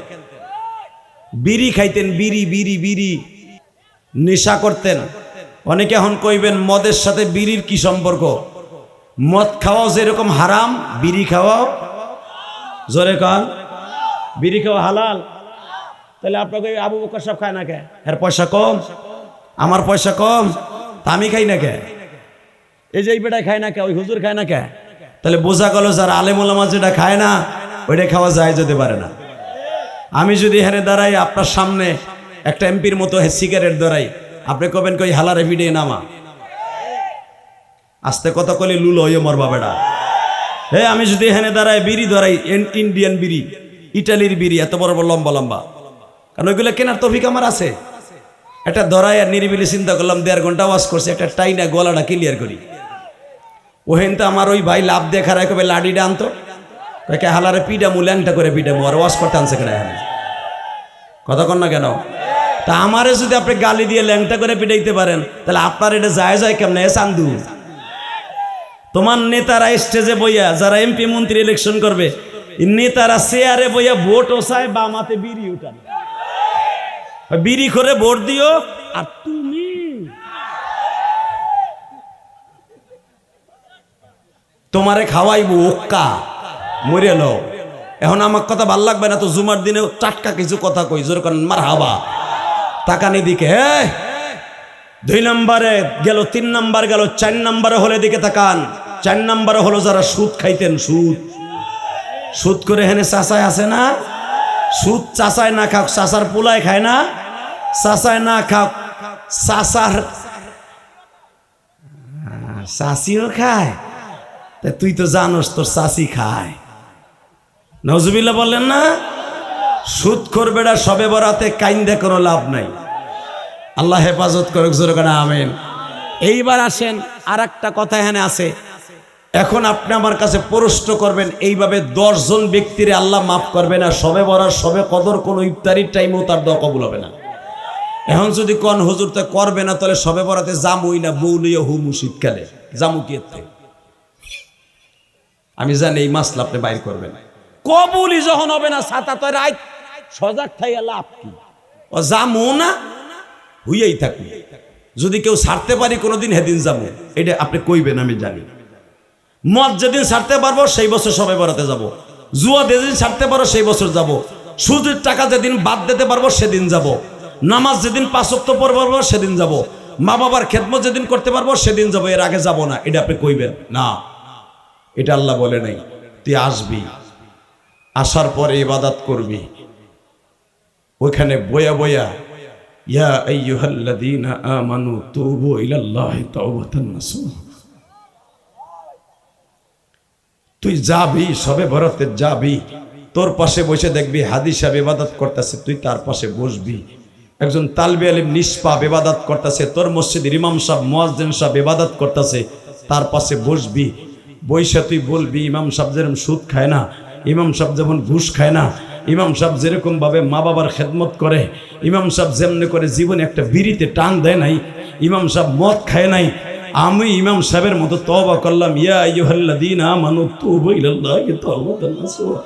বিড়ি খাইতেন, বিড়ি নেশা করতেন। অনেকে এখন কইবেন মদের সাথে বিড়ির কি সম্পর্ক? মদ খাওয়াও যেরকম হারাম, বিড়ি খাওয়াও, জোরে কন, বিড়ি খাওয়া হালাল। তাহলে আপনাকে আবু বকর সাহেব খায় না কে? এর পয়সা কম, আমার পয়সা কম, তা আমি খাই না কে? এই যে এই বেটায় খায় না কে? ওই হুজুর খায় না কে? তাহলে বোঝা গেল যারা আলেম ওলামা যেটা খায় না, ওইটা খাওয়া যায় যেতে পারে না। আমি যদি হেরে দাঁড়াই আপনার সামনে, একটা এমপির মতো সিগারেট ধরাই, আপনি কবেন কই হালারে ভিডিও নামা, আস্তে কথা কলে লুলো হইও মরবা বেড়া। আমি যদি হেনে দাঁড়াই বিড়ি ধরাই, ইন্ডিয়ান বিড়ি, ইটালির বিড়ি, এত বড় বড় লম্বা লম্বা, কারণ ওইগুলো কেনার তৌফিক আমার আছে। একটা ধরাই আর নিরিবিলি চিন্তা করলাম 1.5 ঘন্টা ওয়াজ করছে, একটা টাইনা গলাটা ক্লিয়ার করি। ওহেন তো আমার ওই ভাই লাভ দেখার কবে লাডিটা আনতো, কে হালারে পিডামু, ল্যাংটা করে পিডামু, আর ওয়াজ করতে আনছে কেন? এখানে কথা কন না কেন? তা আমারে যদি আপনি গালি দিয়ে ল্যাংটা করে পিটাইতে পারেন, তাহলে আপনার এটা যায় কেমন? এ চান্দু, তোমার নেতারা স্টেজে বইয়া, যারা এমপি মন্ত্রী ইলেকশন করবে, নেতারা চেয়ারে বইয়া ভোট ওসায়, বামাতে বিড়ি উঠান, বিড়ি করে ভোট দিও। আর তুমি তোমারে খাওয়াইবো ওক্কা, মরে লো। এখন আমার কথা ভাল লাগবে না তো, জুমার দিনে টাটকা কিছু কথা কই, জোর করেন মারহাবা। তাকানি দিকে, 2 নম্বরে গেল, 3 নম্বর গেল, 4 নম্বরে হলে দিকে তাকান। 4 নম্বরে হলো যারা সুদ খাইতেন, সুদ করে হেনে চাচায় আছে না, সুদ চাচায় না খাক, চাচার পোলায় খায় না, চাচায় না খাক, চাচার আর চাষিও খায়, তা তুই তো জানোস তোর চাষি খায়। নজুবিল্লাহ বললেন না? সুদখোর বেড়া সবে বরাতে কাইন্দে কোনো লাভ নাই। আল্লাহ হেফাজত করুক, জোরে করে আমিন। এইবার আসেন, আর একটা কথা এখানে আছে। এখন আপনি আমার কাছে প্রশ্ন করবেন, এইভাবে 10 জন ব্যক্তিরে আল্লাহ মাফ করবে না, সবে বরাত সবে কদর কোন ইফতারির টাইমেও তার দোয়া কবুল হবে না। এখন যদি কোন হুজুর তা করবে না, তাহলে সবে বরাতে জামুই না, বউলিও হুমু শীতকালে জামু কি? আমি জানি এই মাসলা আপনি বাইর করবেন। কবুলই যখন হবে না, ছাতা তো রাত সজাগ থাই লাভ কি? ও জামু না হইয়াই থাকুন। যদি কেউ ছাড়তে পারি কোনোদিন, হেদিন যাবো, এটা আপনি কইবেন, আমি জানি। মদ যেদিন ছাড়তে পারবো সেই বছর সবে বরাতে যাব। জুয়া যেদিন ছাড়তে পারো সেই বছর যাব। সুদের টাকা যেদিন বাদ দিতে পারবো সেদিন যাব। নামাজ যেদিন 5 ওয়াক্ত পড়তে পারবো সেদিন যাব। মা বাবার খেদমত যেদিন করতে পারবো সেদিন যাব, এর আগে যাব না। এটা আপনি কইবেন না, এটা আল্লাহ বলে নাই। তুই আসবি, আসার পরে ইবাদত করবি, ওইখানে বয়া বয়া ইয়া আইয়ুহাল্লাযীনা আমানু তুবু ইলাল্লাহি তাওবাতান নাসুহা। তুই যাবি, সবে বরাতে যাবি, তোর পাশে বসে দেখবি হাদি সাহেব ইবাদত করতেছে, তুই তার পাশে বসবি। একজন তালবে আলিম নিষ্পাপ ইবাদত করতেছে, তোর মসজিদের ইমাম সাহেব মুয়াজ্জিন সাহেব ইবাদত করতেছে, তার পাশে বসবি। বইসা তুই বলবি, ইমাম সাহেব যেরকম সুদ খায় না, ইমাম সাহেব যেমন ঘুষ খায় না, ইমাম সাহেব যেরকম ভাবে মা বাবার খেদমত করে, ইমাম সাহেব যেমনি করে জীবনে একটা বিড়িতে টান দেয় নাই, ইমাম সাহেব মদ খায় নাই, আমি ইমাম সাহেবের মতো তওবা করলাম, ইয়া আইয়ুহাল্লাযীনা আমানু তুবু ইলাল্লাহি তাওবাতান নাসুহা।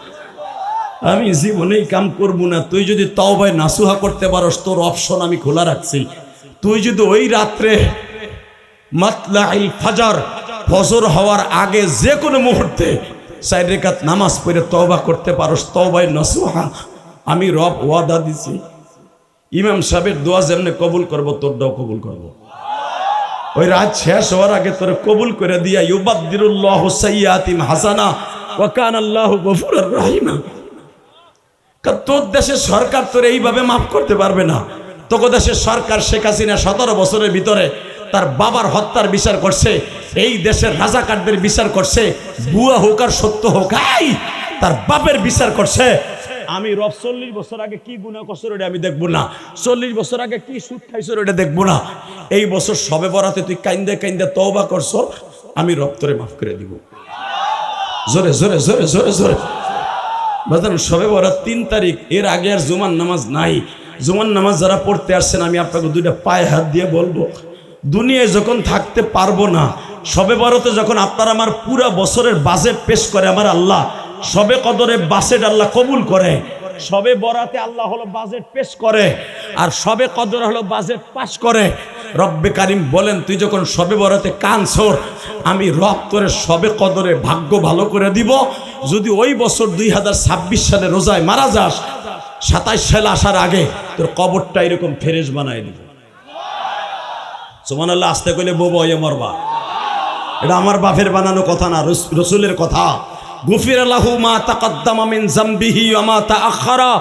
আমি জীবনেই কাম করব না। তুই যদি তওবায়ে নাসুহা করতে পারস, তোর অপশন আমি খোলা রাখছি। তুই যদি ওই রাত্রে মাতলাইল ফাজর, ফজর হওয়ার আগে যে কোনো মুহূর্তে 4 রাকাত নামাজ পড়ে তওবা করতে পারস, তওবায়ে নাসুহা, আমি রব ওয়াদা দিছি, ইমাম সাহেবের দোয়া যেমনে কবুল করব, তোর দোয়া কবুল করব। ওই রাত শেষ হওয়ার আগে তোর কবুল করে দিয়া, ইউবাদদিরুল্লাহু সাইয়্যাতিম হাসানা ওয়া কানাল্লাহু গফুরুর রহিমা। কারণ তোর দেশের সরকার তোর এইভাবে মাফ করতে পারবে না। তোর দেশের সরকার শেখ হাসিনা 17 বছরের ভিতরে তার বাবার হত্যার বিচার করছে, এই দেশের রাজাকারদের বিচার করছে, বুয়া হোক আর সত্য হোক, তার বাপের বিচার করছে। আমি রব 40 বছর আগে কি গুনাহ করছো ওটা আমি দেখবো না, 40 বছর আগে কি সুদ খাইছো ওটা দেখবো না। এই বছর সবে বরাতে তুই কাইন্দে কাইন্দে তওবা করছো, আমি রব তোরে মাফ করে দিব। জোরে জোরে জোরে জোরে জোরে বাজান। সবে বরাত 3 তারিখ, এর আগে আর জুমার নামাজ নাই। জুমার নামাজ যারা পড়তে আসছেন, আমি আপনাকে 2টা পায়ে হাত দিয়ে বলবো, দুনিয়ায় যখন থাকতে পারবো না, সবে বরাতে যখন আপনার আমার পুরা বছরের বাজেট পেশ করে আমার আল্লাহ, সবে কদরে বাজেট আল্লাহ কবুল করে, সবে বরাতে আল্লাহ হলো বাজেট পেশ করে, আর সবে কদর হলো বাজেট পাস করে। রব্বে কারিম বলেন, তুই যখন সবে বরাতে কানছর, আমি রব তোরে সবে কদরে ভাগ্য ভালো করে দিব। যদি ওই বছর 2026 সালে রোজায় মারা যাস, 27 সাল আসার আগে তোর কবরটা এরকম ফেরেশ বানাই দিব। সুবহানাল্লাহ। আস্তে কইলে বউ ইয়ে মরবা, এটা আমার বাপের বানানো কথা না, রসুলের কথা। গুফির লাহু মা তাকাদ্দামা মিন যামবিহি ওয়া মা তাআখারা।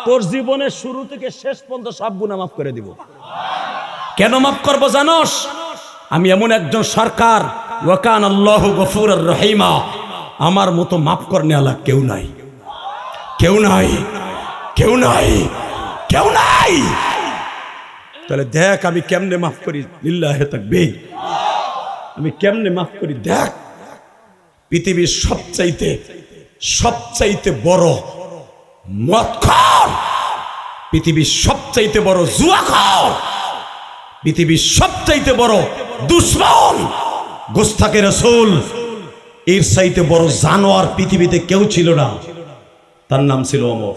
তোর জীবনের শুরু থেকে শেষ পর্যন্ত সব গুনাহ মাফ করে দিব। কেন মাফ করব জানোস? আমি এমন একজন সরকার, ওয়া কানাল্লাহু গফুরুর রহিমা। আমার মতো মাফ করনে আল্লাহ কেউ নাই, কেউ নাই, কেউ নাই, কেউ নাই। তাহলে দেখ আমি কেমনে মাফ করি, লিল্লাহি তাকবীর। আমি কেমনে মাফ করি দেখ। পৃথিবীর সবচাইতে বড় মদখোর, পৃথিবীর সবচাইতে বড় জুয়াখোর, পৃথিবীর সবচাইতে বড় দুশমন গোস্তাকে রাসূল, এর চাইতে বড় জানোয়ার পৃথিবীতে কেউ ছিল না। তার নাম ছিল ওমর।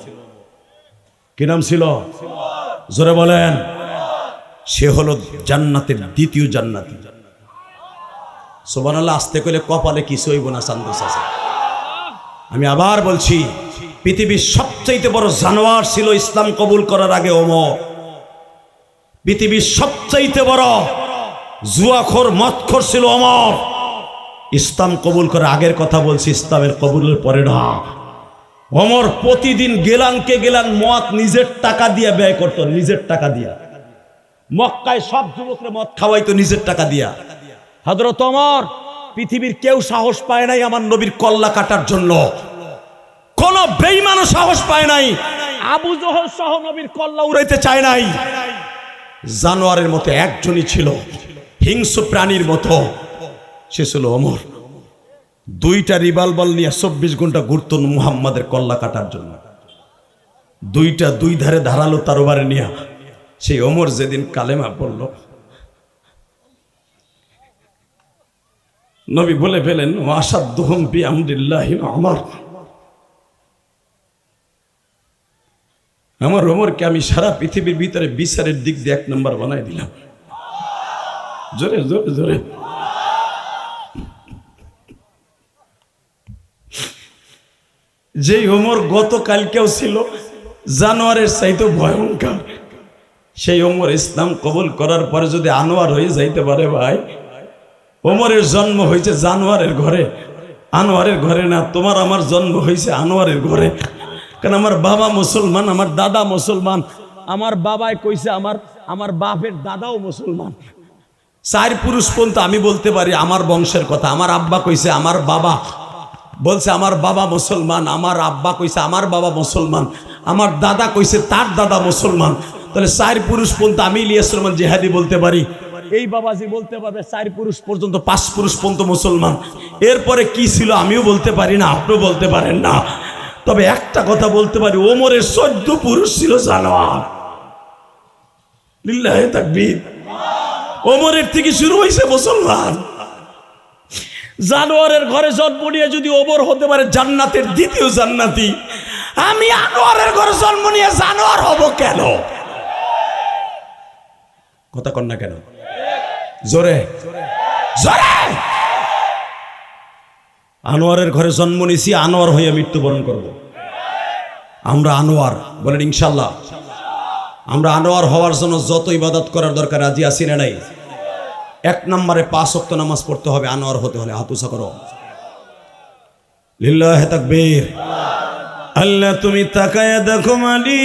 কি নাম ছিল? জোরে বলেন। সে হলো জান্নাতের দ্বিতীয় জান্নাতি। সুবহানাল্লাহ। আস্তে কইলে কপালে কিছু হইব না, চান্দুস আছে। আমি আবার বলছি, পৃথিবীর সবচাইতে বড় জানোয়ার ছিল ইসলাম কবুল করার আগে ওমর। পৃথিবীর সবচাইতে বড় জুয়াখোর মদখোর ছিল ওমর। ইসলাম কবুল করার আগের কথা বলছি, ইসলামের কবুলের পরে না। ওমর প্রতিদিন গেলানকে গেলান মদ নিজের টাকা দিয়ে ব্যয় করত, নিজের টাকা দিয়া। মক্কায় সব যুবকরা মদ খাওয়াইতো নিজের টাকা দিয়া। হযরত ওমর, পৃথিবীর কেউ সাহস পায় নাই আমার নবীর কল্লা কাটার জন্য, কোন বেঈমানও সাহস পায় নাই, আবু জহল সহ নবীর কল্লা উড়াইতে চায় নাই। জানোয়ারের মতো একজনই ছিল, হিংস্র প্রাণীর মতো, সে ছিল ওমর। 2টা রিভলভার নিয়ে 24 ঘন্টা ঘুরতো মুহাম্মাদের কল্লা কাটার জন্য। 2টা 2 ধারে ধারালো তরবারি নিয়ে সেই ওমর যেদিন কালেমা পড়ল, নবী বলে ফেলেন, ওয়াসাদুহুম বিআমরিল্লাহি ওমর, আমার ওমরকে আমি সারা পৃথিবীর ভিতরে বিচারের দিক দিয়ে 1 নম্বর বানাই দিলাম। জোরে জোরে জোরে। যেই ওমর গতকালকেও ছিল জানোয়ারের চাইতে ভয়ঙ্কর, সেই ওমর ইসলাম কবুল করার পরে যদি আনোয়ার হয়ে যাইতে পারে, ভাই ওমরের জন্ম হয়েছে জানোয়ারের ঘরে, আনোয়ারের ঘরে না। তোমার আমার জন্ম হয়েছে আনোয়ারের ঘরে, কারণ আমার বাবা মুসলমান, আমার দাদা মুসলমান, আমার বাবাই কইছে আমার বাপের দাদাও মুসলমান। 4 পুরুষ পর্যন্ত আমি বলতে পারি আমার বংশের কথা। আমার আব্বা কইছে আমার বাবা বলছে আমার বাবা মুসলমান, আমার আব্বা কইছে আমার বাবা মুসলমান, আমার দাদা কইছে তার দাদা মুসলমান। তাহলে 4 পুরুষ পর্যন্ত আমি ইলিয়াস রহমান জিহাদি বলতে পারি, এই বাবাজি বলতে পারবে 4 পুরুষ পর্যন্ত, 5 পুরুষ পর্যন্ত মুসলমান। এরপরে কি ছিল আমিও বলতে পারি না, আপনিও বলতে পারেন না। তবে একটা কথা বলতে পারি, ওমরের 14 পুরুষ ছিল জানোয়ার। লিল্লাহি তাকবীর। ওমরের থেকে শুরু হয়েছে মুসলমান। জানোয়ারের ঘরে জন্ম নিয়ে যদি ওমর হতে পারে জান্নাতের দ্বিতীয় জান্নাতি, আমি আনোয়ারের ঘরে জন্ম নিয়ে জানোয়ার হব কেন? কথা কন না কেন? জোরে জোরে। আনোয়ারের ঘরে জন্ম নিয়েছি, আনোয়ার হয়ে মৃত্যুবরণ করব। আমরা আনোয়ার বলেন ইনশাল্লাহ। আমরা আনোয়ার হওয়ার জন্য যত ইবাদত করার দরকার রাজি আছি না নাই? 1 নম্বরে 5 ওয়াক্ত নামাজ পড়তে হবে আনোয়ার হতে হলে। হাত উঁচা করো। লিল্লাহি তাকবীর। আল্লাহ তুমি তাকায়া দেখো মালিক,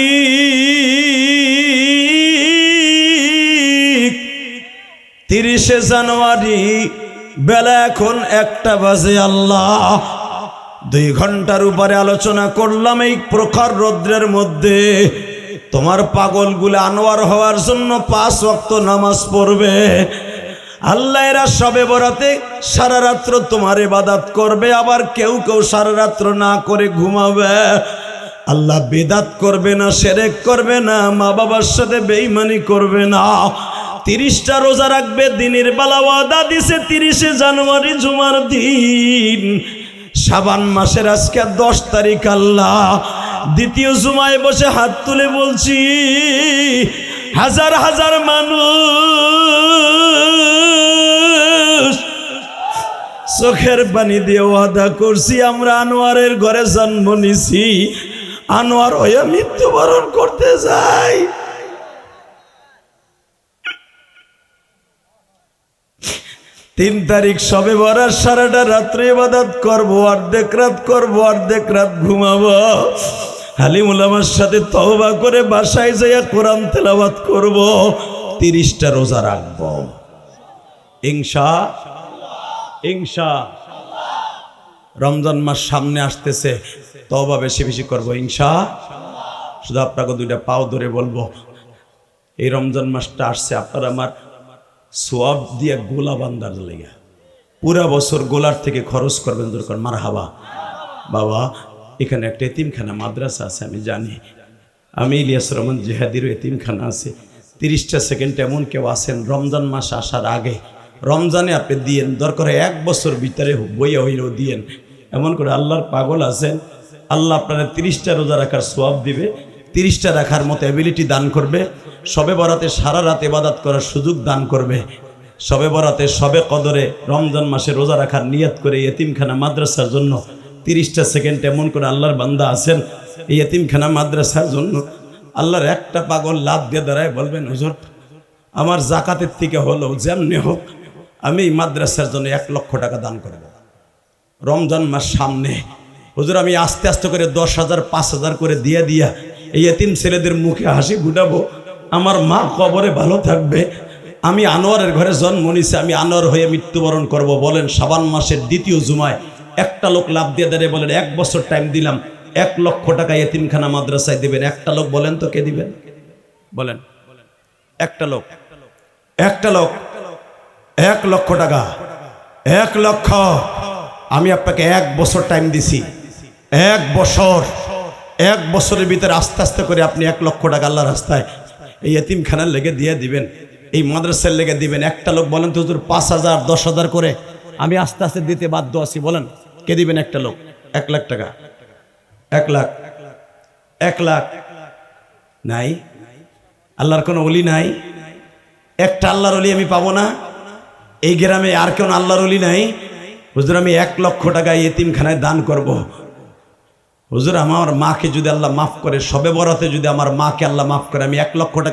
30শে জানুয়ারি বেলা এখন 1টা বাজে। আল্লাহ 2 ঘন্টার উপরে আলোচনা করলাম এই প্রখর রৌদ্রের মধ্যে। তোমার পাগলগুলো আনোয়ার হওয়ার জন্য 5 ওয়াক্ত নামাজ পড়বে। আল্লাহ এরা সবে বরাতে সারা রাত্র তোমার ইবাদত করবে, আবার কেউ কেউ সারা রাত্র না করে ঘুমাবে। আল্লাহ বিদআত করবে না, শিরক করবে না, মা বাবার সাথে বেঈমানি করবে না। 30টা রোজা রাখবে, দিনের বেলা ওয়াদা দিছে 30শে জানুয়ারি জুমার দিন, শাবান মাসের আজকে 10 তারিখ। আল্লাহ দ্বিতীয় জুমায় বসে হাত তুলে বলছি, হাজার হাজার মানুষ চোখের পানি দিয়ে ওয়াদা করছি, আমরা আনোয়ারের ঘরে জন্ম নিছি, আনোয়ার হয়ে মৃত্যুবরণ করতে যাই। তিন তারিখ সবে বরাত, সারাটা রাত্রে ইবাদত করবো, অর্ধেক রাত করবো, অর্ধেক রাত ঘুমাবো। হালিম উলামার সাথে তওবা করে বাসায় যাইয়া কোরআন তেলাওয়াত করব, 30টা রোজা রাখবো ইনশাআল্লাহ। রমজান মাস সামনে আসতেছে, তওবা বেশি বেশি করবো ইনশাআল্লাহ। শুধু আপনাকে 2টা পাও ধরে বলবো, এই রমজান মাসটা আসছে, আপনারা আমার সোয়াব দিয়ে গোলা বান্দার লেগে পুরা বছর গোলার থেকে খরচ করবেন দরকার। মারহাবা। বাবা এখানে একটা এতিমখানা মাদ্রাসা আছে, আমি জানি। আমি ইলিয়াস রহমান জিহাদিরও এতিমখানা আছে। 30টা সেকেন্ড এমন কেউ আছেন রমজান মাস আসার আগে, রমজানে আপনি দিয়েন, দরকার 1 বছর ভিতরে বইয়া হইলেও দিয়েন। এমন করে আল্লাহর পাগল আছেন, আল্লাহ আপনারা 30টা রোজা রাখার সোয়াব দিবে, 30টা রাখার মতো অ্যাবিলিটি দান করবে। সবে বরাতে সারা রাত ইবাদত করার সুযোগ দান করবে। সবে বরাতে সবে কদরে রমজান মাসে রোজা রাখার নিয়ত করে এতিমখানা মাদ্রাসার জন্য 30টা সেকেন্ড এমন করে আল্লাহর বান্দা আছেন, এই এতিমখানা মাদ্রাসার জন্য আল্লাহর একটা পাগল লাভ দিয়ে দাঁড়ায় বলবেন, হুজুর আমার জাকাতের থেকে হলেও যেমনি হোক আমি এই মাদ্রাসার জন্য 1 লক্ষ টাকা দান করব। রমজান মাস সামনে, হুজুর আমি আস্তে আস্তে করে 10,000 5,000 করে দিয়া এই এতিম ছেলেদের মুখে হাসি ফুটাবো, আমার মা কবরে ভালো থাকবে, আমি আনোয়ারের ঘরে জন্ম নিছি, আমি আনোয়ার হয়ে মৃত্যুবরণ করব। বলেন শাবান মাসের দ্বিতীয় জুমায় একটা লোক লাভ দিয়ে দাঁড়িয়ে বলেন 1 বছর টাইম দিলাম, 1 লক্ষ টাকা এতিমখানা মাদ্রাসায় দিবেন। একটা লোক বলেন তো কে দিবেন? বলেন একটা লোক, 1 লক্ষ টাকা, 1 লক্ষ। আমি আপনাকে 1 বছর টাইম দিছি, 1 বছর, 1 বছরের ভিতরে আস্তে আস্তে করে আপনি 1 লক্ষ টাকা আল্লাহর রাস্তায় এই এতিমখানার লেগে দিয়ে দিবেন, এই মাদ্রাসার লেগে দিবেন। একটা লোক বলেন তো হুজুর 5,000 10,000 করে আমি আস্তে আস্তে দিতে বাধ্য আছি। বলেন কে দিবেন? একটা লোক। 1 লাখ টাকা, 1 লাখ, 1 লাখ নাই? আল্লাহর কোনো ওলি নাই? একটা আল্লাহর ওলি আমি পাবো না? এই গ্রামে আর কেউ আল্লাহর ওলি নাই? হুজুর আমি 1 লক্ষ টাকা এতিমখানায় দান করব। হুজুর আমার মাকে যদি আল্লাহ মাফ করে, শবে বরাতে যদি আমার মাকে আল্লাহ মাফ করে, আমি 1 লক্ষ টাকা